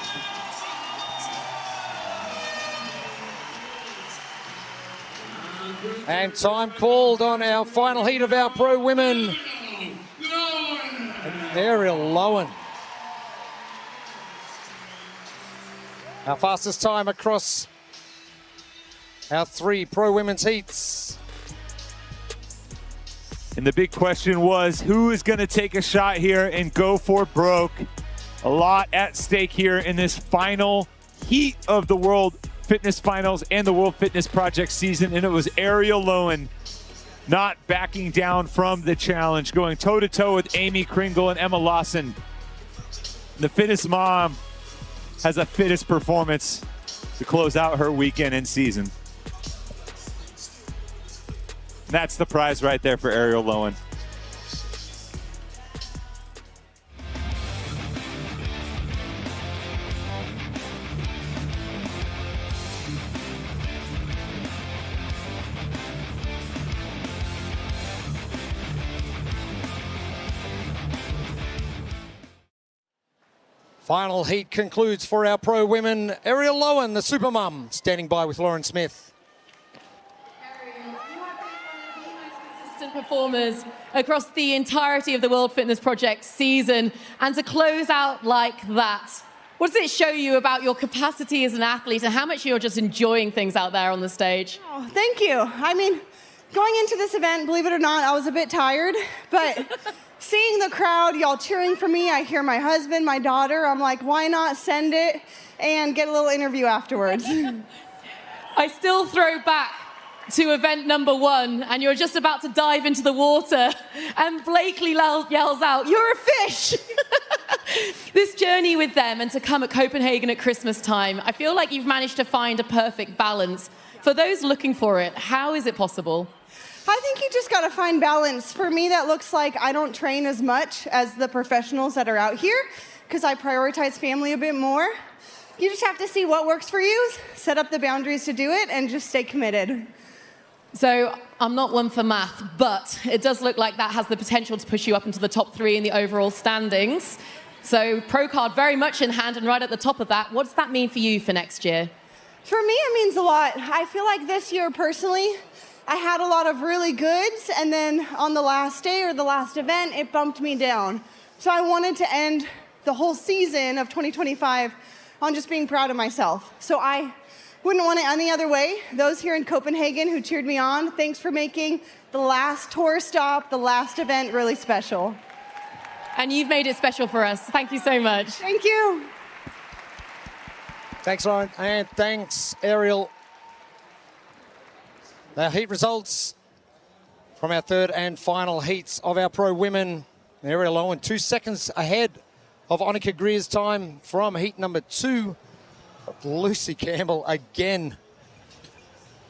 Speaker 11: And time called on our final heat of our pro women. And Ariel Lowen. Our fastest time across our 3 pro women's heats.
Speaker 12: And the big question was, who is going to take a shot here and go for broke? A lot at stake here in this final heat of the World Fitness Finals and the World Fitness Project season. And it was Ariel Lowen not backing down from the challenge, going toe-to-toe with Amy Kringle and Emma Lawson. The fittest mom has a fittest performance to close out her weekend and season. That's the prize right there for Ariel Lowen.
Speaker 11: Final heat concludes for our pro women. Ariel Lowen, the super mum, standing by with Lauren Smith.
Speaker 20: Consistent performers across the entirety of the World Fitness Project season, and to close out like that, what does it show you about your capacity as an athlete and how much you're just enjoying things out there on the stage?
Speaker 10: Oh, thank you. I mean, going into this event, believe it or not, I was a bit tired, but seeing the crowd, y'all cheering for me, I hear my husband, my daughter, I'm like, why not send it and get a little interview afterwards?
Speaker 20: I still throw back to event number 1, and you're just about to dive into the water, and Blakely yells out, "You're a fish!" This journey with them and to come at Copenhagen at Christmas time, I feel like you've managed to find a perfect balance. For those looking for it, how is it possible?
Speaker 10: I think you just got to find balance. For me, that looks like I don't train as much as the professionals that are out here because I prioritize family a bit more. You just have to see what works for you, set up the boundaries to do it, and just stay committed.
Speaker 20: So I'm not one for math, but it does look like that has the potential to push you up into the top 3 in the overall standings. So pro card very much in hand and right at the top of that. What does that mean for you for next year?
Speaker 10: For me, it means a lot. I feel like this year, personally, I had a lot of really goods, and then on the last day or the last event, it bumped me down. So I wanted to end the whole season of 2025 on just being proud of myself. So I wouldn't want it any other way. Those here in Copenhagen who cheered me on, thanks for making the last tour stop, the last event really special.
Speaker 20: And you've made it special for us. Thank you so much.
Speaker 10: Thank you.
Speaker 11: Thanks, Lauren, and thanks, Ariel. Our heat results from our third and final heats of our pro women. Ariel Owen 2 seconds ahead of Annika Greer's time from heat number 2. Lucy Campbell again.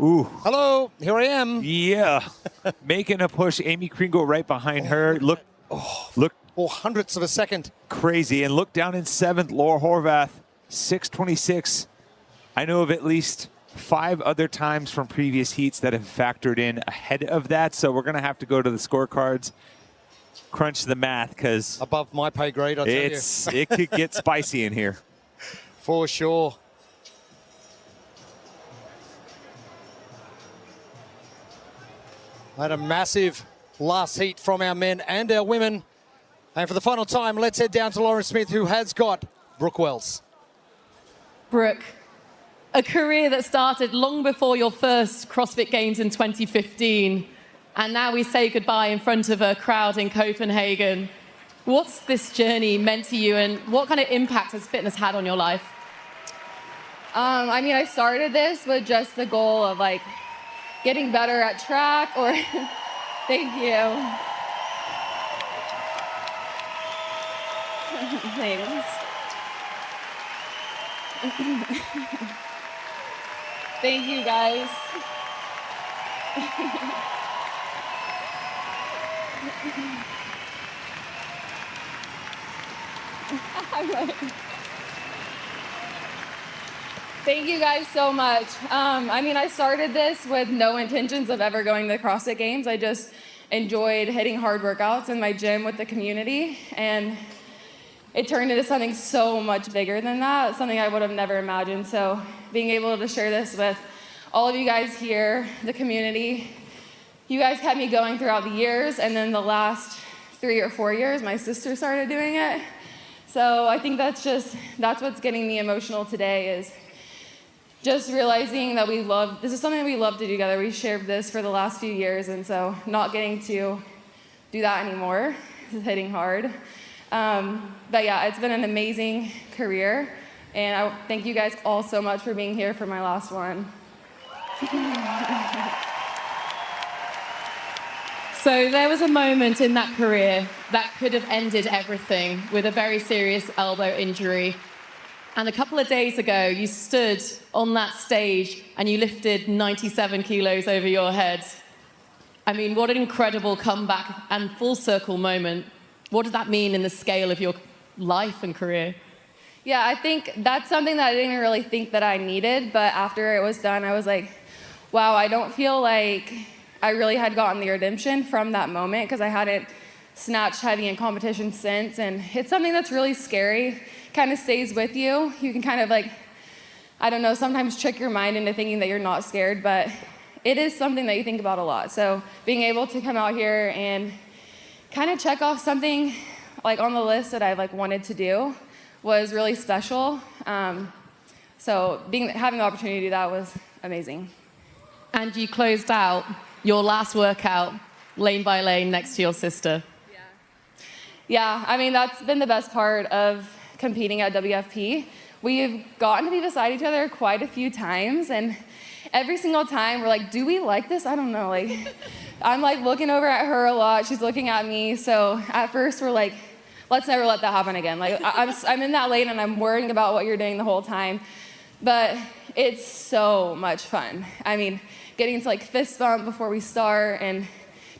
Speaker 12: Ooh.
Speaker 11: Hello, here I am.
Speaker 12: Yeah. Making a push. Amy Kringle right behind her. Look.
Speaker 11: 400ths of a second.
Speaker 12: Crazy. And look down in 7th, Laura Horvath, 6:26. I know of at least 5 other times from previous heats that have factored in ahead of that. So we're going to have to go to the scorecards, crunch the math, because
Speaker 11: above my pay grade, I tell you.
Speaker 12: It could get spicy in here.
Speaker 11: For sure. Had a massive last heat from our men and our women. And for the final time, let's head down to Lauren Smith, who has got Brooke Wells.
Speaker 20: Brooke, a career that started long before your first CrossFit Games in 2015. And now we say goodbye in front of a crowd in Copenhagen. What's this journey meant to you, and what kind of impact has fitness had on your life?
Speaker 5: I mean, I started this with just the goal of like getting better at track or thank you. Thanks. Thank you, guys. Thank you guys so much. I mean, I started this with no intentions of ever going to the CrossFit Games. I just enjoyed hitting hard workouts in my gym with the community, and it turned into something so much bigger than that, something I would have never imagined. So being able to share this with all of you guys here, the community, you guys kept me going throughout the years, and then the last 3 or 4 years, my sister started doing it. So I think that's what's getting me emotional today, is just realizing that this is something we love to do together. We shared this for the last few years, and so not getting to do that anymore is hitting hard. But yeah, it's been an amazing career, and I thank you guys all so much for being here for my last one.
Speaker 20: So there was a moment in that career that could have ended everything with a very serious elbow injury. And a couple of days ago, you stood on that stage and you lifted 97 kilos over your head. I mean, what an incredible comeback and full circle moment. What does that mean in the scale of your life and career?
Speaker 5: Yeah, I think that's something that I didn't even really think that I needed, but after it was done, I was like, wow, I don't feel like I really had gotten the redemption from that moment, because I hadn't snatched heavy in competition since, and it's something that's really scary, kind of stays with you. You can kind of like, I don't know, sometimes trick your mind into thinking that you're not scared, but it is something that you think about a lot. So being able to come out here and kind of check off something like on the list that I've like wanted to do was really special. So having the opportunity to do that was amazing.
Speaker 20: And you closed out your last workout lane by lane next to your sister.
Speaker 5: Yeah, I mean, that's been the best part of competing at WFP, we've gotten to be beside each other quite a few times, and every single time we're like, do we like this? I don't know. Like, I'm like looking over at her a lot. She's looking at me. So at first we're like, let's never let that happen again. Like, I'm in that lane and I'm worrying about what you're doing the whole time. But it's so much fun. I mean, getting to like fist bump before we start and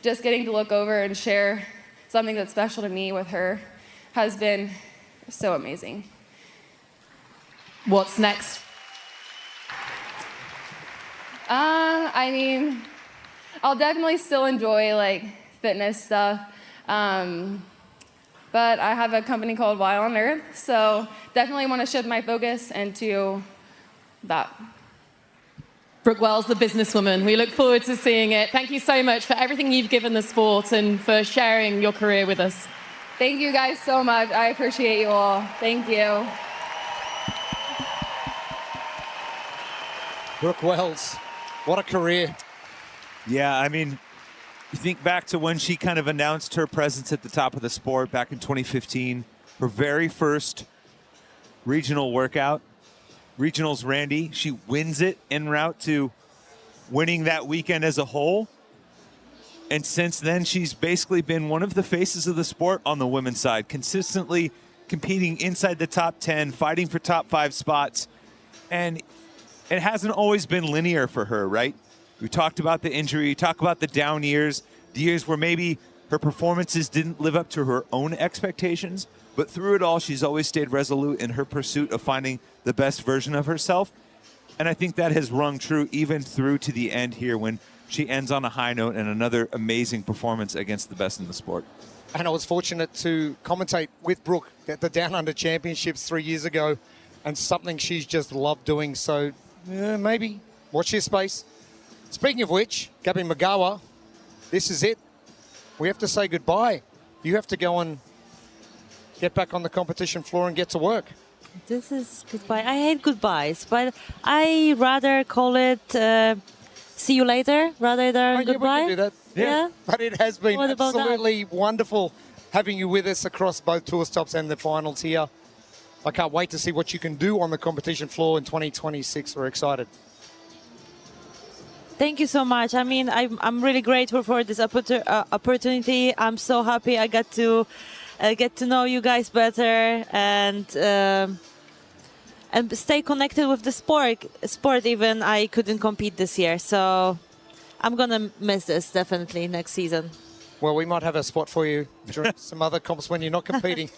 Speaker 5: just getting to look over and share something that's special to me with her has been so amazing.
Speaker 20: What's next?
Speaker 5: I mean, I'll definitely still enjoy like fitness stuff. But I have a company called Wild on Earth, so definitely want to shift my focus into that.
Speaker 20: Brooke Wells, the businesswoman. We look forward to seeing it. Thank you so much for everything you've given the sport and for sharing your career with us.
Speaker 5: Thank you guys so much. I appreciate you all. Thank you.
Speaker 11: Brooke Wells, what a career.
Speaker 12: Yeah, I mean, you think back to when she kind of announced her presence at the top of the sport back in 2015, her very first regional workout, Regionals Randy. She wins it en route to winning that weekend as a whole. And since then, she's basically been one of the faces of the sport on the women's side, consistently competing inside the top 10, fighting for top 5 spots. And it hasn't always been linear for her, right? We talked about the injury, we talked about the down years, the years where maybe her performances didn't live up to her own expectations, but through it all, she's always stayed resolute in her pursuit of finding the best version of herself. And I think that has rung true even through to the end here when she ends on a high note and another amazing performance against the best in the sport.
Speaker 11: And I was fortunate to commentate with Brooke at the Down Under Championships 3 years ago, and something she's just loved doing. So maybe watch this space. Speaking of which, Gabby Magawa, this is it. We have to say goodbye. You have to go and get back on the competition floor and get to work.
Speaker 13: This is goodbye. I hate goodbyes, but I rather call it see you later rather than goodbye.
Speaker 11: We can do that.
Speaker 13: Yeah.
Speaker 11: But it has been
Speaker 13: What about
Speaker 11: absolutely wonderful having you with us across both tour stops and the finals here. I can't wait to see what you can do on the competition floor in 2026. We're excited.
Speaker 13: Thank you so much. I mean, I'm really grateful for this opportunity. I'm so happy I got to get to know you guys better and stay connected with the sport. Even I couldn't compete this year, so I'm gonna miss this definitely next season.
Speaker 11: Well, we might have a spot for you during some other comps when you're not competing.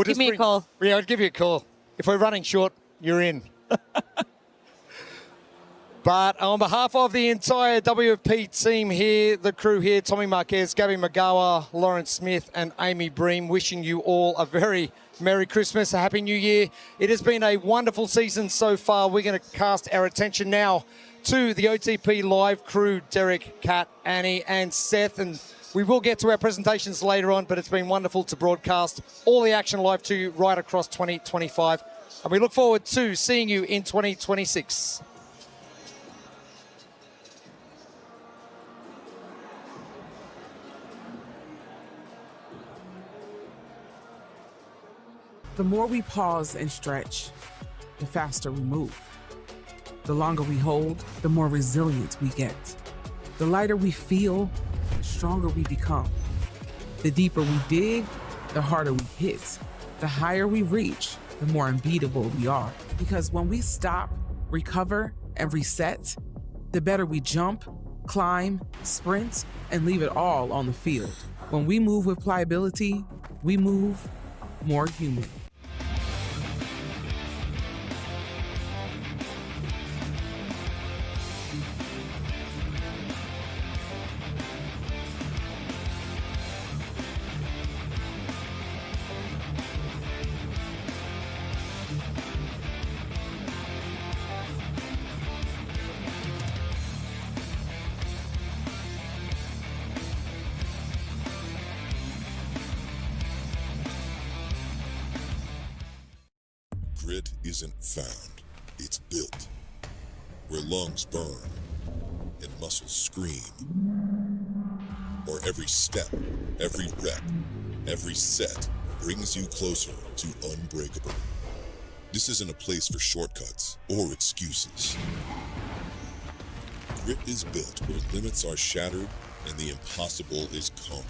Speaker 13: Give me a call.
Speaker 11: Yeah, I'll give you a call. If we're running short, you're in. But on behalf of the entire WFP team here, the crew here, Tommy Marquez, Gabby Magawa, Lawrence Smith and Amy Bream, wishing you all a very Merry Christmas, a Happy New Year. It has been a wonderful season so far. We're going to cast our attention now to the OTP live crew, Derek, Kat, Annie and Seth. And we will get to our presentations later on, but it's been wonderful to broadcast all the action live to you right across 2025. And we look forward to seeing you in 2026.
Speaker 3: The more we pause and stretch, the faster we move. The longer we hold, the more resilient we get. The lighter we feel, the stronger we become. The deeper we dig, the harder we hit. The higher we reach, the more unbeatable we are. Because when we stop, recover, and reset, the better we jump, climb, sprint, and leave it all on the field. When we move with pliability, we move more human.
Speaker 14: Grit isn't found, it's built. Where lungs burn and muscles scream. Or every step, every rep, every set brings you closer to unbreakable. This isn't a place for shortcuts or excuses. Grit is built where limits are shattered and the impossible is conquered.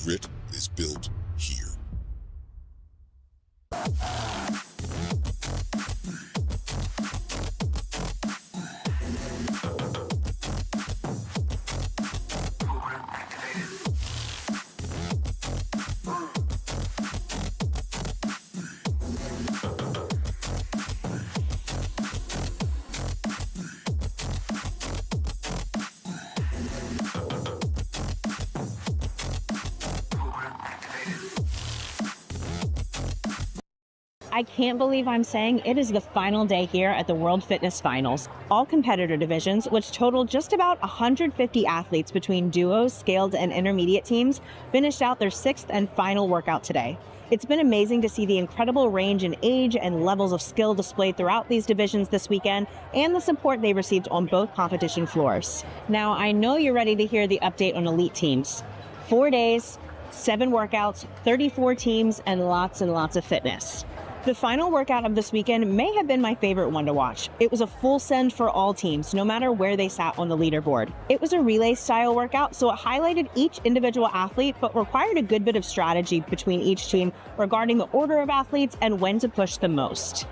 Speaker 14: Grit is built here.
Speaker 8: I can't believe I'm saying it is the final day here at the World Fitness Finals. All competitor divisions, which total just about 150 athletes between duos, scaled, and intermediate teams, finished out their 6th and final workout today. It's been amazing to see the incredible range in age and levels of skill displayed throughout these divisions this weekend and the support they received on both competition floors. Now, I know you're ready to hear the update on elite teams. 4 days, 7 workouts, 34 teams, and lots of fitness. The final workout of this weekend may have been my favorite one to watch. It was a full send for all teams, no matter where they sat on the leaderboard. It was a relay style workout, so it highlighted each individual athlete, but required a good bit of strategy between each team regarding the order of athletes and when to push the most.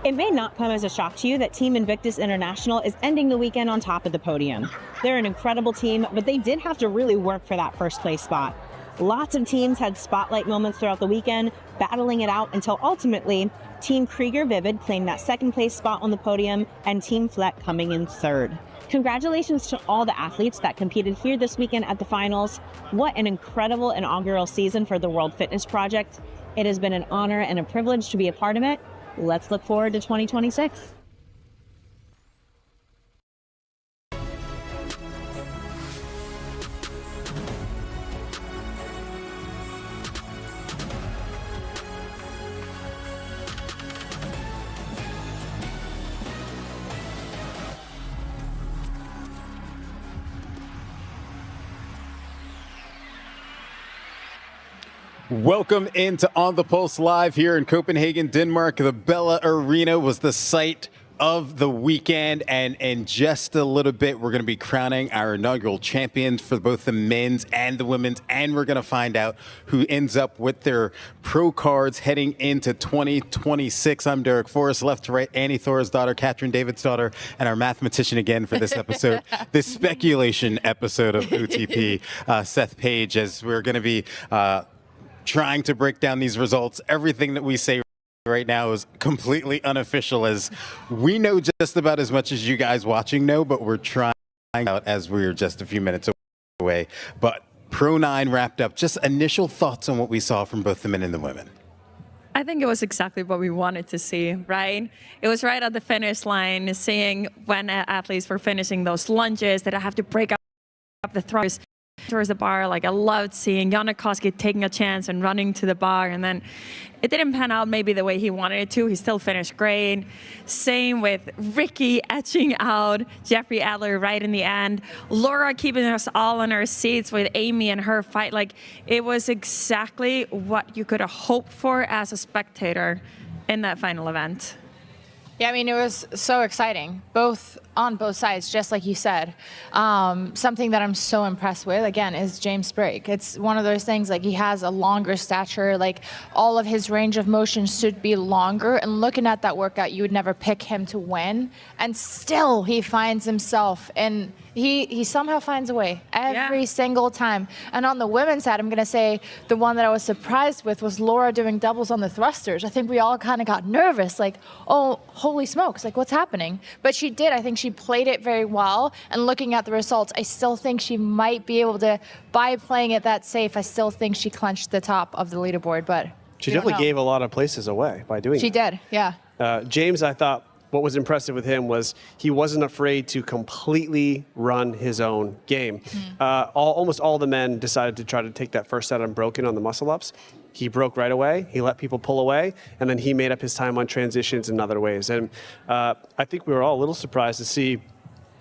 Speaker 8: It may not come as a shock to you that Team Invictus International is ending the weekend on top of the podium. They're an incredible team, but they did have to really work for that first place spot. Lots of teams had spotlight moments throughout the weekend, battling it out until ultimately Team Krieger Vivid claimed that 2nd place spot on the podium and Team Fleck coming in 3rd. Congratulations to all the athletes that competed here this weekend at the finals. What an incredible inaugural season for the World Fitness Project. It has been an honor and a privilege to be a part of it. Let's look forward to 2026.
Speaker 19: Welcome into On the Pulse Live here in Copenhagen, Denmark. The Bella Arena was the site of the weekend, and in just a little bit, we're going to be crowning our inaugural champions for both the men's and the women's, and we're going to find out who ends up with their pro cards heading into 2026. I'm Derek Forrest, left to right, Annie Thor's daughter, Katrin David's daughter, and our mathematician again for this episode, this speculation episode of OTP, Seth Page, as we're going to be trying to break down these results. Everything that we say right now is completely unofficial, as we know just about as much as you guys watching know, but we're trying out as we're just a few minutes away. But Pro 9 wrapped up. Just initial thoughts on what we saw from both the men and the women.
Speaker 23: I think it was exactly what we wanted to see, right? It was right at the finish line, seeing when athletes were finishing those lunges that I have to break up the throws towards the bar. Like, I loved seeing Janikowski taking a chance and running to the bar, and then it didn't pan out maybe the way he wanted it to. He still finished great. Same with Ricky etching out Jeffrey Adler right in the end. Laura keeping us all in our seats with Amy and her fight. Like, it was exactly what you could have hoped for as a spectator in that final event.
Speaker 24: Yeah, I mean, it was so exciting, on both sides, just like you said. Something that I'm so impressed with, again, is James Sprague. It's one of those things, like, he has a longer stature, like, all of his range of motion should be longer, and looking at that workout, you would never pick him to win, and still he finds himself, and he somehow finds a way every single time. And on the women's side, I'm going to say the one that I was surprised with was Laura doing doubles on the thrusters. I think we all kind of got nervous, like, oh, holy smokes, like, what's happening? But she did. I think she played it very well. And looking at the results, I still think she might be able to, by playing it that safe, I still think she clenched the top of the leaderboard. But
Speaker 25: she definitely gave a lot of places away by doing that.
Speaker 24: She did, yeah.
Speaker 25: James, I thought what was impressive with him was he wasn't afraid to completely run his own game. Almost all the men decided to try to take that first set unbroken on the muscle-ups. He broke right away. He let people pull away, and then he made up his time on transitions in other ways. And I think we were all a little surprised to see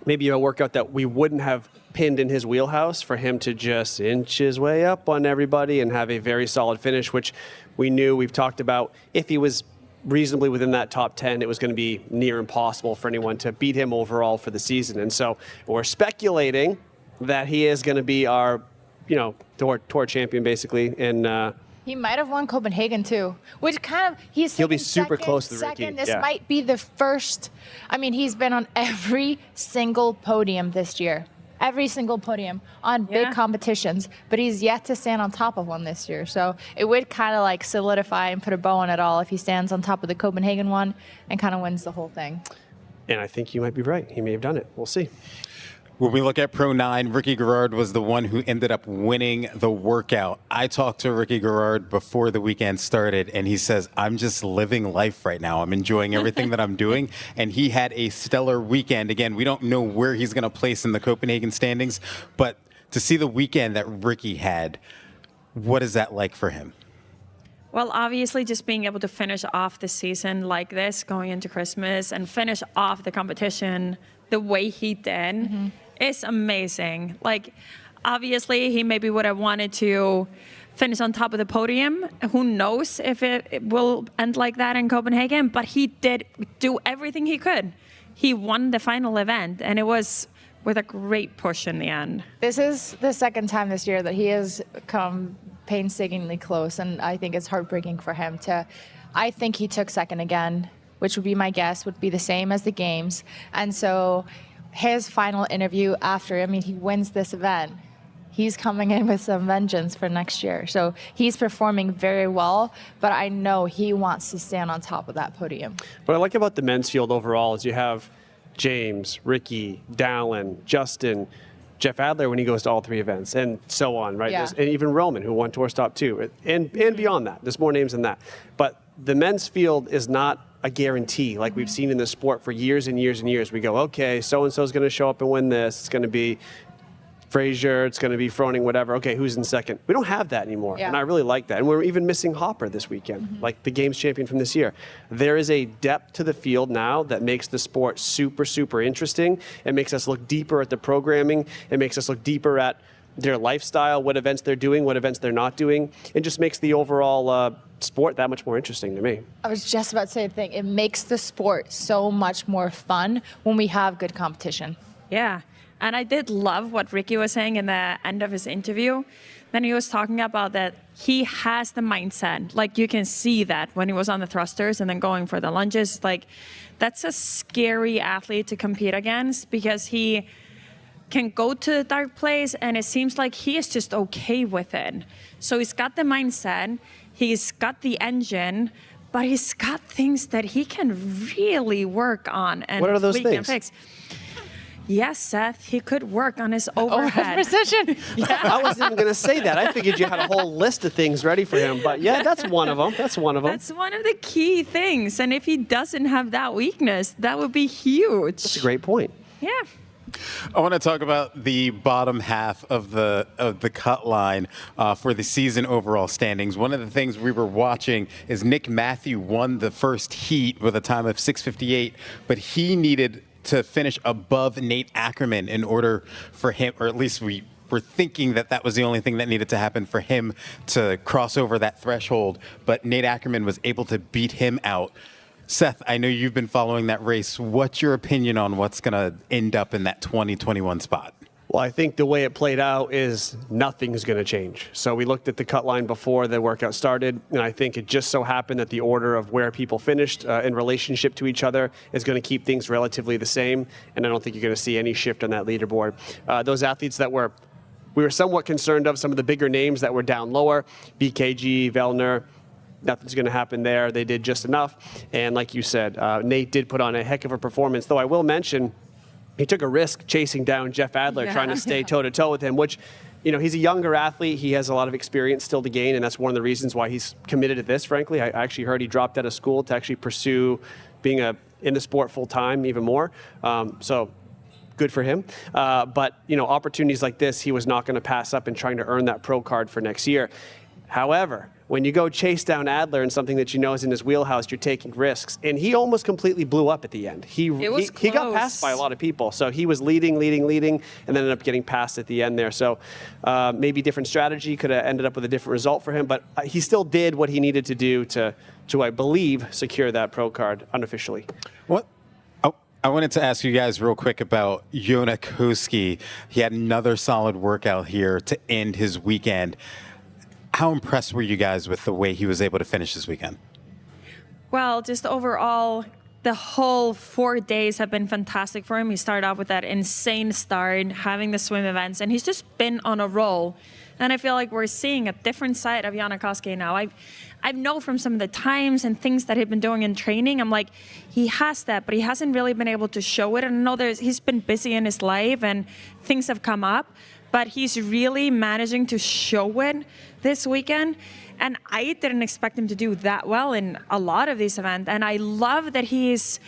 Speaker 25: maybe a workout that we wouldn't have pinned in his wheelhouse, for him to just inch his way up on everybody and have a very solid finish, which we've talked about. If he was reasonably within that top 10, it was going to be near impossible for anyone to beat him overall for the season. And so we're speculating that he is going to be our, tour champion basically. And
Speaker 24: he might have won Copenhagen too, which he'll
Speaker 25: be super close to the
Speaker 24: second.
Speaker 25: Ricky.
Speaker 24: This might be the first. I mean, he's been on every single podium this year. Every single podium on big competitions, but he's yet to stand on top of one this year. So it would kind of like solidify and put a bow on it all if he stands on top of the Copenhagen one and kind of wins the whole thing.
Speaker 25: And I think you might be right. He may have done it. We'll see.
Speaker 19: When we look at Pro 9, Ricky Garrard was the one who ended up winning the workout. I talked to Ricky Garrard before the weekend started, and he says, I'm just living life right now. I'm enjoying everything that I'm doing. And he had a stellar weekend. Again, we don't know where he's going to place in the Copenhagen standings, but to see the weekend that Ricky had, what is that like for him?
Speaker 23: Well, obviously, just being able to finish off the season like this, going into Christmas, and finish off the competition the way he did is amazing. Like, obviously, he maybe would have wanted to finish on top of the podium. Who knows if it will end like that in Copenhagen, but he did do everything he could. He won the final event, and it was with a great push in the end.
Speaker 24: This is the second time this year that he has come painstakingly close, and I think it's heartbreaking for him to. I think he took second again, which would be my guess, would be the same as the games. And so his final interview after, he wins this event, he's coming in with some vengeance for next year. So he's performing very well, but I know he wants to stand on top of that podium.
Speaker 25: What I like about the men's field overall is you have James, Ricky, Dallin, Justin, Jeff Adler when he goes to all three events, and so on, right?
Speaker 24: Yeah.
Speaker 25: And even Roman, who won Tour Stop 2, and beyond that. There's more names than that. But the men's field is not a guarantee like we've seen in the sport for years and years and years. We go, okay, so-and-so is going to show up and win this. It's going to be Frazier, it's going to be Froning, whatever. Okay, who's in second? We don't have that anymore, and I really like that. And we're even missing Hopper this weekend, like the games champion from this year. There is a depth to the field now that makes the sport super, super interesting. It makes us look deeper at the programming. It makes us look deeper at their lifestyle, what events they're doing, what events they're not doing. It just makes the overall sport that much more interesting to me.
Speaker 24: I was just about to say the thing. It makes the sport so much more fun when we have good competition.
Speaker 23: Yeah. And I did love what Ricky was saying in the end of his interview. Then he was talking about that he has the mindset. Like, you can see that when he was on the thrusters and then going for the lunges. Like, that's a scary athlete to compete against, because he can go to the dark place and it seems like he is just okay with it. So he's got the mindset, he's got the engine, but he's got things that he can really work on and
Speaker 25: what are those
Speaker 23: tweak and
Speaker 25: things?
Speaker 23: fix. Yes, Seth, he could work on his overhead.
Speaker 24: precision.
Speaker 23: Yeah.
Speaker 25: I wasn't even going to say that. I figured you had a whole list of things ready for him. But yeah, that's one of them. That's one of them.
Speaker 23: That's one of the key things. And if he doesn't have that weakness, that would be huge.
Speaker 25: That's a great point.
Speaker 23: Yeah.
Speaker 19: I want to talk about the bottom half of the cut line for the season overall standings. One of the things we were watching is Nick Matthew won the first heat with a time of 6:58, but he needed to finish above Nate Ackerman in order for him, or at least we were thinking that that was the only thing that needed to happen for him to cross over that threshold. But Nate Ackerman was able to beat him out. Seth, I know you've been following that race. What's your opinion on what's going to end up in that 2021 spot?
Speaker 25: Well, I think the way it played out is nothing's going to change. So we looked at the cut line before the workout started, and I think it just so happened that the order of where people finished in relationship to each other is going to keep things relatively the same, and I don't think you're going to see any shift on that leaderboard. Those athletes that we were somewhat concerned of, some of the bigger names that were down lower, BKG, Vellner, nothing's going to happen there. They did just enough, and like you said, Nate did put on a heck of a performance, though I will mention he took a risk chasing down Jeff Adler, trying to stay toe-to-toe with him, which, he's a younger athlete. He has a lot of experience still to gain, and that's one of the reasons why he's committed to this, frankly. I actually heard he dropped out of school to actually pursue being in the sport full-time even more. So good for him. But, opportunities like this, he was not going to pass up in trying to earn that pro card for next year. However, when you go chase down Adler and something that you know is in his wheelhouse, you're taking risks. And he almost completely blew up at the end. He got passed by a lot of people. So he was leading, and then ended up getting passed at the end there. So maybe different strategy could have ended up with a different result for him. But he still did what he needed to do to I believe, secure that pro card unofficially.
Speaker 19: What? Oh, I wanted to ask you guys real quick about Jonakoski. He had another solid workout here to end his weekend. How impressed were you guys with the way he was able to finish this weekend?
Speaker 23: Well, just overall, the whole 4 days have been fantastic for him. He started off with that insane start, having the swim events, and he's just been on a roll. And I feel like we're seeing a different side of Jonakoski now. I know from some of the times and things that he's been doing in training, I'm like, he has that, but he hasn't really been able to show it. And I know he's been busy in his life and things have come up, but he's really managing to show it this weekend. And I didn't expect him to do that well in a lot of these events. And I love that he's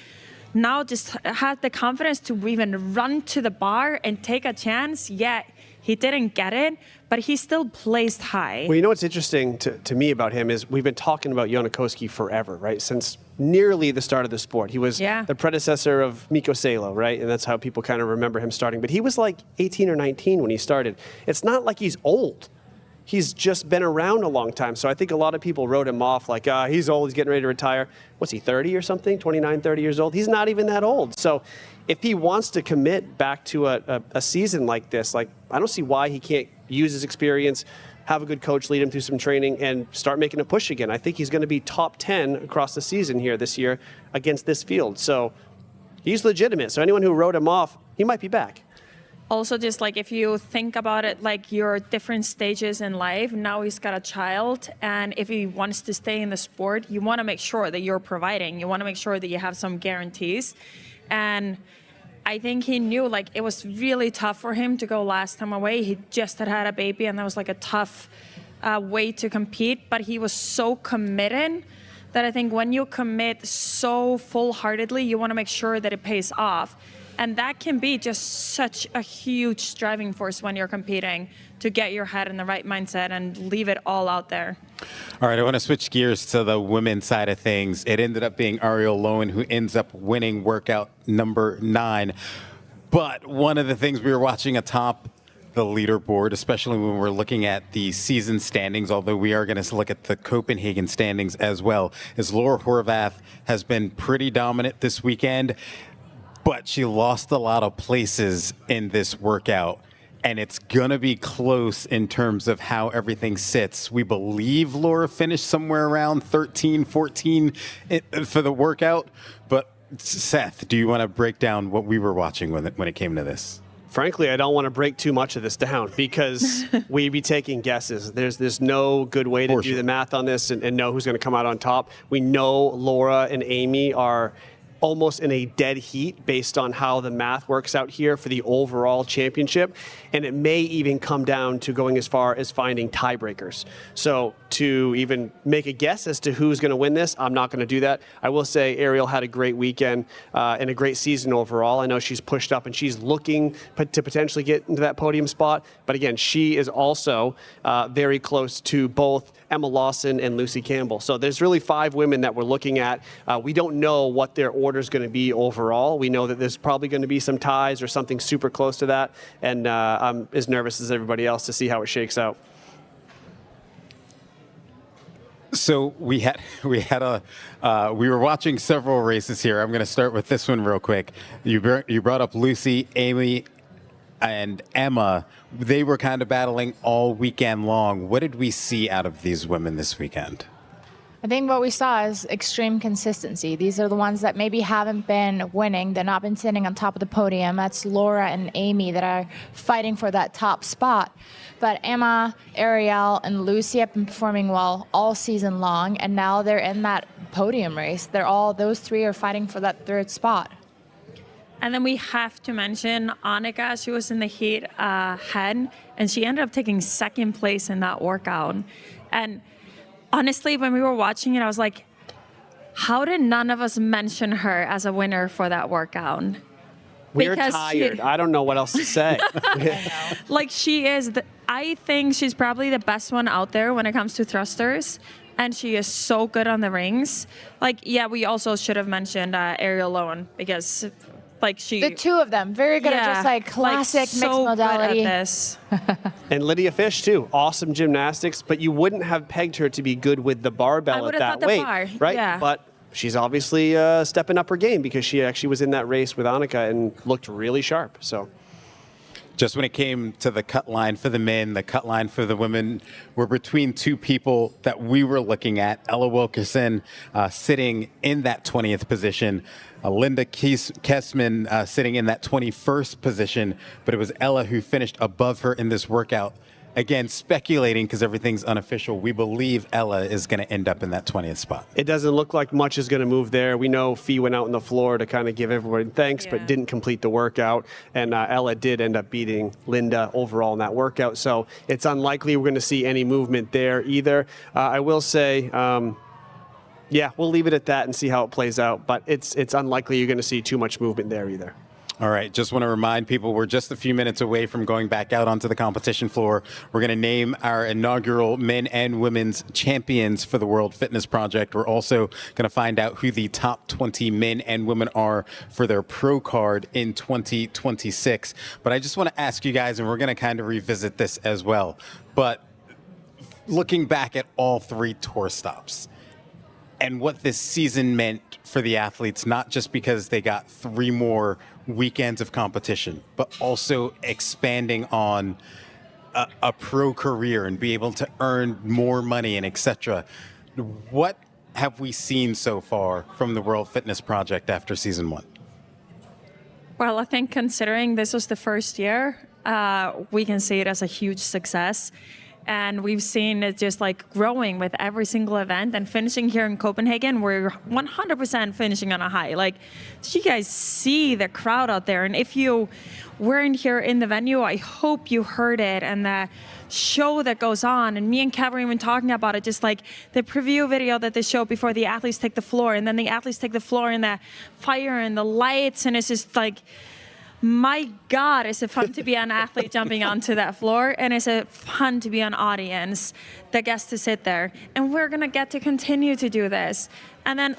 Speaker 23: now just had the confidence to even run to the bar and take a chance, yet he didn't get it, but he still placed high.
Speaker 25: Well, you know what's interesting to me about him is we've been talking about Jonakoski forever, right? Since nearly the start of the sport. He was the predecessor of Mikko Salo, right? And that's how people kind of remember him starting. But he was like 18 or 19 when he started. It's not like he's old. He's just been around a long time. So I think a lot of people wrote him off like, he's old, he's getting ready to retire. What's he, 30 or something? 29, 30 years old? He's not even that old. So if he wants to commit back to a season like this, like I don't see why he can't use his experience, have a good coach lead him through some training, and start making a push again. I think he's going to be top 10 across the season here this year against this field. So he's legitimate. So anyone who wrote him off, he might be back.
Speaker 23: Also, just like if you think about it, like your different stages in life, now he's got a child, and if he wants to stay in the sport, you want to make sure that you're providing. You want to make sure that you have some guarantees. And I think he knew like it was really tough for him to go last time away. He just had a baby, and that was like a tough way to compete, but he was so committed that I think when you commit so full-heartedly, you want to make sure that it pays off. And that can be just such a huge driving force when you're competing, to get your head in the right mindset and leave it all out there.
Speaker 19: All right, I want to switch gears to the women's side of things. It ended up being Ariel Lowen who ends up winning workout number 9. But one of the things we were watching atop the leaderboard, especially when we're looking at the season standings, although we are going to look at the Copenhagen standings as well, is Laura Horvath has been pretty dominant this weekend. But she lost a lot of places in this workout, and it's going to be close in terms of how everything sits. We believe Laura finished somewhere around 13, 14 for the workout. But Seth, do you want to break down what we were watching when it came to this?
Speaker 25: Frankly, I don't want to break too much of this down because we'd be taking guesses. There's no good way to do the math on this and know who's going to come out on top. We know Laura and Amy are almost in a dead heat based on how the math works out here for the overall championship. And it may even come down to going as far as finding tiebreakers. So to even make a guess as to who's going to win this, I'm not going to do that. I will say Ariel had a great weekend and a great season overall. I know she's pushed up and she's looking to potentially get into that podium spot. But again, she is also very close to both Emma Lawson and Lucy Campbell. So there's really 5 women that we're looking at. We don't know what their order is going to be overall. We know that there's probably going to be some ties or something super close to that. And I'm as nervous as everybody else to see how it shakes out.
Speaker 19: So we were watching several races here. I'm going to start with this one real quick. You brought up Lucy, Amy, and Emma. They were kind of battling all weekend long. What did we see out of these women this weekend?
Speaker 24: I think what we saw is extreme consistency. These are the ones that maybe haven't been winning. They've not been sitting on top of the podium. That's Laura and Amy that are fighting for that top spot. But Emma, Ariel, and Lucy have been performing well all season long, and now they're in that podium race. Those 3 are fighting for that 3rd spot.
Speaker 23: And then we have to mention Annika. She was in the heat ahead, and she ended up taking 2nd place in that workout. And honestly, when we were watching it, I was like, how did none of us mention her as a winner for that workout?
Speaker 25: We're
Speaker 23: Because
Speaker 25: tired.
Speaker 23: she-
Speaker 25: I don't know what else to say.
Speaker 23: Like she is, I think she's probably the best one out there when it comes to thrusters. And she is so good on the rings. Like, yeah, we also should have mentioned Ariel Lowen because, like,
Speaker 24: The two of them, very good at just like classic
Speaker 23: so
Speaker 24: mixed modality.
Speaker 23: Good at this.
Speaker 25: And Lydia Fish, too. Awesome gymnastics, but you wouldn't have pegged her to be good with the
Speaker 23: I
Speaker 25: barbell
Speaker 23: would
Speaker 25: at
Speaker 23: have
Speaker 25: that
Speaker 23: thought the
Speaker 25: weight.
Speaker 23: bar,
Speaker 25: Right?
Speaker 23: yeah.
Speaker 25: But she's obviously stepping up her game because she actually was in that race with Annika and looked really sharp. So.
Speaker 19: Just when it came to the cut line for the men, the cut line for the women, we're between two people that we were looking at. Ella Wilkerson sitting in that 20th position. Linda Kessman sitting in that 21st position. But it was Ella who finished above her in this workout. Again, speculating because everything's unofficial. We believe Ella is going to end up in that 20th spot.
Speaker 25: It doesn't look like much is going to move there. We know Fee went out on the floor to kind of give everybody thanks, but didn't complete the workout. And Ella did end up beating Linda overall in that workout. So it's unlikely we're going to see any movement there either. I will say, yeah, we'll leave it at that and see how it plays out. But it's unlikely you're going to see too much movement there either.
Speaker 19: All right, just want to remind people we're just a few minutes away from going back out onto the competition floor. We're going to name our inaugural men and women's champions for the World Fitness Project. We're also going to find out who the top 20 men and women are for their pro card in 2026. But I just want to ask you guys, and we're going to kind of revisit this as well, but looking back at all three tour stops and what this season meant for the athletes, not just because they got 3 more weekends of competition, but also expanding on a pro career and be able to earn more money and etc. What have we seen so far from the World Fitness Project after season 1?
Speaker 23: Well, I think considering this was the first year, we can see it as a huge success. And we've seen it just like growing with every single event and finishing here in Copenhagen. We're 100% finishing on a high. Like, you guys see the crowd out there. And if you weren't here in the venue, I hope you heard it and the show that goes on. And me and Kev were even talking about it, just like the preview video that they show before the athletes take the floor. And then the athletes take the floor and the fire and the lights. And it's just like, my God, is it fun to be an athlete jumping onto that floor, and is it fun to be an audience that gets to sit there. And we're going to get to continue to do this. And then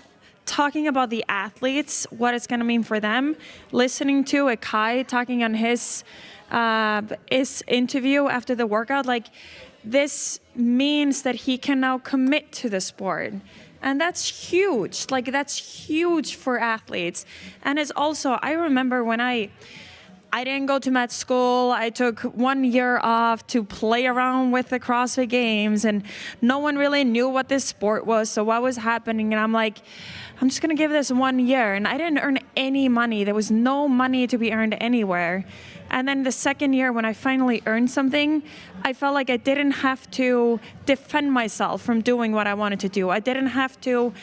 Speaker 23: talking about the athletes, what it's going to mean for them, listening to Kai talking on his interview after the workout, like, this means that he can now commit to the sport. And that's huge. Like, that's huge for athletes. And it's also, I remember when I didn't go to med school. I took 1 year off to play around with the CrossFit Games, and no one really knew what this sport was, so what was happening. And I'm like, I'm just going to give this 1 year. And I didn't earn any money. There was no money to be earned anywhere. And then the second year, when I finally earned something, I felt like I didn't have to defend myself from doing what I wanted to do. I didn't have to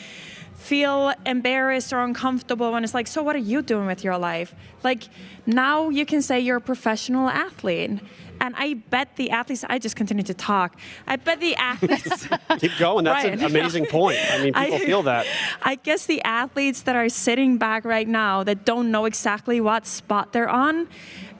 Speaker 23: feel embarrassed or uncomfortable when it's like, so what are you doing with your life? Like, now you can say you're a professional athlete. And I bet the athletes, I just continue to talk. I bet the athletes.
Speaker 25: Keep going. That's an amazing point. I mean, people feel that.
Speaker 23: I guess the athletes that are sitting back right now that don't know exactly what spot they're on,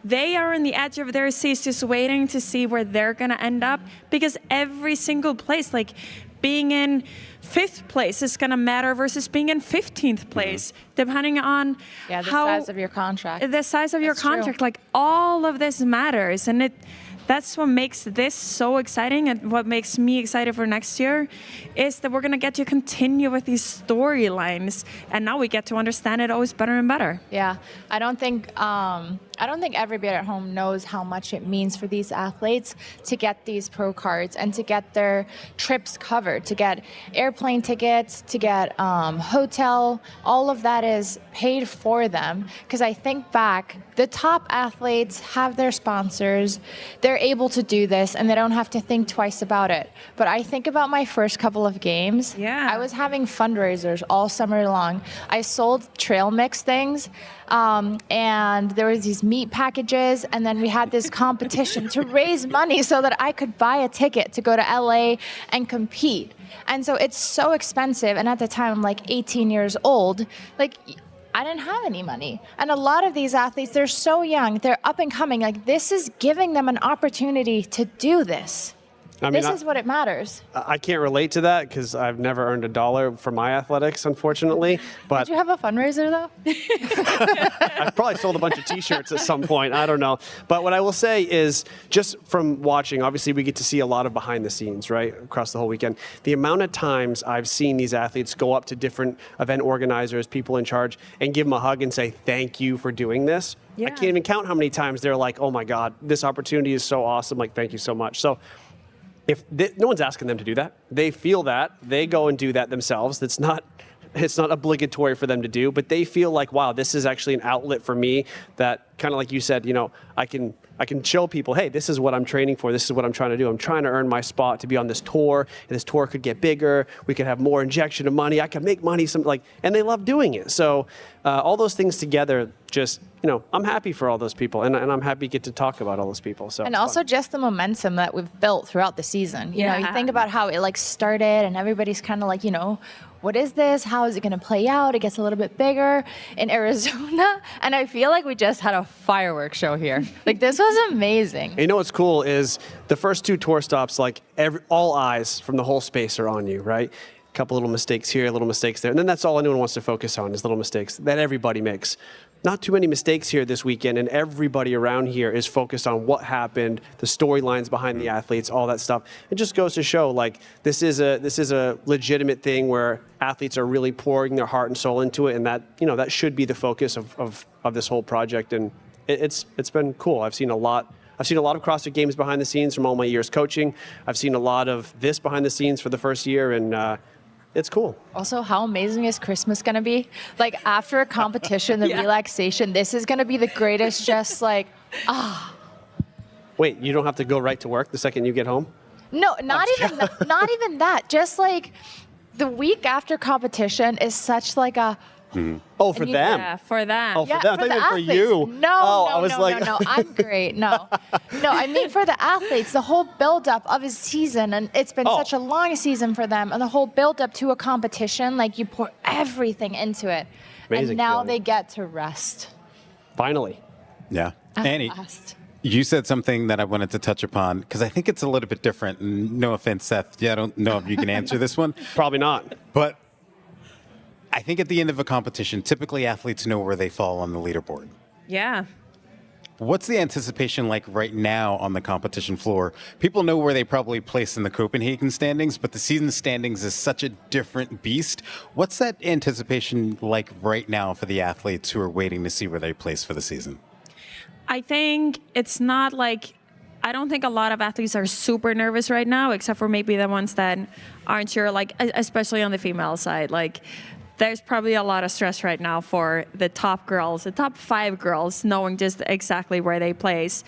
Speaker 23: they are on the edge of their seats just waiting to see where they're going to end up, because every single place, like being in 5th place is going to matter versus being in 15th place, depending on
Speaker 24: the size of your contract.
Speaker 23: The size of your contract.
Speaker 24: True.
Speaker 23: Like, all of this matters. And that's what makes this so exciting, and what makes me excited for next year is that we're going to get to continue with these storylines, and now we get to understand it always better and better.
Speaker 24: Yeah, I don't think everybody at home knows how much it means for these athletes to get these pro cards and to get their trips covered, to get airplane tickets, to get hotel. All of that is paid for them, because I think back, the top athletes have their sponsors. They're able to do this, and they don't have to think twice about it. But I think about my first couple of games.
Speaker 23: Yeah.
Speaker 24: I was having fundraisers all summer long. I sold trail mix things, and there was these meat packages, and then we had this competition to raise money so that I could buy a ticket to go to LA and compete. And so it's so expensive, and at the time I'm like 18 years old. Like, I didn't have any money. And a lot of these athletes, they're so young, they're up and coming. Like, this is giving them an opportunity to do this. This is what it matters.
Speaker 25: I can't relate to that because I've never earned $1 for my athletics, unfortunately. But
Speaker 24: Did you have a fundraiser, though?
Speaker 25: I probably sold a bunch of T-shirts at some point. I don't know. But what I will say is, just from watching, obviously we get to see a lot of behind the scenes, right, across the whole weekend. The amount of times I've seen these athletes go up to different event organizers, people in charge, and give them a hug and say, thank you for doing this. I can't even count how many times they're like, oh my God, this opportunity is so awesome. Like, thank you so much. So no one's asking them to do that. They feel that. They go and do that themselves. It's not obligatory for them to do, but they feel like, wow, this is actually an outlet for me that, kind of like you said, I can show people, hey, this is what I'm training for. This is what I'm trying to do. I'm trying to earn my spot to be on this tour. And this tour could get bigger. We could have more injection of money. I could make money. And they love doing it. So all those things together, just, I'm happy for all those people, and I'm happy to get to talk about all those people. So
Speaker 24: and also just the momentum that we've built throughout the season. You know, you think about how it started, and everybody's kind of like, what is this? How is it going to play out? It gets a little bit bigger in Arizona, and I feel like we just had a fireworks show here. Like, this was amazing.
Speaker 25: And what's cool is the first 2 tour stops, all eyes from the whole space are on you, right? A couple little mistakes here, little mistakes there, and then that's all anyone wants to focus on is little mistakes that everybody makes. Not too many mistakes here this weekend, and everybody around here is focused on what happened, the storylines behind the athletes, all that stuff. It just goes to show, this is a legitimate thing where athletes are really pouring their heart and soul into it, and that should be the focus of this whole project. And it's been cool. I've seen a lot of CrossFit Games behind the scenes from all my years coaching. I've seen a lot of this behind the scenes for the first year, and it's cool.
Speaker 24: Also, how amazing is Christmas going to be? After a competition, the relaxation, this is going to be the greatest,
Speaker 25: Wait, you don't have to go right to work the second you get home?
Speaker 24: No, not even that. Just the week after competition is such a...
Speaker 25: Oh, for them.
Speaker 23: Yeah, for them.
Speaker 25: Oh, for them. I thought you meant for
Speaker 24: athletes.
Speaker 25: you.
Speaker 24: No, I'm great. No, I mean for the athletes, the whole buildup of his season, and it's been such a long season for them, and the whole buildup to a competition, you pour everything into it.
Speaker 25: Amazing
Speaker 24: and now
Speaker 25: feeling.
Speaker 24: they get to rest.
Speaker 25: Finally.
Speaker 19: Yeah. Annie, you said something that I wanted to touch upon, because I think it's a little bit different. No offense, Seth. Yeah, I don't know if you can answer this one.
Speaker 25: Probably not.
Speaker 19: But I think at the end of a competition, typically athletes know where they fall on the leaderboard.
Speaker 23: Yeah.
Speaker 19: What's the anticipation like right now on the competition floor? People know where they probably place in the Copenhagen standings, but the season standings is such a different beast. What's that anticipation like right now for the athletes who are waiting to see where they place for the season?
Speaker 23: I think it's not I don't think a lot of athletes are super nervous right now, except for maybe the ones that aren't sure, especially on the female side. There's probably a lot of stress right now for the top girls, the top 5 girls, knowing just exactly where they place.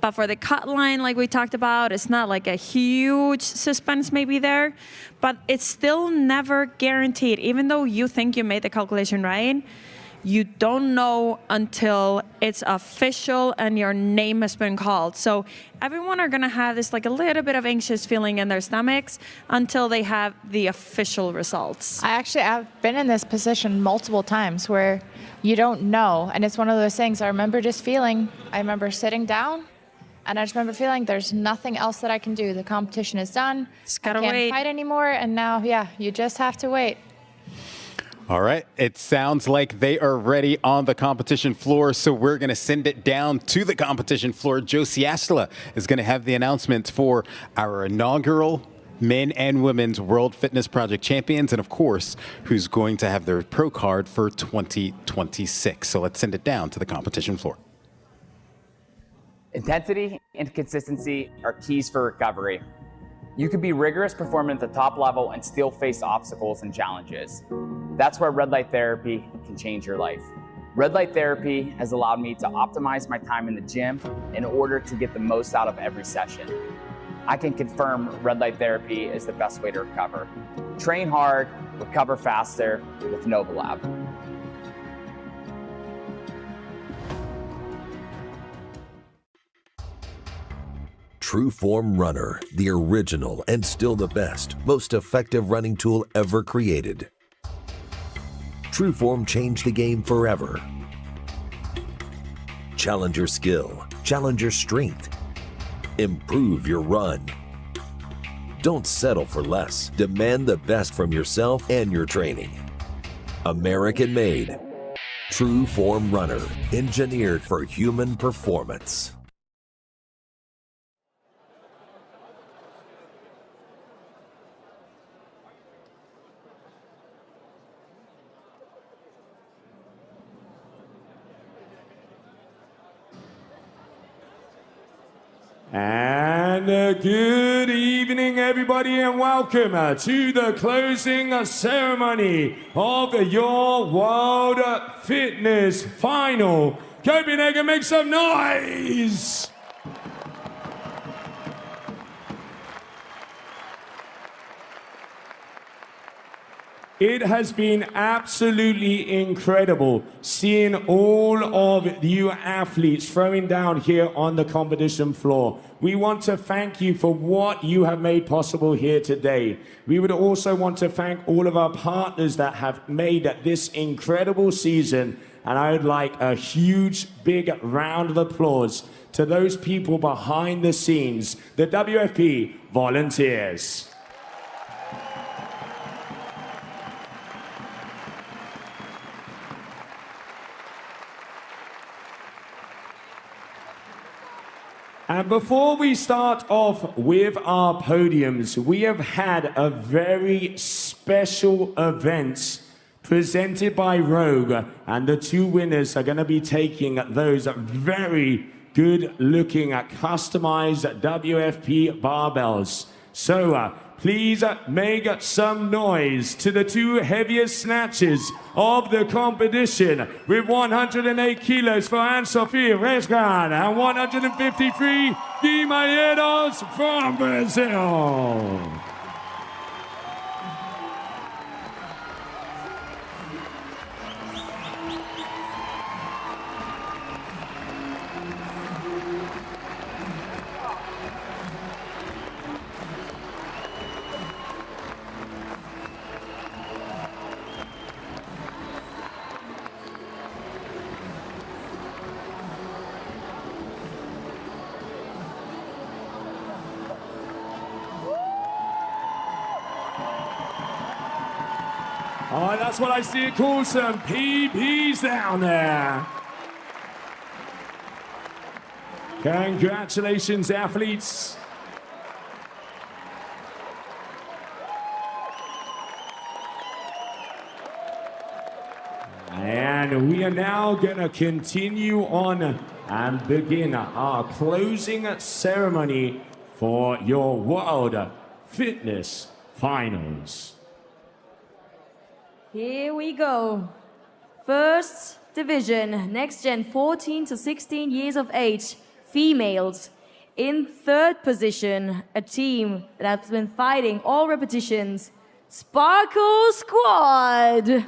Speaker 23: But for the cut line, like we talked about, it's not a huge suspense maybe there, but it's still never guaranteed. Even though you think you made the calculation right, you don't know until it's official and your name has been called. So everyone are going to have this a little bit of anxious feeling in their stomachs until they have the official results.
Speaker 24: I've been in this position multiple times where you don't know. And it's one of those things I remember sitting down, and I just remember feeling there's nothing else that I can do. The competition is done. I can't fight anymore. And now, you just have to wait.
Speaker 19: All right. It sounds like they are ready on the competition floor, so we're going to send it down to the competition floor. Joe Siastala is going to have the announcement for our inaugural men and women's World Fitness Project champions, and of course, who's going to have their pro card for 2026. So let's send it down to the competition floor.
Speaker 2: Intensity and consistency are keys for recovery. You could be rigorous performing at the top level and still face obstacles and challenges. That's where red light therapy can change your life. Red light therapy has allowed me to optimize my time in the gym in order to get the most out of every session. I can confirm red light therapy is the best way to recover. Train hard, recover faster with Novolab.
Speaker 4: Trueform Runner, the original and still the best, most effective running tool ever created. Trueform changed the game forever. Challenge your skill, challenge your strength, improve your run. Don't settle for less. Demand the best from yourself and your training. American made. Trueform Runner, engineered for human performance.
Speaker 1: And good evening, everybody, and welcome to the closing ceremony of your World Fitness Final. Copenhagen, make some noise! It has been absolutely incredible seeing all of you athletes throwing down here on the competition floor. We want to thank you for what you have made possible here today. We would also want to thank all of our partners that have made this incredible season. And I would like a huge, big round of applause to those people behind the scenes, the WFP volunteers. And before we start off with our podiums, we have had a very special event presented by Rogue, and the two winners are going to be taking those very good-looking customized WFP barbells. So please make some noise to the two heaviest snatchers of the competition, with 108 kilos for Anne-Sophie Resgan and 153 Guimayeros from Brazil. Oh, that's what I see. Call some PBs down there. Congratulations, athletes. And we are now going to continue on and begin our closing ceremony for your World Fitness Finals.
Speaker 6: Here we go. First division, next gen 14 to 16 years of age, females. In third position, a team that has been fighting all repetitions, Sparkle Squad.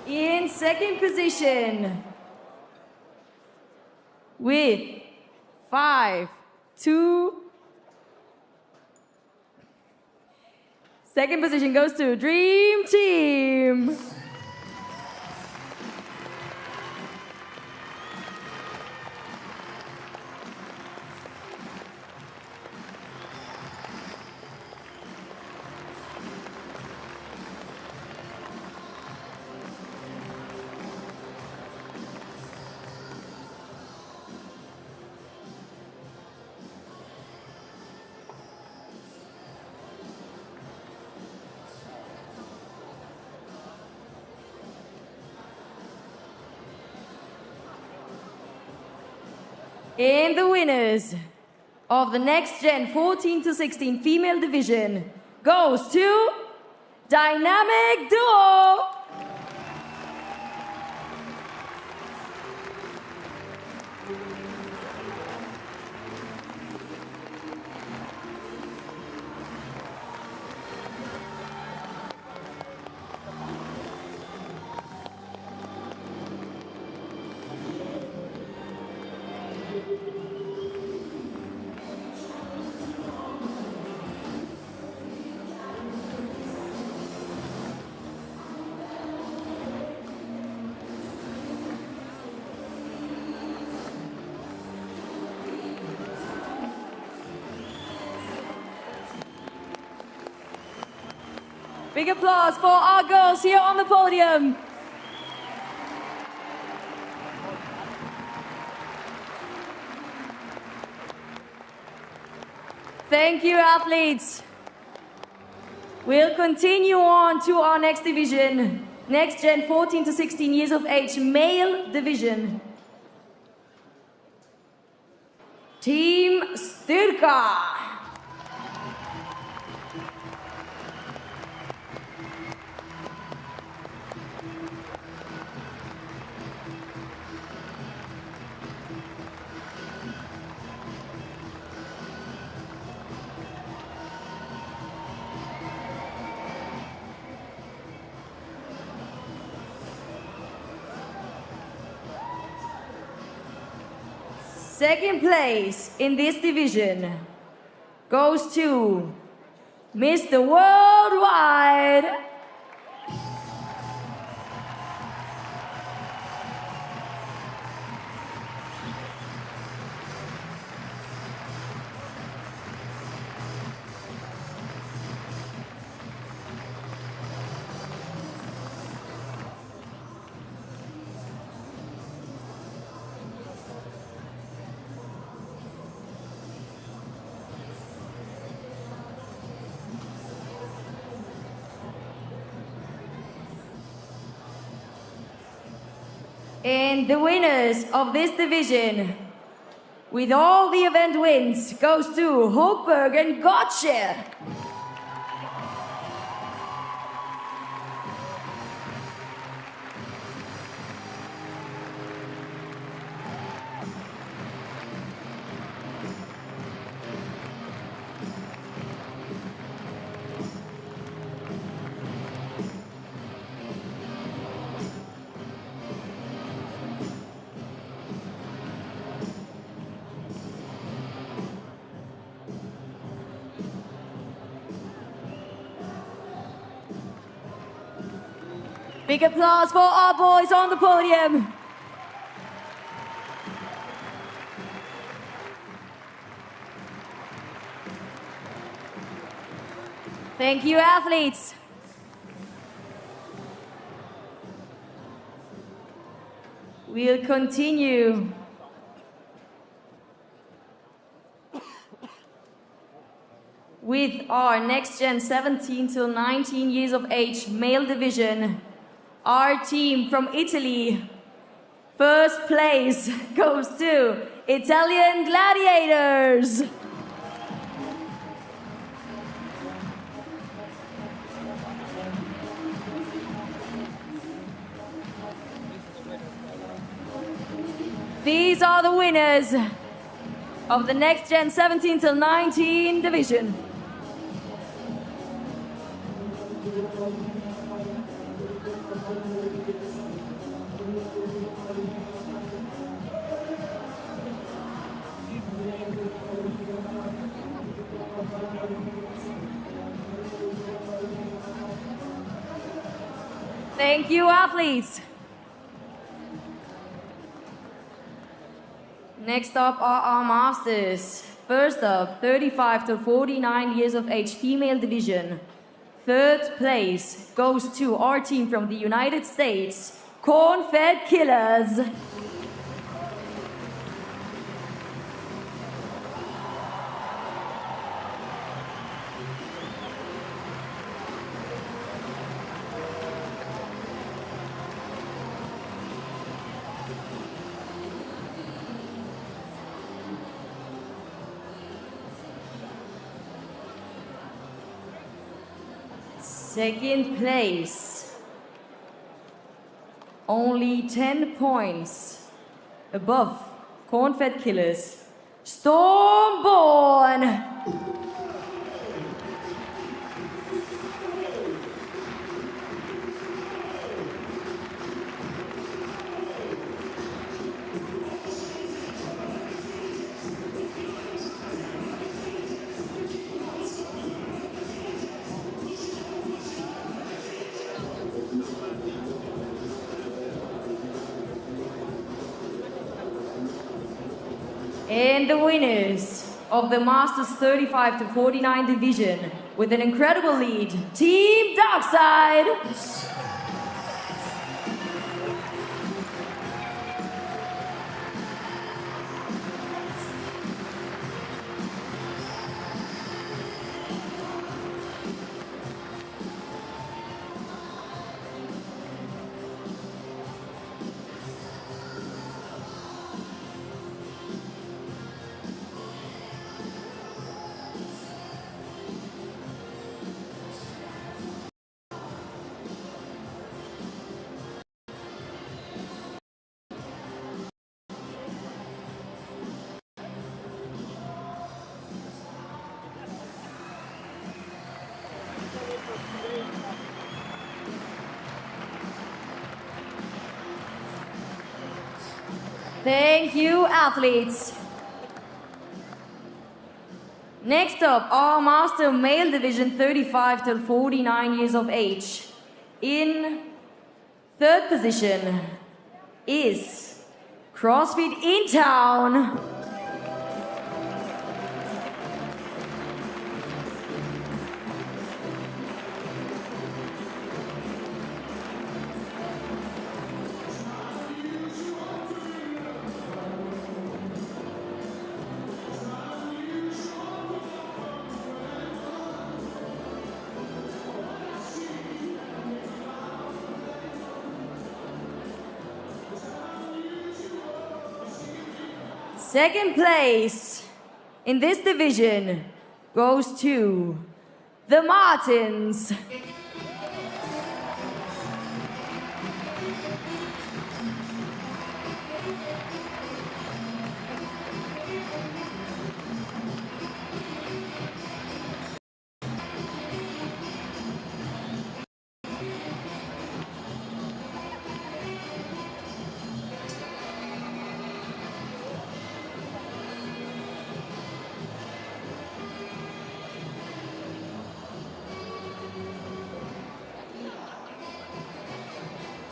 Speaker 6: In second position, with 5-2. Second position goes to Dream Team. And the winners of the Next Gen 14 to 16 female division goes to Dynamic Duo. Big applause for our girls here on the podium. Thank you, athletes. We'll continue on to our next division, next gen 14 to 16 years of age, male division. Team Styrka. Second place in this division goes to Mr. Worldwide. And the winners of this division, with all the event wins, goes to Hochberg and Gottschalk. Big applause for our boys on the podium. Thank you, athletes. We'll continue. With our next gen 17 till 19 years of age male division. Our team from Italy, first place goes to Italian Gladiators. These are the winners of the next gen 17 till 19 division. Thank you, athletes. Next up are our masters. First up, 35 to 49 years of age female division. Third place goes to our team from the United States, Corn-Fed Killers. Second place, only 10 points above Corn-fed killers, Stormborn. And the winners of the Masters 35 to 49 division with an incredible lead, Team Darkside. Thank you, athletes. Next up, our Master Male Division 35 to 49 years of age. In third position is CrossFit in Town. Second place in this division goes to the Martins.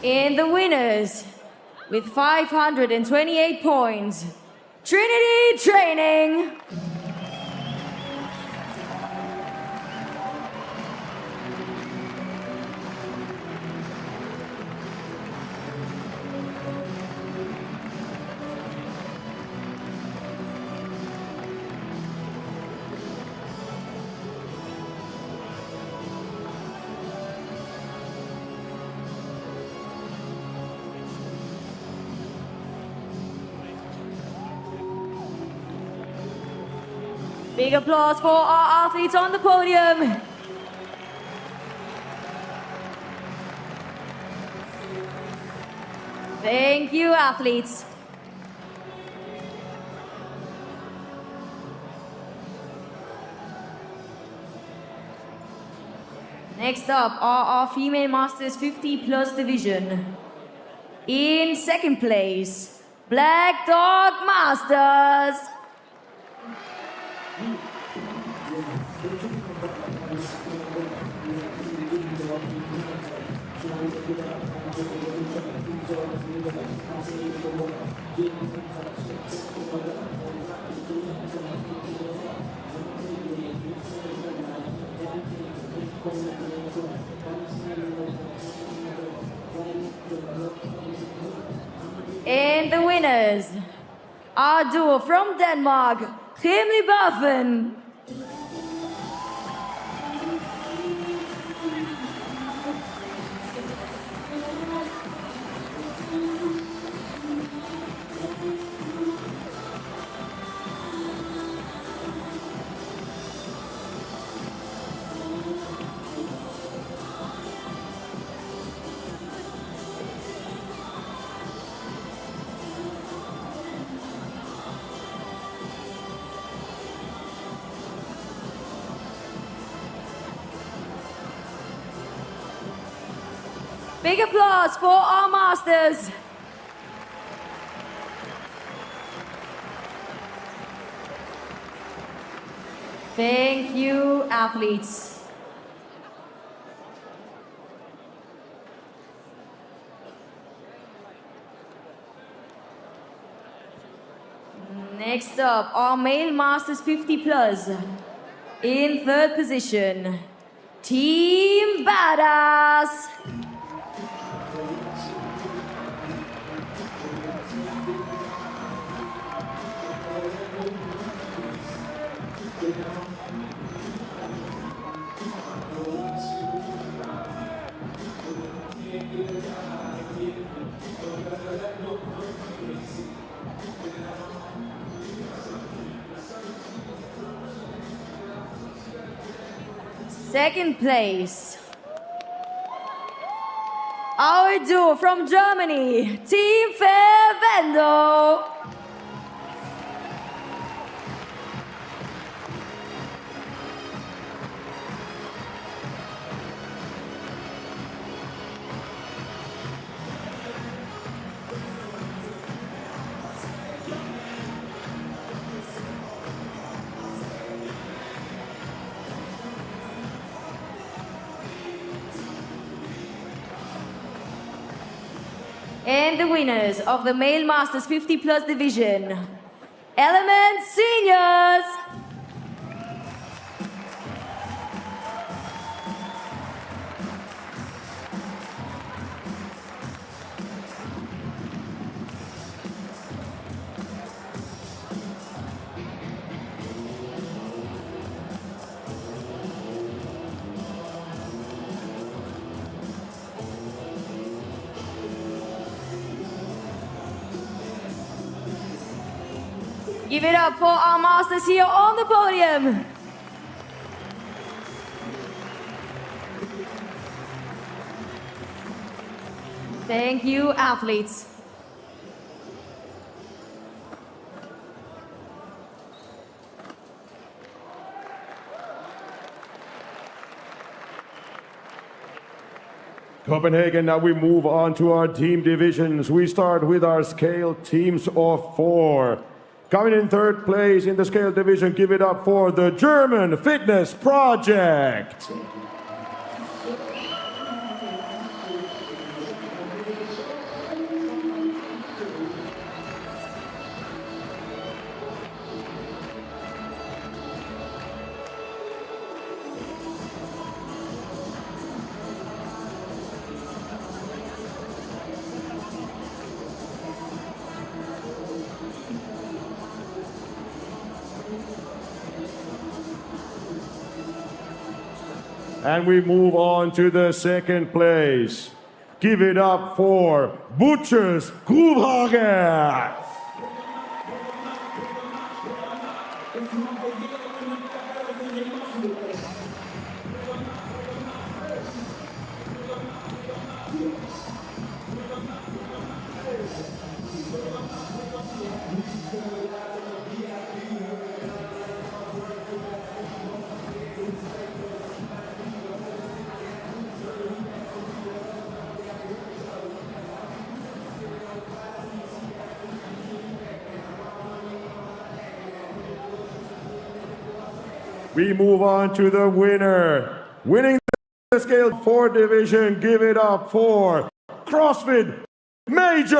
Speaker 6: And the winners with 528 points, Trinity Training. Big applause for our athletes on the podium. Thank you, athletes. Next up are our Female Masters 50 Plus division. In second place, Black Dog Masters. And the winners, our duo from Denmark, Rimelig Buffen. Big applause for our masters. Thank you, athletes. Next up, our male masters 50 plus. In third position, Team Badass. Second place, our duo from Germany, Team Verwendo. And the winners of the Male Masters 50 Plus Division, Element Seniors. Give it up for our masters here on the podium. Thank you, athletes.
Speaker 1: Copenhagen, now we move on to our team divisions. We start with our scale teams of 4. Coming in third place in the scale division, give it up for the German Fitness Project. And we move on to the second place. Give it up for Butchers Copenhagen. We move on to the winner. Winning the Scale 4 division, give it up for CrossFit Major.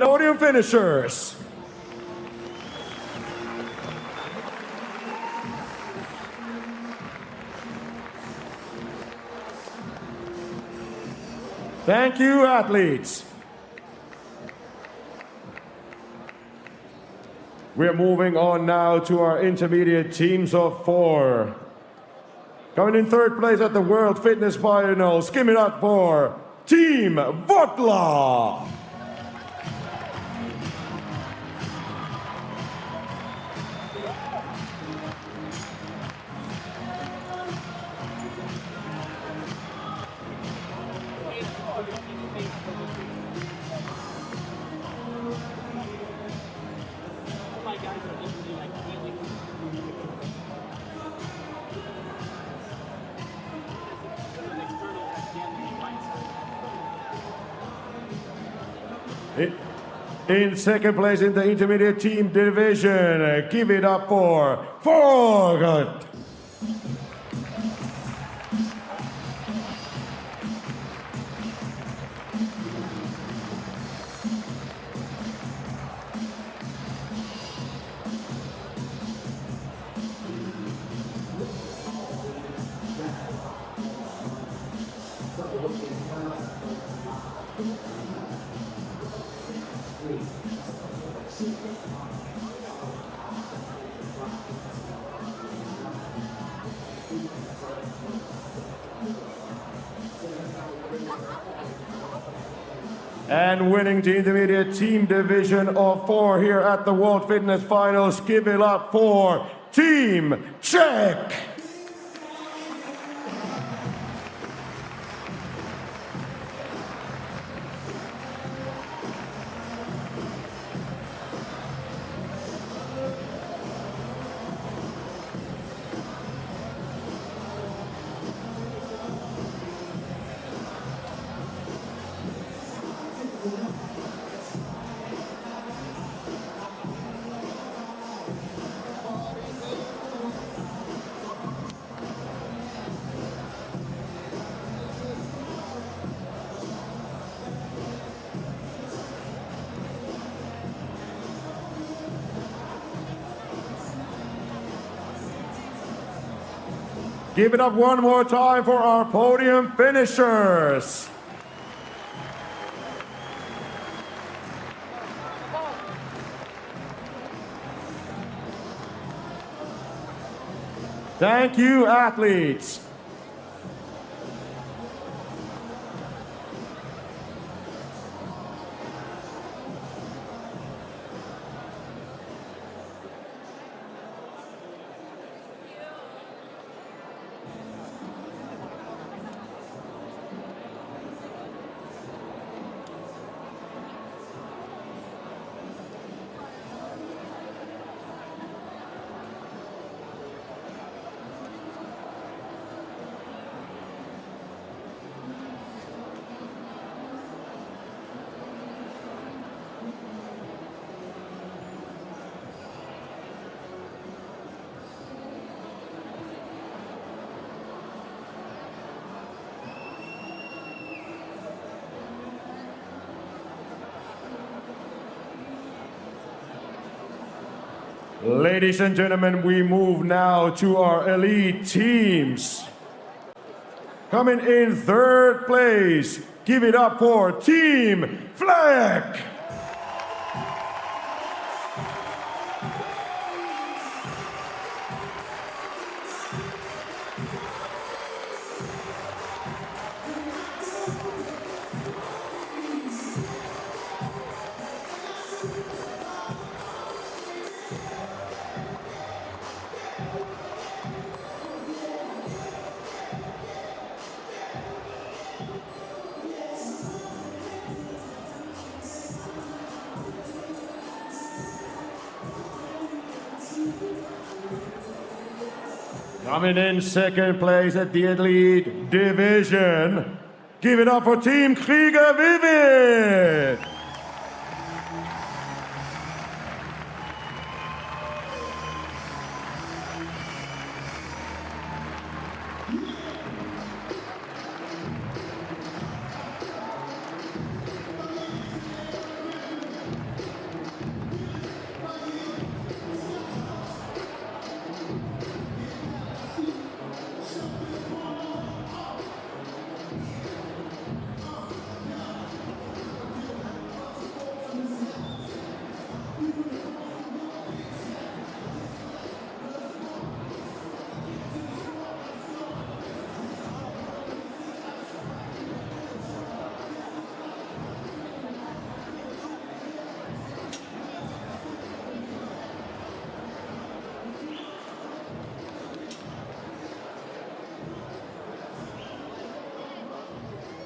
Speaker 1: Podium finishers. Thank you, athletes. We're moving on now to our intermediate teams of 4. Coming in 3rd place at the World Fitness Finals, give it up for Team Votla. In 2nd place in the intermediate team division, give it up for Forgot. And winning the intermediate team division of 4 here at the World Fitness Finals, give it up for Team Czech. Give it up one more time for our podium finishers. Thank you, athletes. Ladies and gentlemen, we move now to our elite teams. Coming in 3rd place, give it up for Team Fleck. Coming in 2nd place at the elite division, give it up for Team Krieger Vivid.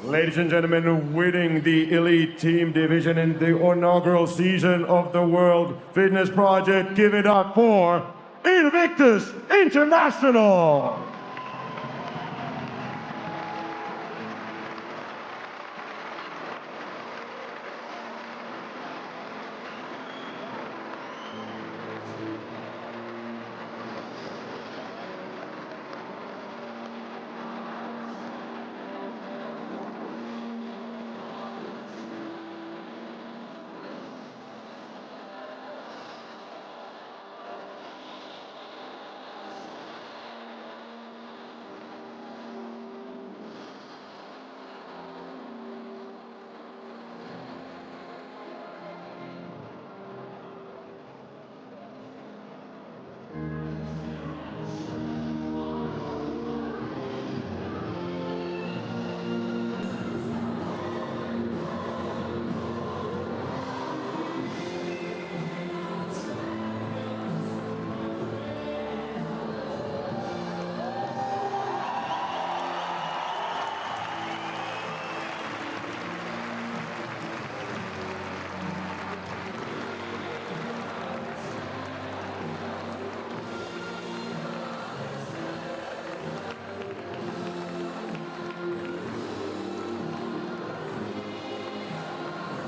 Speaker 1: Ladies and gentlemen, winning the elite team division in the inaugural season of the World Fitness Project, give it up for Invictus International!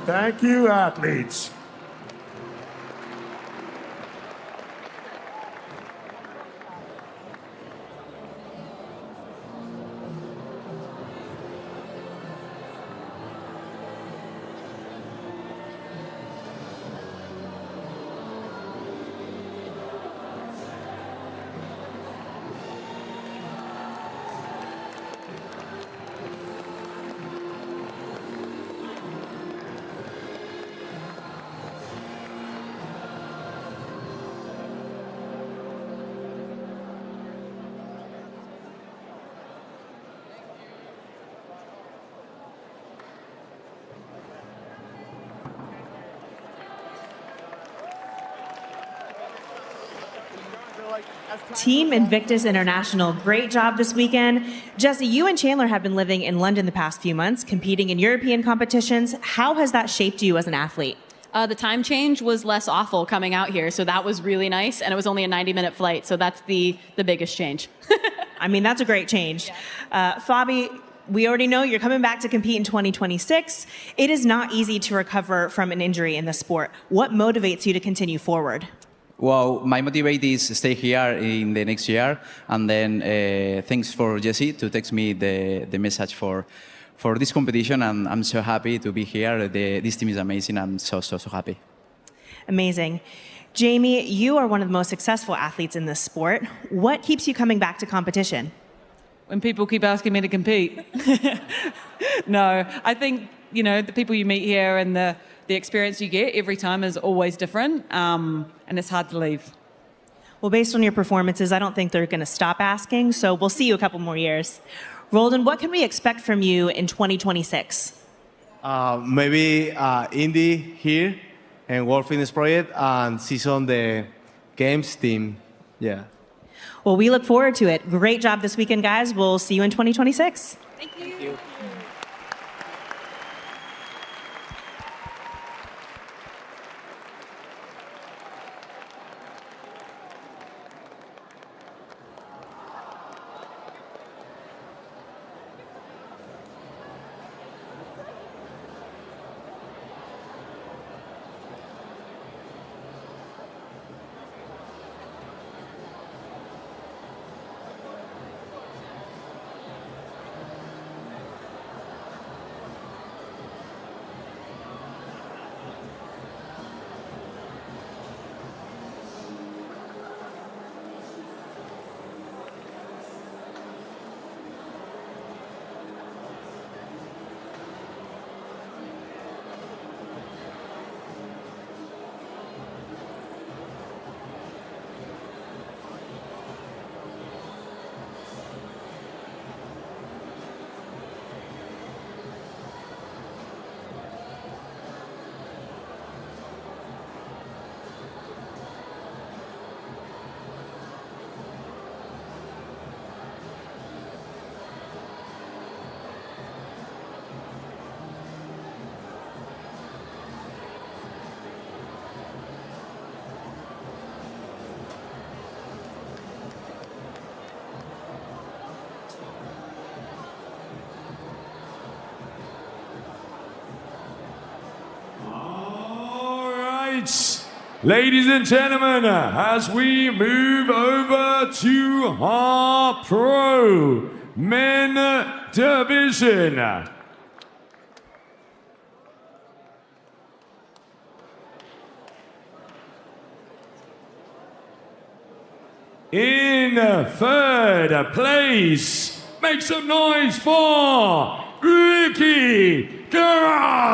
Speaker 1: Thank you, athletes.
Speaker 7: Team Invictus International, great job this weekend. Jesse, you and Chandler have been living in London the past few months, competing in European competitions. How has that shaped you as an athlete?
Speaker 17: The time change was less awful coming out here, so that was really nice, and it was only a 90-minute flight, so that's the biggest change.
Speaker 7: I mean, that's a great change. Fabi, we already know you're coming back to compete in 2026. It is not easy to recover from an injury in the sport. What motivates you to continue forward?
Speaker 18: Well, my motivate is stay here in the next year, and then thanks for Jesse to text me the message for this competition, and I'm so happy to be here. This team is amazing. I'm so happy.
Speaker 7: Amazing. Jamie, you are one of the most successful athletes in this sport. What keeps you coming back to competition?
Speaker 21: When people keep asking me to compete. No, I think, the people you meet here and the experience you get every time is always different, and it's hard to leave.
Speaker 7: Well, based on your performances, I don't think they're going to stop asking, so we'll see you a couple more years. Roldan, what can we expect from you in 2026?
Speaker 22: Maybe Indy here and World Fitness Project and season the games team. Yeah.
Speaker 7: Well, we look forward to it. Great job this weekend, guys. We'll see you in 2026.
Speaker 21: Thank you.
Speaker 1: right, ladies and gentlemen, as we move over to our pro men division. In third place, make some noise for Ricky Garan.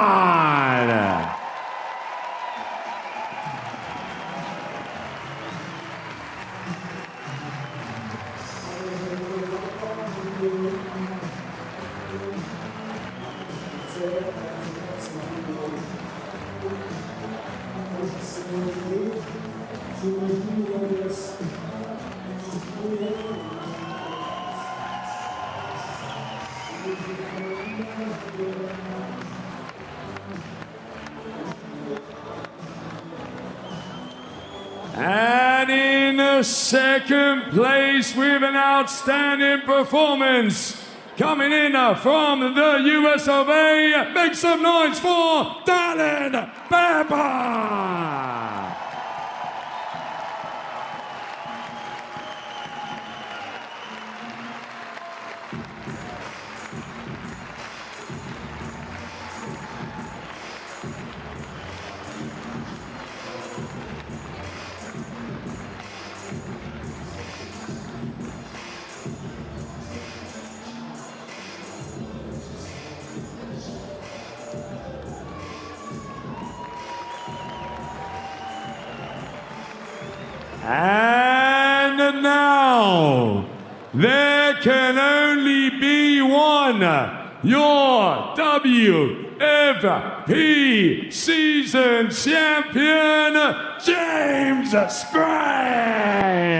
Speaker 1: And in second place with an outstanding performance, coming in from the US of A, make some noise for Dallin Pepper! And now, there can only be one, your WFP season champion, James Sprague.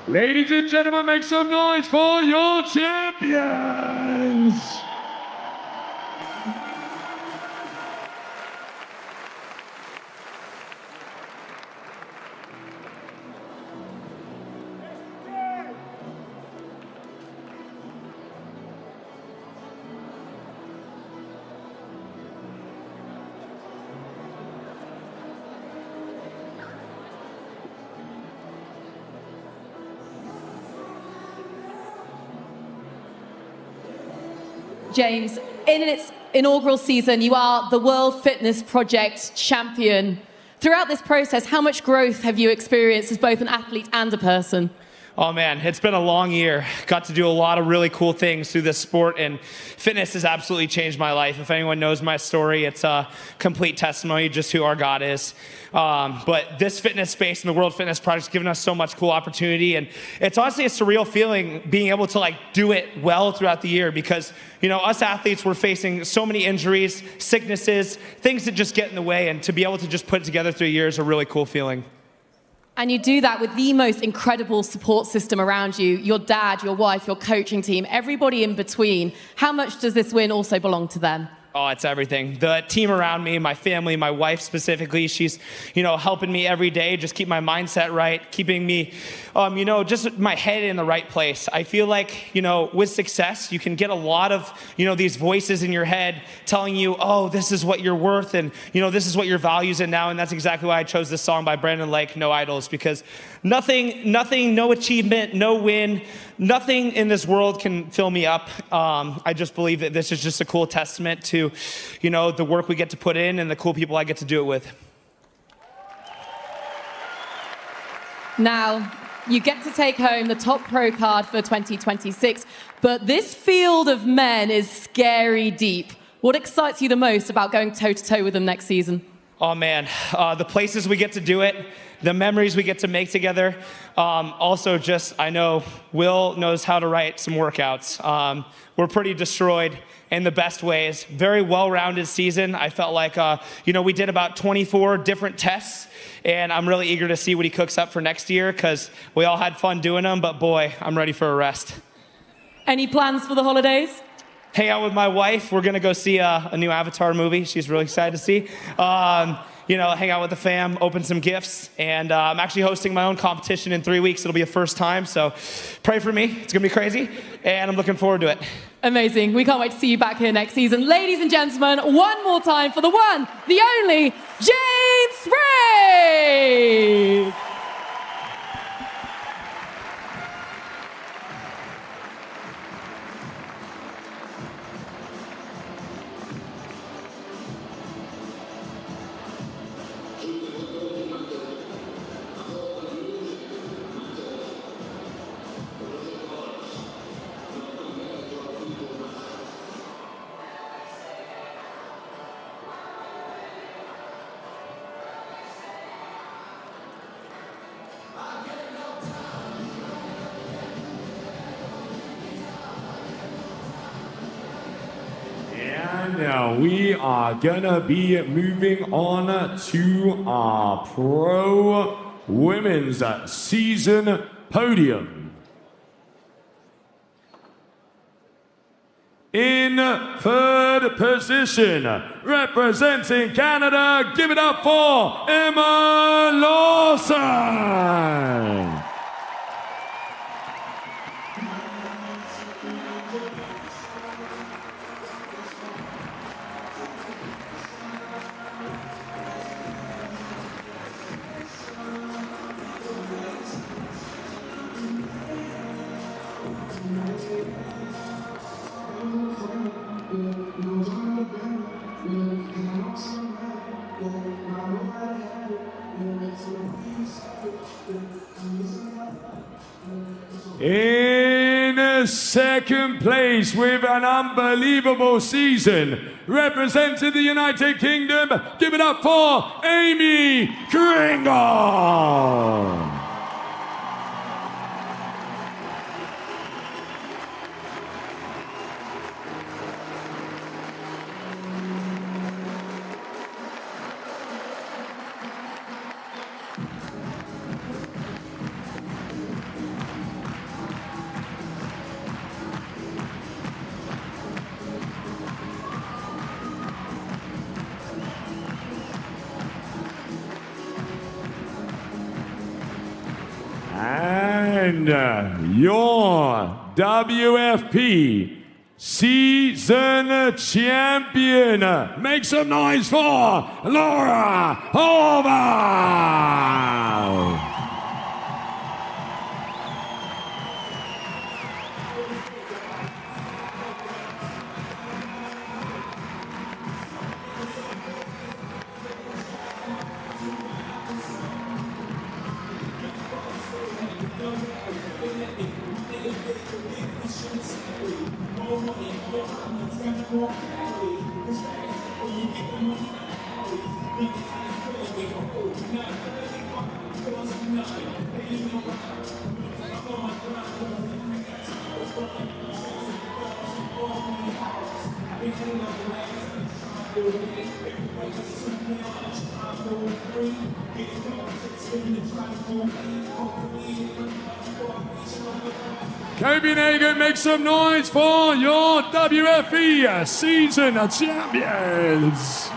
Speaker 1: Ladies and gentlemen, make some noise for your champions!
Speaker 9: James, in its inaugural season, you are the World Fitness Project champion. Throughout this process, how much growth have you experienced as both an athlete and a person?
Speaker 10: Oh man, it's been a long year. Got to do a lot of really cool things through this sport, and fitness has absolutely changed my life. If anyone knows my story, it's a complete testimony just who our God is. But this fitness space and the World Fitness Project has given us so much cool opportunity, and it's honestly a surreal feeling being able to do it well throughout the year, because us athletes, we're facing so many injuries, sicknesses, things that just get in the way, and to be able to just put it together through a year is a really cool feeling.
Speaker 9: And you do that with the most incredible support system around you, your dad, your wife, your coaching team, everybody in between. How much does this win also belong to them?
Speaker 10: Oh, it's everything. The team around me, my family, my wife specifically, she's, helping me every day, just keep my mindset right, keeping me, just my head in the right place. I feel like, with success, you can get a lot of, these voices in your head telling you, oh, this is what you're worth and, this is what your value's in now. And that's exactly why I chose this song by Brandon Lake, No Idols, because nothing, no achievement, no win, nothing in this world can fill me up. I just believe that this is just a cool testament to, the work we get to put in and the cool people I get to do it with.
Speaker 9: Now, you get to take home the top pro card for 2026, but this field of men is scary deep. What excites you the most about going toe-to-toe with them next season?
Speaker 10: Oh man, the places we get to do it, the memories we get to make together. Also just, I know Will knows how to write some workouts. We're pretty destroyed in the best ways. Very well-rounded season. I felt like, we did about 24 different tests, and I'm really eager to see what he cooks up for next year because we all had fun doing them, but boy, I'm ready for a rest.
Speaker 9: Any plans for the holidays?
Speaker 10: Hang out with my wife. We're going to go see a new Avatar movie. She's really excited to see. Hang out with the fam, open some gifts, and I'm actually hosting my own competition in 3 weeks. It'll be a first time, so pray for me. It's going to be crazy, and I'm looking forward to it.
Speaker 9: Amazing. We can't wait to see you back here next season. Ladies and gentlemen, one more time for the one, the only, James Sprague!
Speaker 1: Now we are gonna be moving on to our pro women's season podium. In third position, representing Canada, give it up for Emma Lawson. In second place with an unbelievable season, representing the United Kingdom, give it up for Amy Kringle. And your WFP season champion. Make some noise for Laura Horvath. Copenhagen, make some noise for your WFE season champions.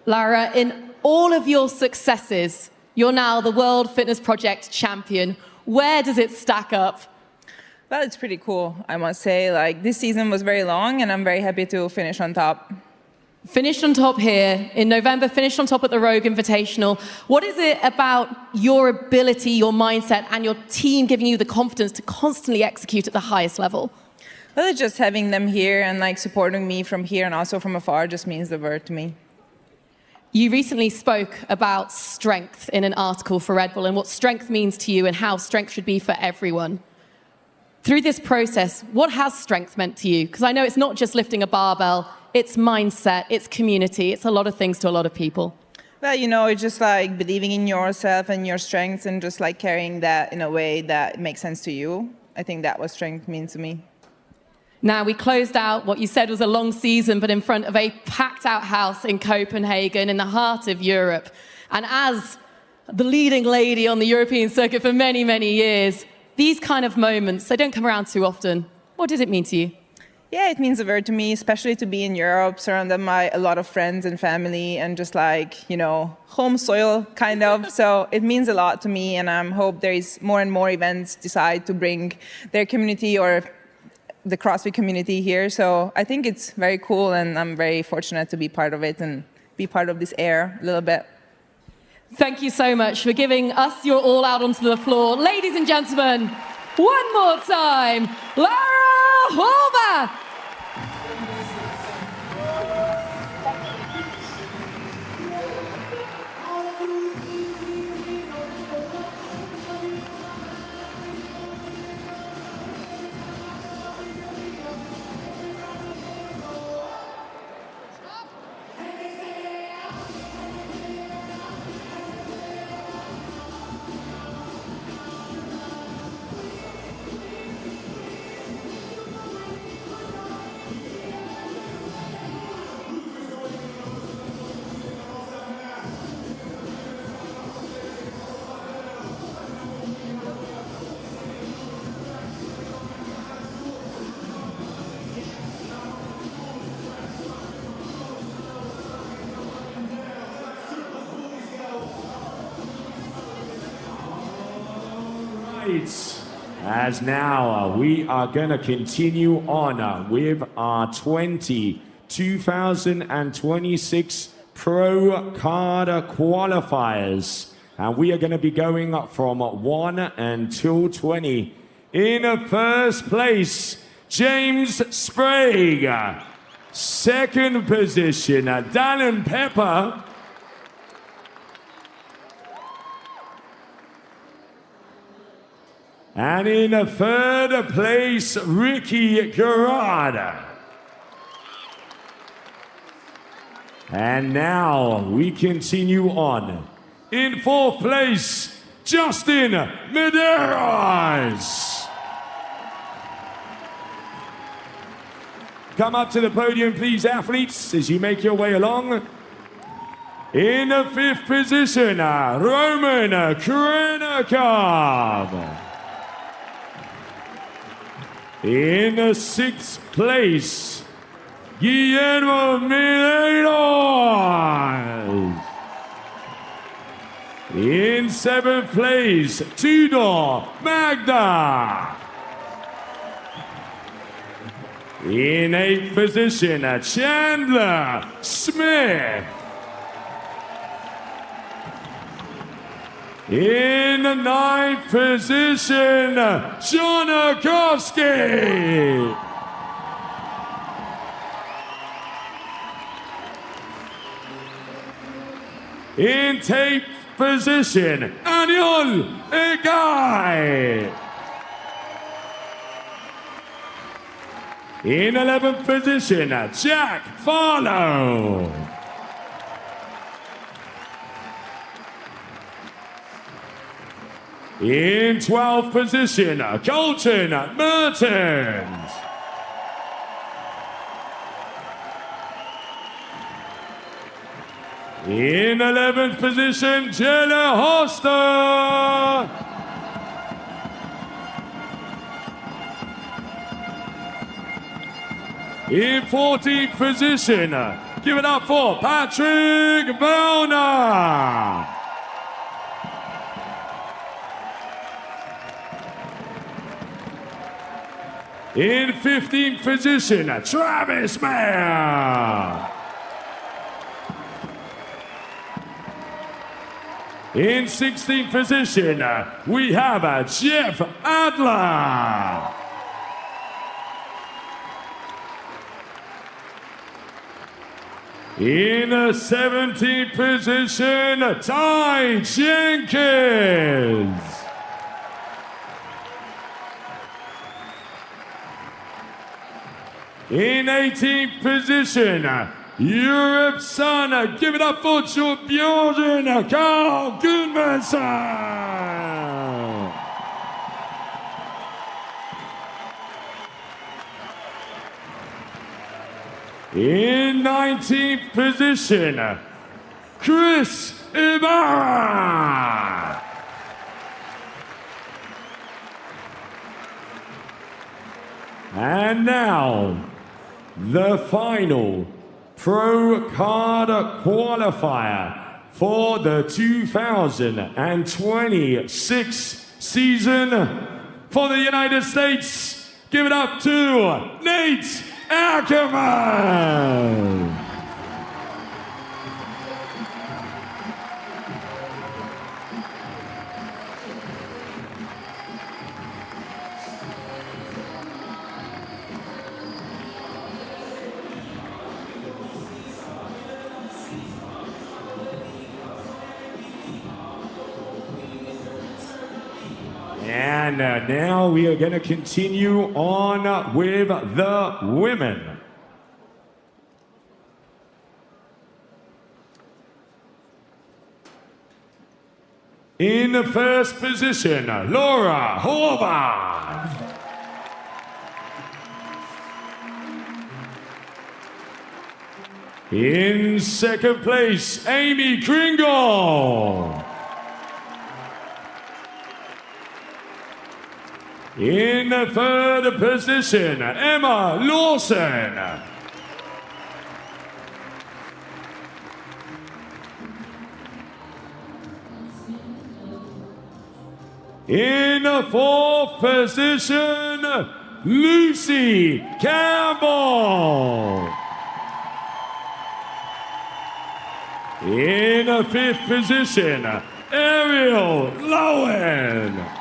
Speaker 9: Lara, in all of your successes, you're now the World Fitness Project champion. Where does it stack up?
Speaker 5: Well, it's pretty cool, I must say. Like, this season was very long, and I'm very happy to finish on top.
Speaker 9: Finished on top here in November, finished on top at the Rogue Invitational. What is it about your ability, your mindset, and your team giving you the confidence to constantly execute at the highest level?
Speaker 5: Well, it's just having them here and like supporting me from here and also from afar just means the world to me.
Speaker 9: You recently spoke about strength in an article for Red Bull and what strength means to you and how strength should be for everyone. Through this process, what has strength meant to you? Because I know it's not just lifting a barbell, it's mindset, it's community, it's a lot of things to a lot of people.
Speaker 5: Well, you know, it's just like believing in yourself and your strengths and just like carrying that in a way that makes sense to you. I think that's what strength means to me.
Speaker 9: Now, we closed out what you said was a long season, but in front of a packed-out house in Copenhagen, in the heart of Europe. And as the leading lady on the European circuit for many, many years, these kind of moments, they don't come around too often. What does it mean to you?
Speaker 5: Yeah, it means a lot to me, especially to be in Europe, surrounded by a lot of friends and family, and just like, you know, home soil, kind of. So it means a lot to me, and I hope there is more and more events decide to bring their community or the CrossFit community here. So I think it's very cool, and I'm very fortunate to be part of it and be part of this air a little bit.
Speaker 9: Thank you so much for giving us your all out onto the floor. Ladies and gentlemen, one more time, Lara Horvath.
Speaker 1: As now we are going to continue on with our 2026 Pro Card qualifiers. And we are going to be going up from 1 until 20. In first place, James Sprague. Second position, Dallin Pepper. And in third place, Ricky Garada. And now we continue on. In fourth place, Justin Medeiros. Come up to the podium, please, athletes, as you make your way along. In the fifth position, Roman Krenikov. In the sixth place, Guillermo Mileiros. In seventh place, Tudor Magda. In eighth position, Chandler Smith. In the ninth position, Jonakovsky. In 10th position, Aniol Egay. In 11th position, Jack Farlow. In 12th position, Colton Mertens. In 11th position, Jelle Hoster. In 14th position, give it up for Patrick Vellner. In 15th position, Travis Mayer. In 16th position, we have Jeff Adler. In 17th position, Ty Jenkins. In 18th position, Europe's son, give it up for Bjorn Carl Gudmundsson. In 19th position, Chris Ibarra. And now, the final Pro Card qualifier for the 2026 season for the United States. Give it up to Nate Ackerman. And now we are going to continue on with the women. In the first position, Laura Horvath. In second place, Amy Kringle. In the third position, Emma Lawson. In the fourth position, Lucy Campbell. In the fifth position, Ariel Lowen.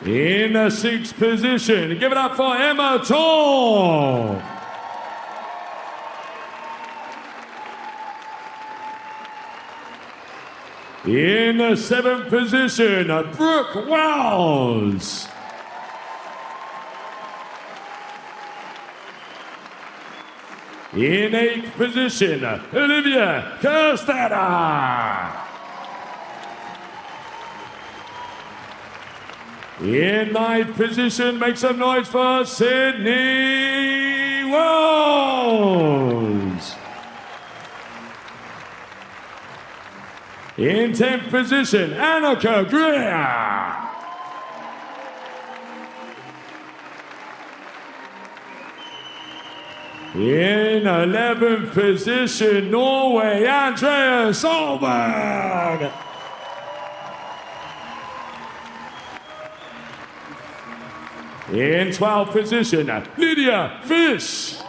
Speaker 1: In the sixth position, give it up for Emma Tall. In the seventh position, Brooke Wells. In eighth position, Olivia Kerstetter. In ninth position, make some noise for Sydney Wells. In 10th position, Annika Greer. In 11th position, Norway, Andreas Solberg. In 12th position, Lydia Fish.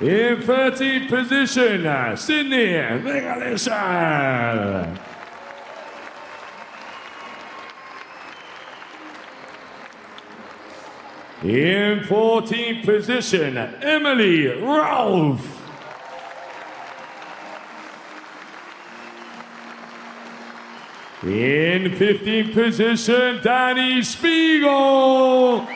Speaker 1: In 13th position, Sydney Megalisha. In 14th position, Emily Rolfe. In 15th position, Danny Spiegel.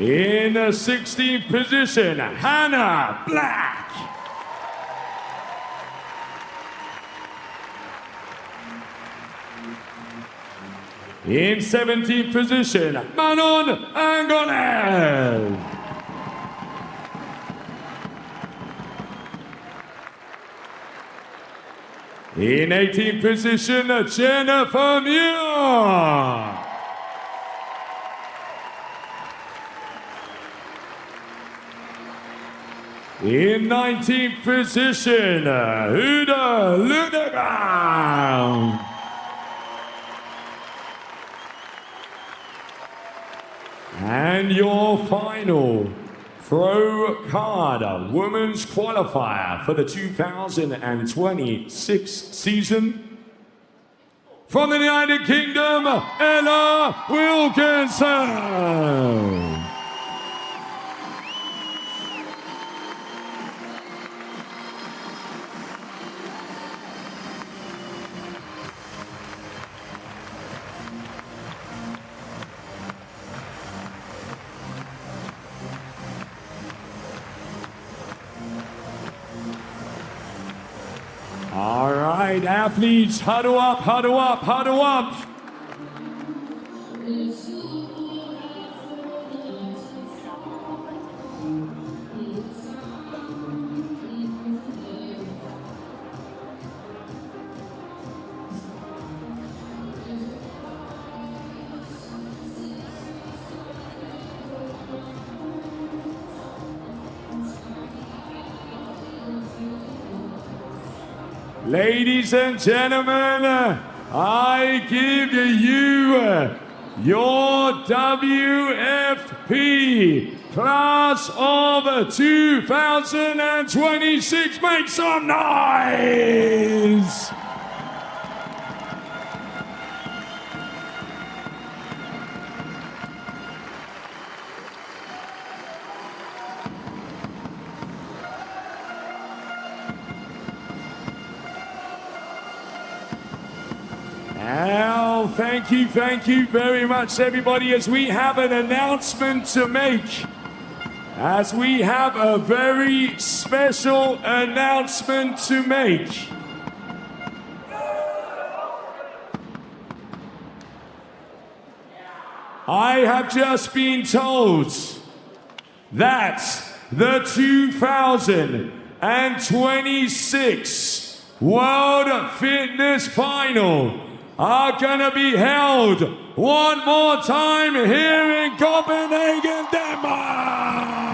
Speaker 1: In the 16th position, Hannah Black. In 17th position, Manon Angones. In 18th position, Jennifer Muir. In 19th position, Huda Ludebaum. And your final pro card women's qualifier for the 2026 season. From the United Kingdom, Ella Wilkinson. All right, athletes, huddle up, huddle up, huddle up. Ladies and gentlemen, I give you your WFP Class of 2026. Make some noise! Well, thank you very much, everybody, as we have an announcement to make. As we have a very special announcement to make. I have just been told that the 2026 World Fitness Final are gonna be held one more time here in Copenhagen, Denmark.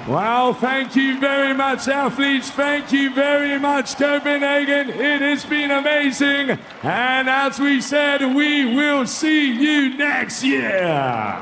Speaker 1: Well, thank you very much, athletes. Thank you very much, Copenhagen. It has been amazing. And as we said, we will see you next year.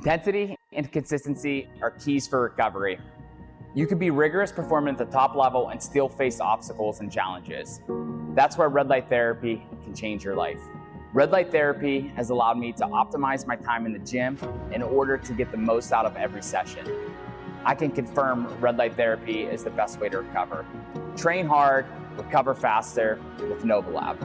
Speaker 2: Intensity and consistency are keys for recovery. You can be rigorous performing at the top level and still face obstacles and challenges. That's where red light therapy can change your life. Red light therapy has allowed me to optimize my time in the gym in order to get the most out of every session. I can confirm red light therapy is the best way to recover. Train hard, recover faster with Novolab.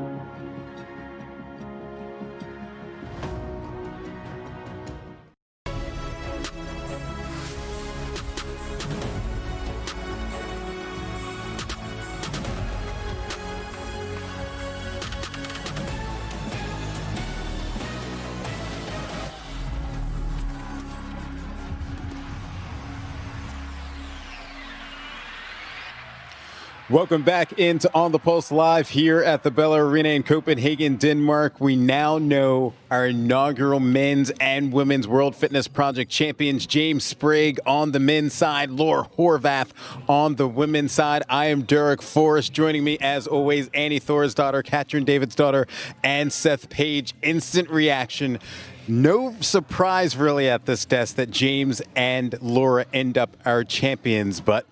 Speaker 19: Welcome back into On the Pulse Live here at the Bella Arena in Copenhagen, Denmark. We now know our inaugural men's and women's World Fitness Project champions, James Sprague on the men's side, Laura Horvath on the women's side. I am Derek Forrest. Joining me, as always, Annie Thorisdottir, Katrin Davidsdottir, and Seth Page. Instant reaction. No surprise, really, at this desk that James and Laura end up our champions, but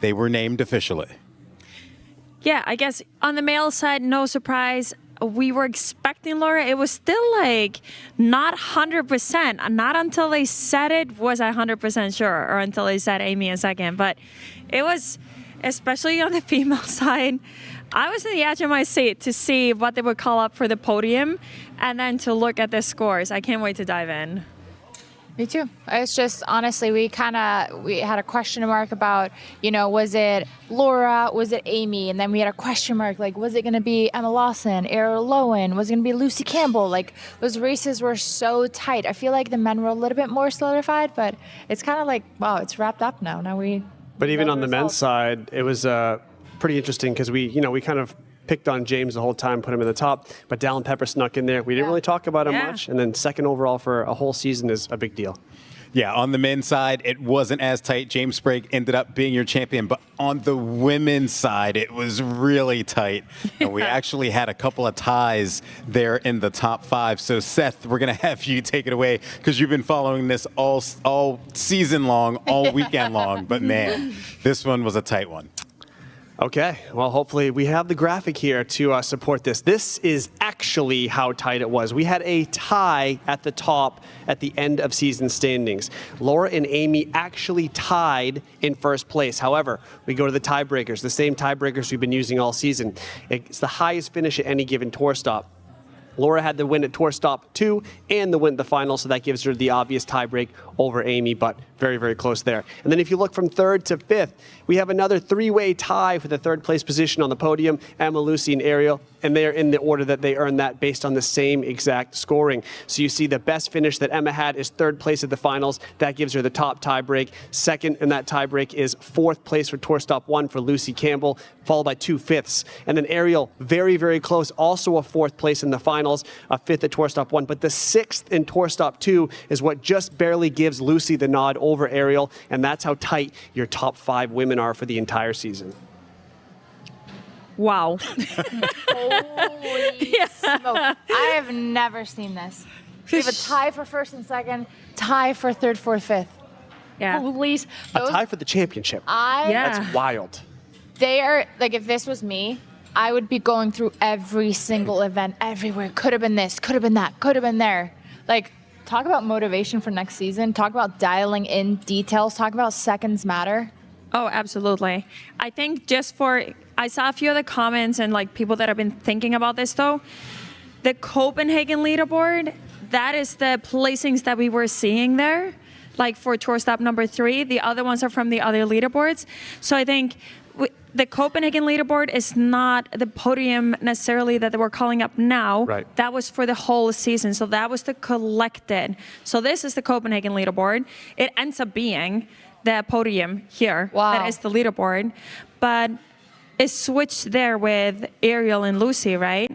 Speaker 19: they were named officially.
Speaker 23: Yeah, I guess on the male side, no surprise. We were expecting Laura. It was still like not 100%. Not until they said it was I 100% sure, or until they said Amy a second. But it was, especially on the female side, I was in the edge of my seat to see what they would call up for the podium and then to look at the scores. I can't wait to dive in.
Speaker 24: Me too. It's just, honestly, we had a question mark about, was it Laura, was it Amy? And then we had a question mark, like, was it going to be Emma Lawson, Ariel Lowen? Was it going to be Lucy Campbell? Like, those races were so tight. I feel like the men were a little bit more solidified, but it's kind of like, wow, it's wrapped up now.
Speaker 25: But even on the men's side, it was pretty interesting because we kind of picked on James the whole time, put him in the top, but Dallin Pepper snuck in there. We didn't really talk about him much, and then second overall for a whole season is a big deal.
Speaker 19: Yeah, on the men's side, it wasn't as tight. James Sprague ended up being your champion, but on the women's side, it was really tight. And we actually had a couple of ties there in the top 5. So Seth, we're going to have you take it away because you've been following this all season long, all weekend long. But man, this one was a tight one.
Speaker 25: Okay, well, hopefully we have the graphic here to support this. This is actually how tight it was. We had a tie at the top at the end of season standings. Laura and Amy actually tied in first place. However, we go to the tiebreakers, the same tiebreakers we've been using all season. It's the highest finish at any given tour stop. Laura had the win at Tour Stop 2 and the win at the final, so that gives her the obvious tiebreak over Amy, but very, very close there. And then if you look from 3rd to 5th, we have another 3-way tie for the 3rd place position on the podium, Emma, Lucy, and Ariel, and they are in the order that they earned that based on the same exact scoring. So you see the best finish that Emma had is 3rd place at the finals. That gives her the top tiebreak. Second in that tiebreak is 4th place for Tour Stop 1 for Lucy Campbell, followed by 2 fifths. And then Ariel, very, very close, also a 4th place in the finals, a 5th at Tour Stop 1. But the 6th in Tour Stop 2 is what just barely gives Lucy the nod over Ariel, and that's how tight your top 5 women are for the entire season.
Speaker 23: Wow.
Speaker 24: Holy smoke. I have never seen this. We have a tie for 1st and 2nd, tie for 3rd, 4th, 5th.
Speaker 23: Yeah.
Speaker 24: Holy,
Speaker 25: A tie for the championship. That's wild.
Speaker 24: They are, like, if this was me, I would be going through every single event everywhere. Could have been this, could have been that, could have been there. Like, talk about motivation for next season. Talk about dialing in details. Talk about seconds matter.
Speaker 23: Oh, absolutely. I think I saw a few of the comments and like people that have been thinking about this though. The Copenhagen leaderboard, that is the placings that we were seeing there. Like for tour stop number 3, the other ones are from the other leaderboards. So I think the Copenhagen leaderboard is not the podium necessarily that they were calling up now.
Speaker 25: Right.
Speaker 23: That was for the whole season. So that was the collected. So this is the Copenhagen leaderboard. It ends up being the podium here.
Speaker 24: Wow.
Speaker 23: That is the leaderboard. But it's switched there with Ariel and Lucy, right?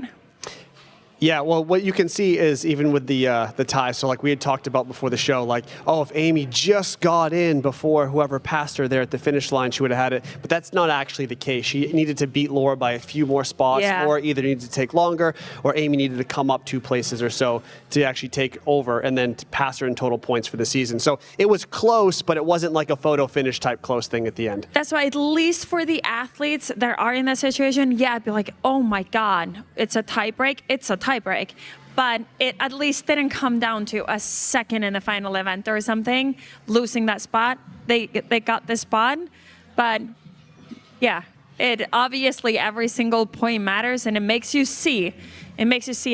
Speaker 25: Yeah, well, what you can see is even with the tie, so like we had talked about before the show, like, oh, if Amy just got in before whoever passed her there at the finish line, she would have had it. But that's not actually the case. She needed to beat Laura by a few more spots.
Speaker 23: Yeah.
Speaker 25: Laura either needed to take longer, or Amy needed to come up 2 places or so to actually take over and then to pass her in total points for the season. So it was close, but it wasn't like a photo finish type close thing at the end.
Speaker 23: That's why, at least for the athletes that are in that situation, yeah, I'd be like, oh my God, it's a tie break. It's a tie break. But it at least didn't come down to a second in the final event or something, losing that spot. They got the spot, but yeah, it obviously every single point matters, and it makes you see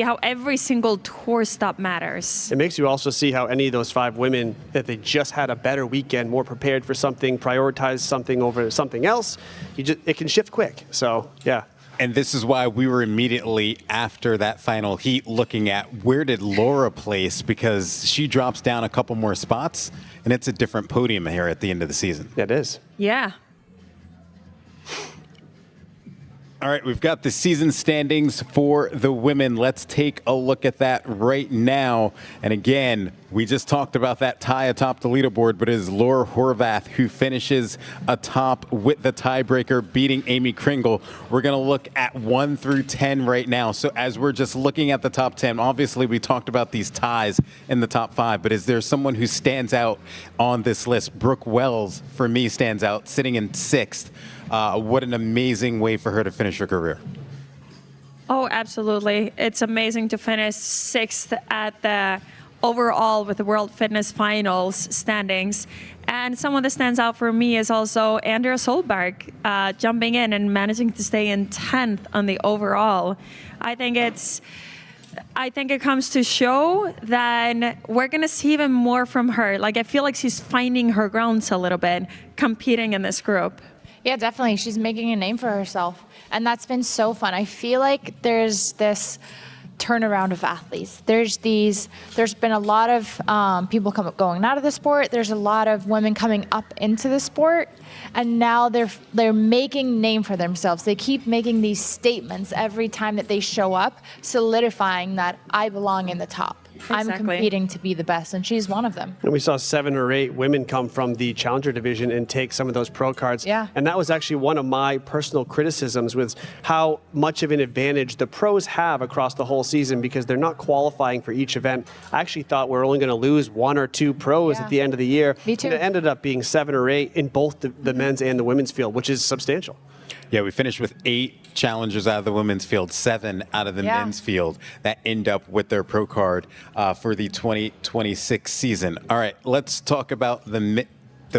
Speaker 23: how every single tour stop matters.
Speaker 25: It makes you also see how any of those 5 women, that they just had a better weekend, more prepared for something, prioritized something over something else. It can shift quick. So yeah.
Speaker 19: And this is why we were immediately after that final heat looking at where did Laura place, because she drops down a couple more spots and it's a different podium here at the end of the season.
Speaker 25: It is.
Speaker 23: Yeah.
Speaker 19: All right, we've got the season standings for the women. Let's take a look at that right now. And again, we just talked about that tie atop the leaderboard, but it is Laura Horvath who finishes atop with the tiebreaker, beating Amy Kringle. We're going to look at 1 through 10 right now. So as we're just looking at the top 10, obviously we talked about these ties in the top 5, but is there someone who stands out on this list? Brooke Wells, for me, stands out, sitting in 6th. What an amazing way for her to finish her career.
Speaker 23: Oh, absolutely. It's amazing to finish 6th at the overall with the World Fitness Finals standings. And someone that stands out for me is also Andrea Solberg, jumping in and managing to stay in 10th on the overall. I think it comes to show that we're going to see even more from her. Like, I feel like she's finding her grounds a little bit, competing in this group.
Speaker 24: Yeah, definitely. She's making a name for herself. And that's been so fun. I feel like there's this turnaround of athletes. There's been a lot of people going out of the sport. There's a lot of women coming up into the sport. And now they're making name for themselves. They keep making these statements every time that they show up, solidifying that I belong in the top.
Speaker 23: Exactly.
Speaker 24: I'm competing to be the best, and she's one of them.
Speaker 25: And we saw 7 or 8 women come from the Challenger division and take some of those pro cards.
Speaker 24: Yeah.
Speaker 25: And that was actually one of my personal criticisms, was how much of an advantage the pros have across the whole season because they're not qualifying for each event. I actually thought we're only going to lose 1 or 2 pros at the end of the year.
Speaker 24: Me too.
Speaker 25: And it ended up being 7 or 8 in both the men's and the women's field, which is substantial.
Speaker 19: Yeah, we finished with 8 challengers out of the women's field, 7 out of the men's field that end up with their pro card for the 2026 season. All right, let's talk about the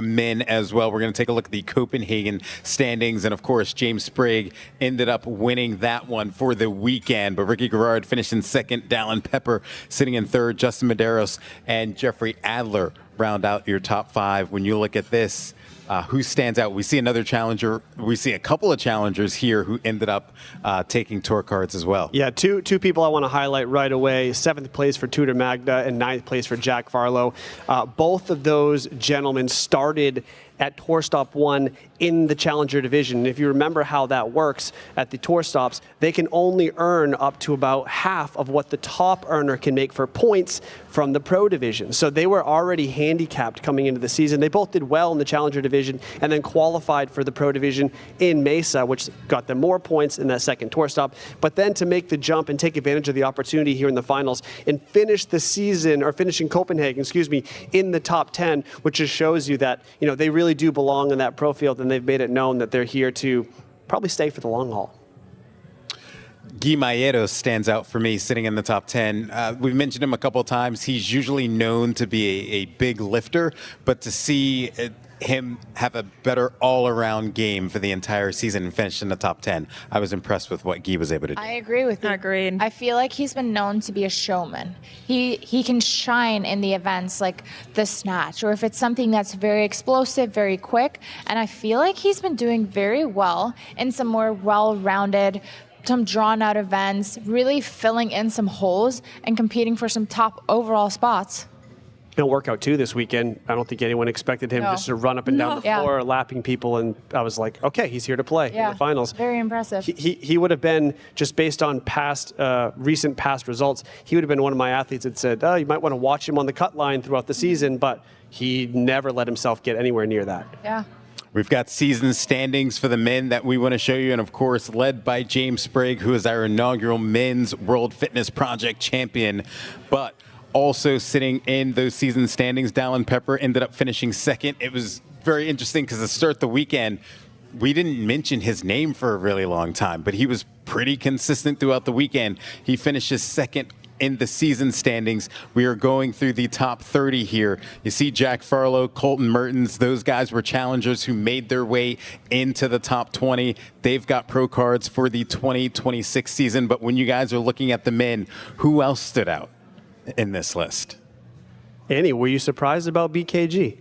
Speaker 19: men as well. We're going to take a look at the Copenhagen standings. And of course, James Sprague ended up winning that one for the weekend. But Ricky Garrard finished in 2nd, Dallin Pepper sitting in 3rd, Justin Medeiros and Jeffrey Adler round out your top 5. When you look at this, who stands out? We see another challenger. We see a couple of challengers here who ended up taking tour cards as well.
Speaker 25: Yeah, two people I want to highlight right away. 7th place for Tudor Magda and 9th place for Jack Farlow. Both of those gentlemen started at Tour Stop 1 in the Challenger division. And if you remember how that works at the Tour Stops, they can only earn up to about half of what the top earner can make for points from the Pro division. So they were already handicapped coming into the season. They both did well in the Challenger division and then qualified for the Pro division in Mesa, which got them more points in that second Tour Stop. But then to make the jump and take advantage of the opportunity here in the finals and finish the season, or finishing Copenhagen, in the top 10, which just shows you that, they really do belong in that pro field, and they've made it known that they're here to probably stay for the long haul.
Speaker 19: Guy Maieros stands out for me, sitting in the top 10. We've mentioned him a couple of times. He's usually known to be a big lifter, but to see him have a better all-around game for the entire season and finish in the top 10, I was impressed with what Guy was able to do.
Speaker 24: I agree with you.
Speaker 23: Agreed.
Speaker 24: I feel like he's been known to be a showman. He can shine in the events like the snatch, or if it's something that's very explosive, very quick. And I feel like he's been doing very well in some more well-rounded, some drawn-out events, really filling in some holes and competing for some top overall spots.
Speaker 25: He'll work out too this weekend. I don't think anyone expected him just to run up and down the floor, lapping people. And I was like, okay, he's here to play in the finals.
Speaker 6: Very impressive.
Speaker 25: He would have been, just based on recent past results, he would have been one of my athletes that said, oh, you might want to watch him on the cut line throughout the season, but he never let himself get anywhere near that.
Speaker 6: Yeah.
Speaker 19: We've got season standings for the men that we want to show you, and of course, led by James Sprague, who is our inaugural Men's World Fitness Project champion. But also sitting in those season standings, Dallin Pepper ended up finishing second. It was very interesting because to start the weekend, we didn't mention his name for a really long time, but he was pretty consistent throughout the weekend. He finishes second in the season standings. We are going through the top 30 here. You see Jack Farlow, Colton Mertens, those guys were challengers who made their way into the top 20. They've got pro cards for the 2026 season. But when you guys are looking at the men, who else stood out in this list?
Speaker 25: Annie, were you surprised about BKG?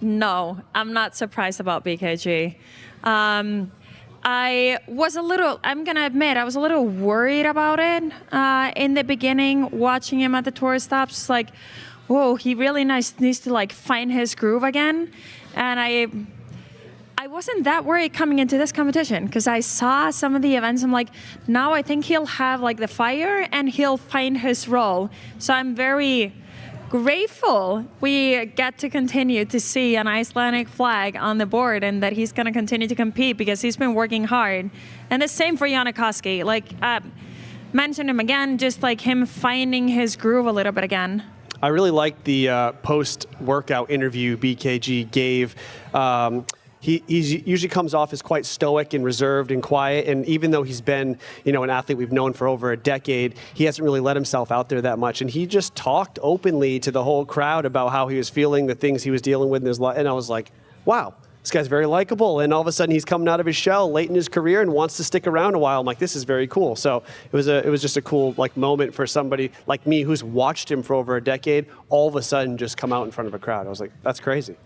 Speaker 23: No, I'm not surprised about BKG. I was I'm going to admit, I was a little worried about it in the beginning, watching him at the tour stops. It's like, whoa, he really needs to like find his groove again. And I wasn't that worried coming into this competition because I saw some of the events. I'm like, now I think he'll have like the fire and he'll find his role. So I'm very grateful we get to continue to see an Icelandic flag on the board and that he's going to continue to compete because he's been working hard. And the same for Janakoski. Like, mention him again, just like him finding his groove a little bit again.
Speaker 25: I really liked the post-workout interview BKG gave. He usually comes off as quite stoic and reserved and quiet. And even though he's been, an athlete we've known for over a decade, he hasn't really let himself out there that much. And he just talked openly to the whole crowd about how he was feeling, the things he was dealing with in his life. And I was like, wow, this guy's very likable. And all of a sudden he's coming out of his shell late in his career and wants to stick around a while. I'm like, this is very cool. So it was just a cool moment for somebody like me who's watched him for over a decade, all of a sudden just come out in front of a crowd. I was like, that's crazy.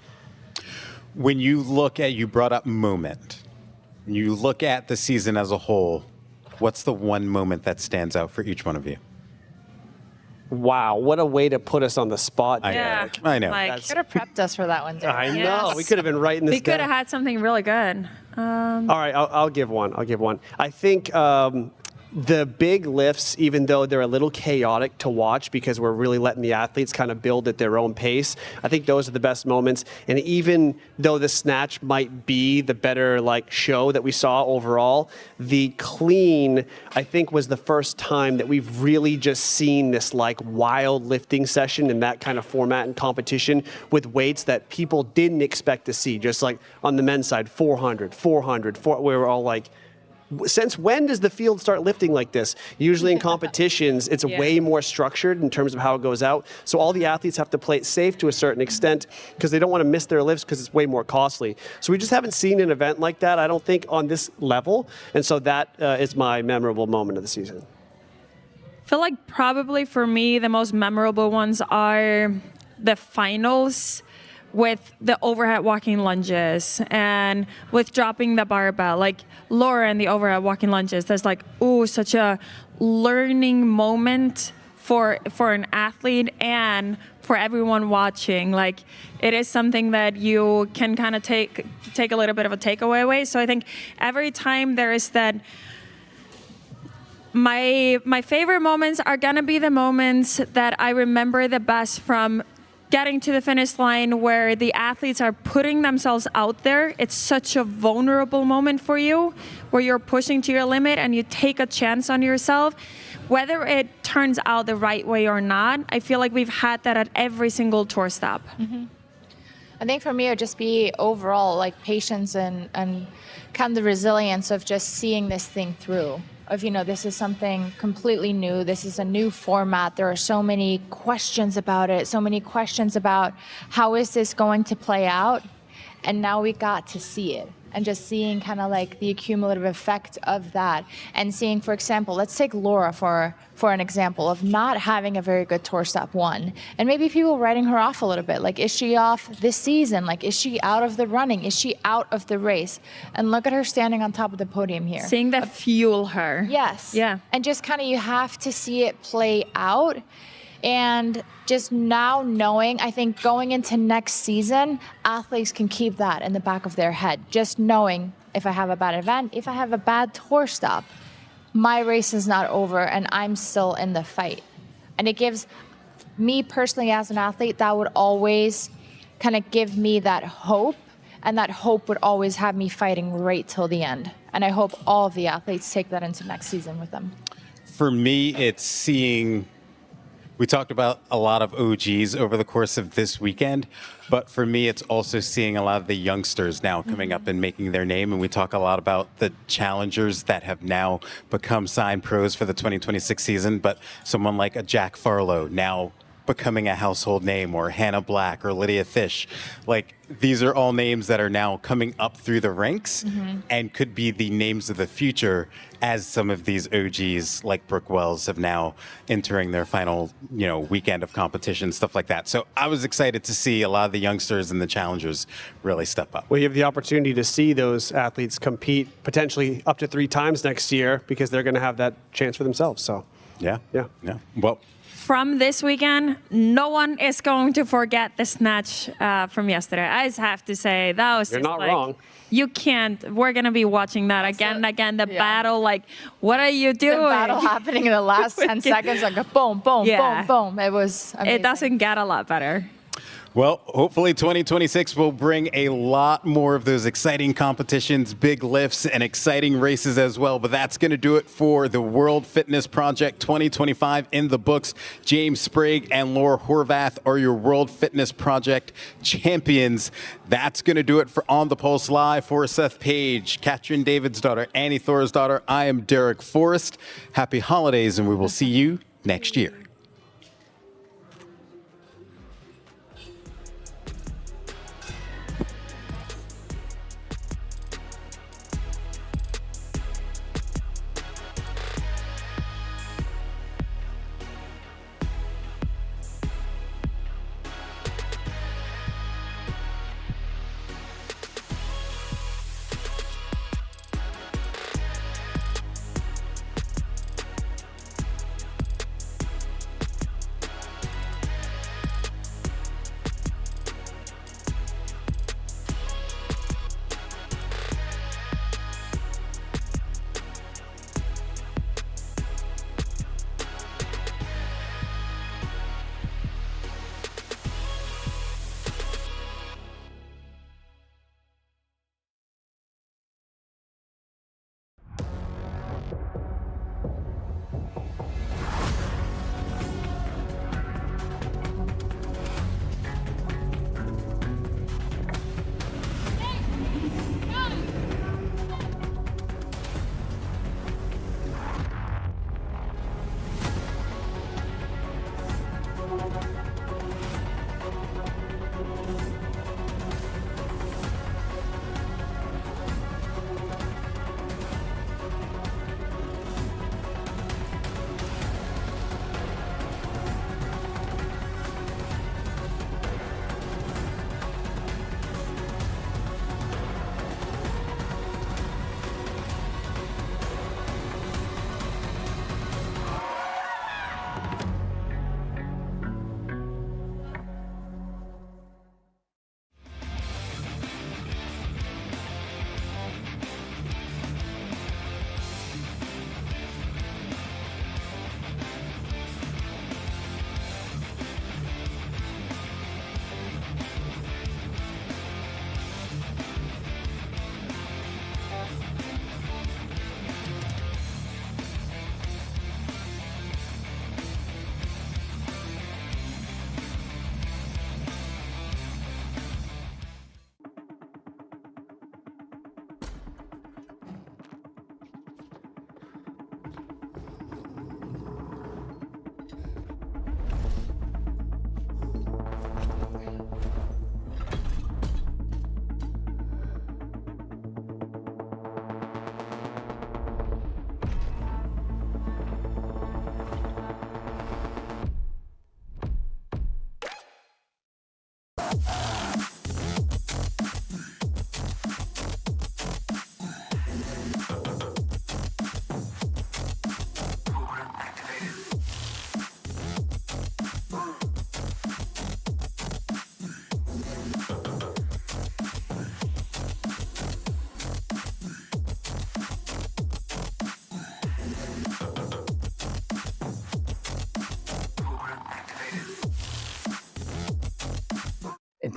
Speaker 19: When you look at, you brought up moment, when you look at the season as a whole, what's the one moment that stands out for each one of you?
Speaker 25: Wow, what a way to put us on the spot.
Speaker 19: I know.
Speaker 23: Like,
Speaker 6: Could have prepped us for that one, Darren.
Speaker 25: I know. We could have been writing this
Speaker 23: We could have had something really good.
Speaker 25: All right, I'll give one. I think the big lifts, even though they're a little chaotic to watch because we're really letting the athletes kind of build at their own pace, I think those are the best moments. And even though the snatch might be the better show that we saw overall, the clean, I think, was the first time that we've really just seen this wild lifting session in that kind of format and competition with weights that people didn't expect to see. Just like on the men's side, 400, we were all like, since when does the field start lifting like this? Usually in competitions, it's way more structured in terms of how it goes out. So all the athletes have to play it safe to a certain extent because they don't want to miss their lifts because it's way more costly. So we just haven't seen an event like that, I don't think, on this level. And so that is my memorable moment of the season.
Speaker 23: I feel like probably for me, the most memorable ones are the finals with the overhead walking lunges and with dropping the barbell, like Laura and the overhead walking lunges. There's such a learning moment for an athlete and for everyone watching. It is something that you can kind of take a little bit of a takeaway away. So I think every time there is that, my favorite moments are gonna be the moments that I remember the best from getting to the finish line where the athletes are putting themselves out there. It's such a vulnerable moment for you where you're pushing to your limit and you take a chance on yourself. Whether it turns out the right way or not, I feel like we've had that at every single tour stop.
Speaker 6: Mm-hmm. I think for me, it would just be overall patience and kind of the resilience of just seeing this thing through. This is something completely new. This is a new format. There are so many questions about it, so many questions about how is this going to play out? And now we got to see it. And just seeing kind of the accumulative effect of that. And seeing, for example, let's take Laura for an example of not having a very good tour stop one. And maybe people writing her off a little bit. Is she off this season? Is she out of the running? Is she out of the race? And look at her standing on top of the podium here.
Speaker 23: Seeing that fuel her.
Speaker 6: Yes.
Speaker 23: Yeah.
Speaker 6: And just kind of you have to see it play out.
Speaker 24: And just now knowing, I think going into next season, athletes can keep that in the back of their head. Just knowing if I have a bad event, if I have a bad tour stop, my race is not over and I'm still in the fight. And it gives me personally as an athlete, that would always kind of give me that hope. And that hope would always have me fighting right till the end. And I hope all of the athletes take that into next season with them.
Speaker 19: For me, it's seeing, we talked about a lot of OGs over the course of this weekend, but for me, it's also seeing a lot of the youngsters now coming up and making their name. And we talk a lot about the challengers that have now become signed pros for the 2026 season, but someone like a Jack Farlow now becoming a household name, or Hannah Black or Lydia Fish. Like, these are all names that are now coming up through the ranks and could be the names of the future as some of these OGs like Brooke Wells have now entering their final, weekend of competition, stuff like that. So I was excited to see a lot of the youngsters and the challengers really step up.
Speaker 25: Well, you have the opportunity to see those athletes compete potentially up to 3 times next year because they're going to have that chance for themselves. So
Speaker 19: yeah. Well,
Speaker 23: from this weekend, no one is going to forget the snatch from yesterday. I just have to say, that was
Speaker 25: You're
Speaker 23: just
Speaker 25: not
Speaker 23: like,
Speaker 25: wrong.
Speaker 23: You can't. We're going to be watching that again and again. The battle, like, what are you doing?
Speaker 24: The battle happening in the last 10 seconds, like a boom, boom,
Speaker 23: Yeah.
Speaker 24: boom, boom. It was amazing.
Speaker 23: It doesn't get a lot better.
Speaker 19: well, hopefully 2026 will bring a lot more of those exciting competitions, big lifts, and exciting races as well. But that's going to do it for the World Fitness Project 2025 in the books. James Sprague and Laura Horvath are your World Fitness Project champions. That's going to do it for On the Pulse Live. For Seth Page, Katrin David's daughter, Annie Thor's daughter, I am Derek Forrest. Happy holidays, and we will see you next year.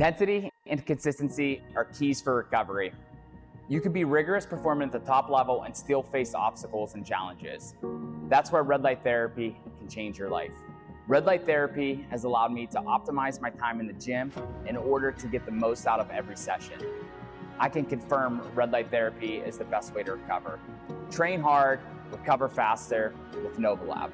Speaker 2: Intensity and consistency are keys for recovery. You can be rigorous performing at the top level and still face obstacles and challenges. That's where red light therapy can change your life. Red light therapy has allowed me to optimize my time in the gym in order to get the most out of every session. I can confirm red light therapy is the best way to recover. Train hard, recover faster with Novolab.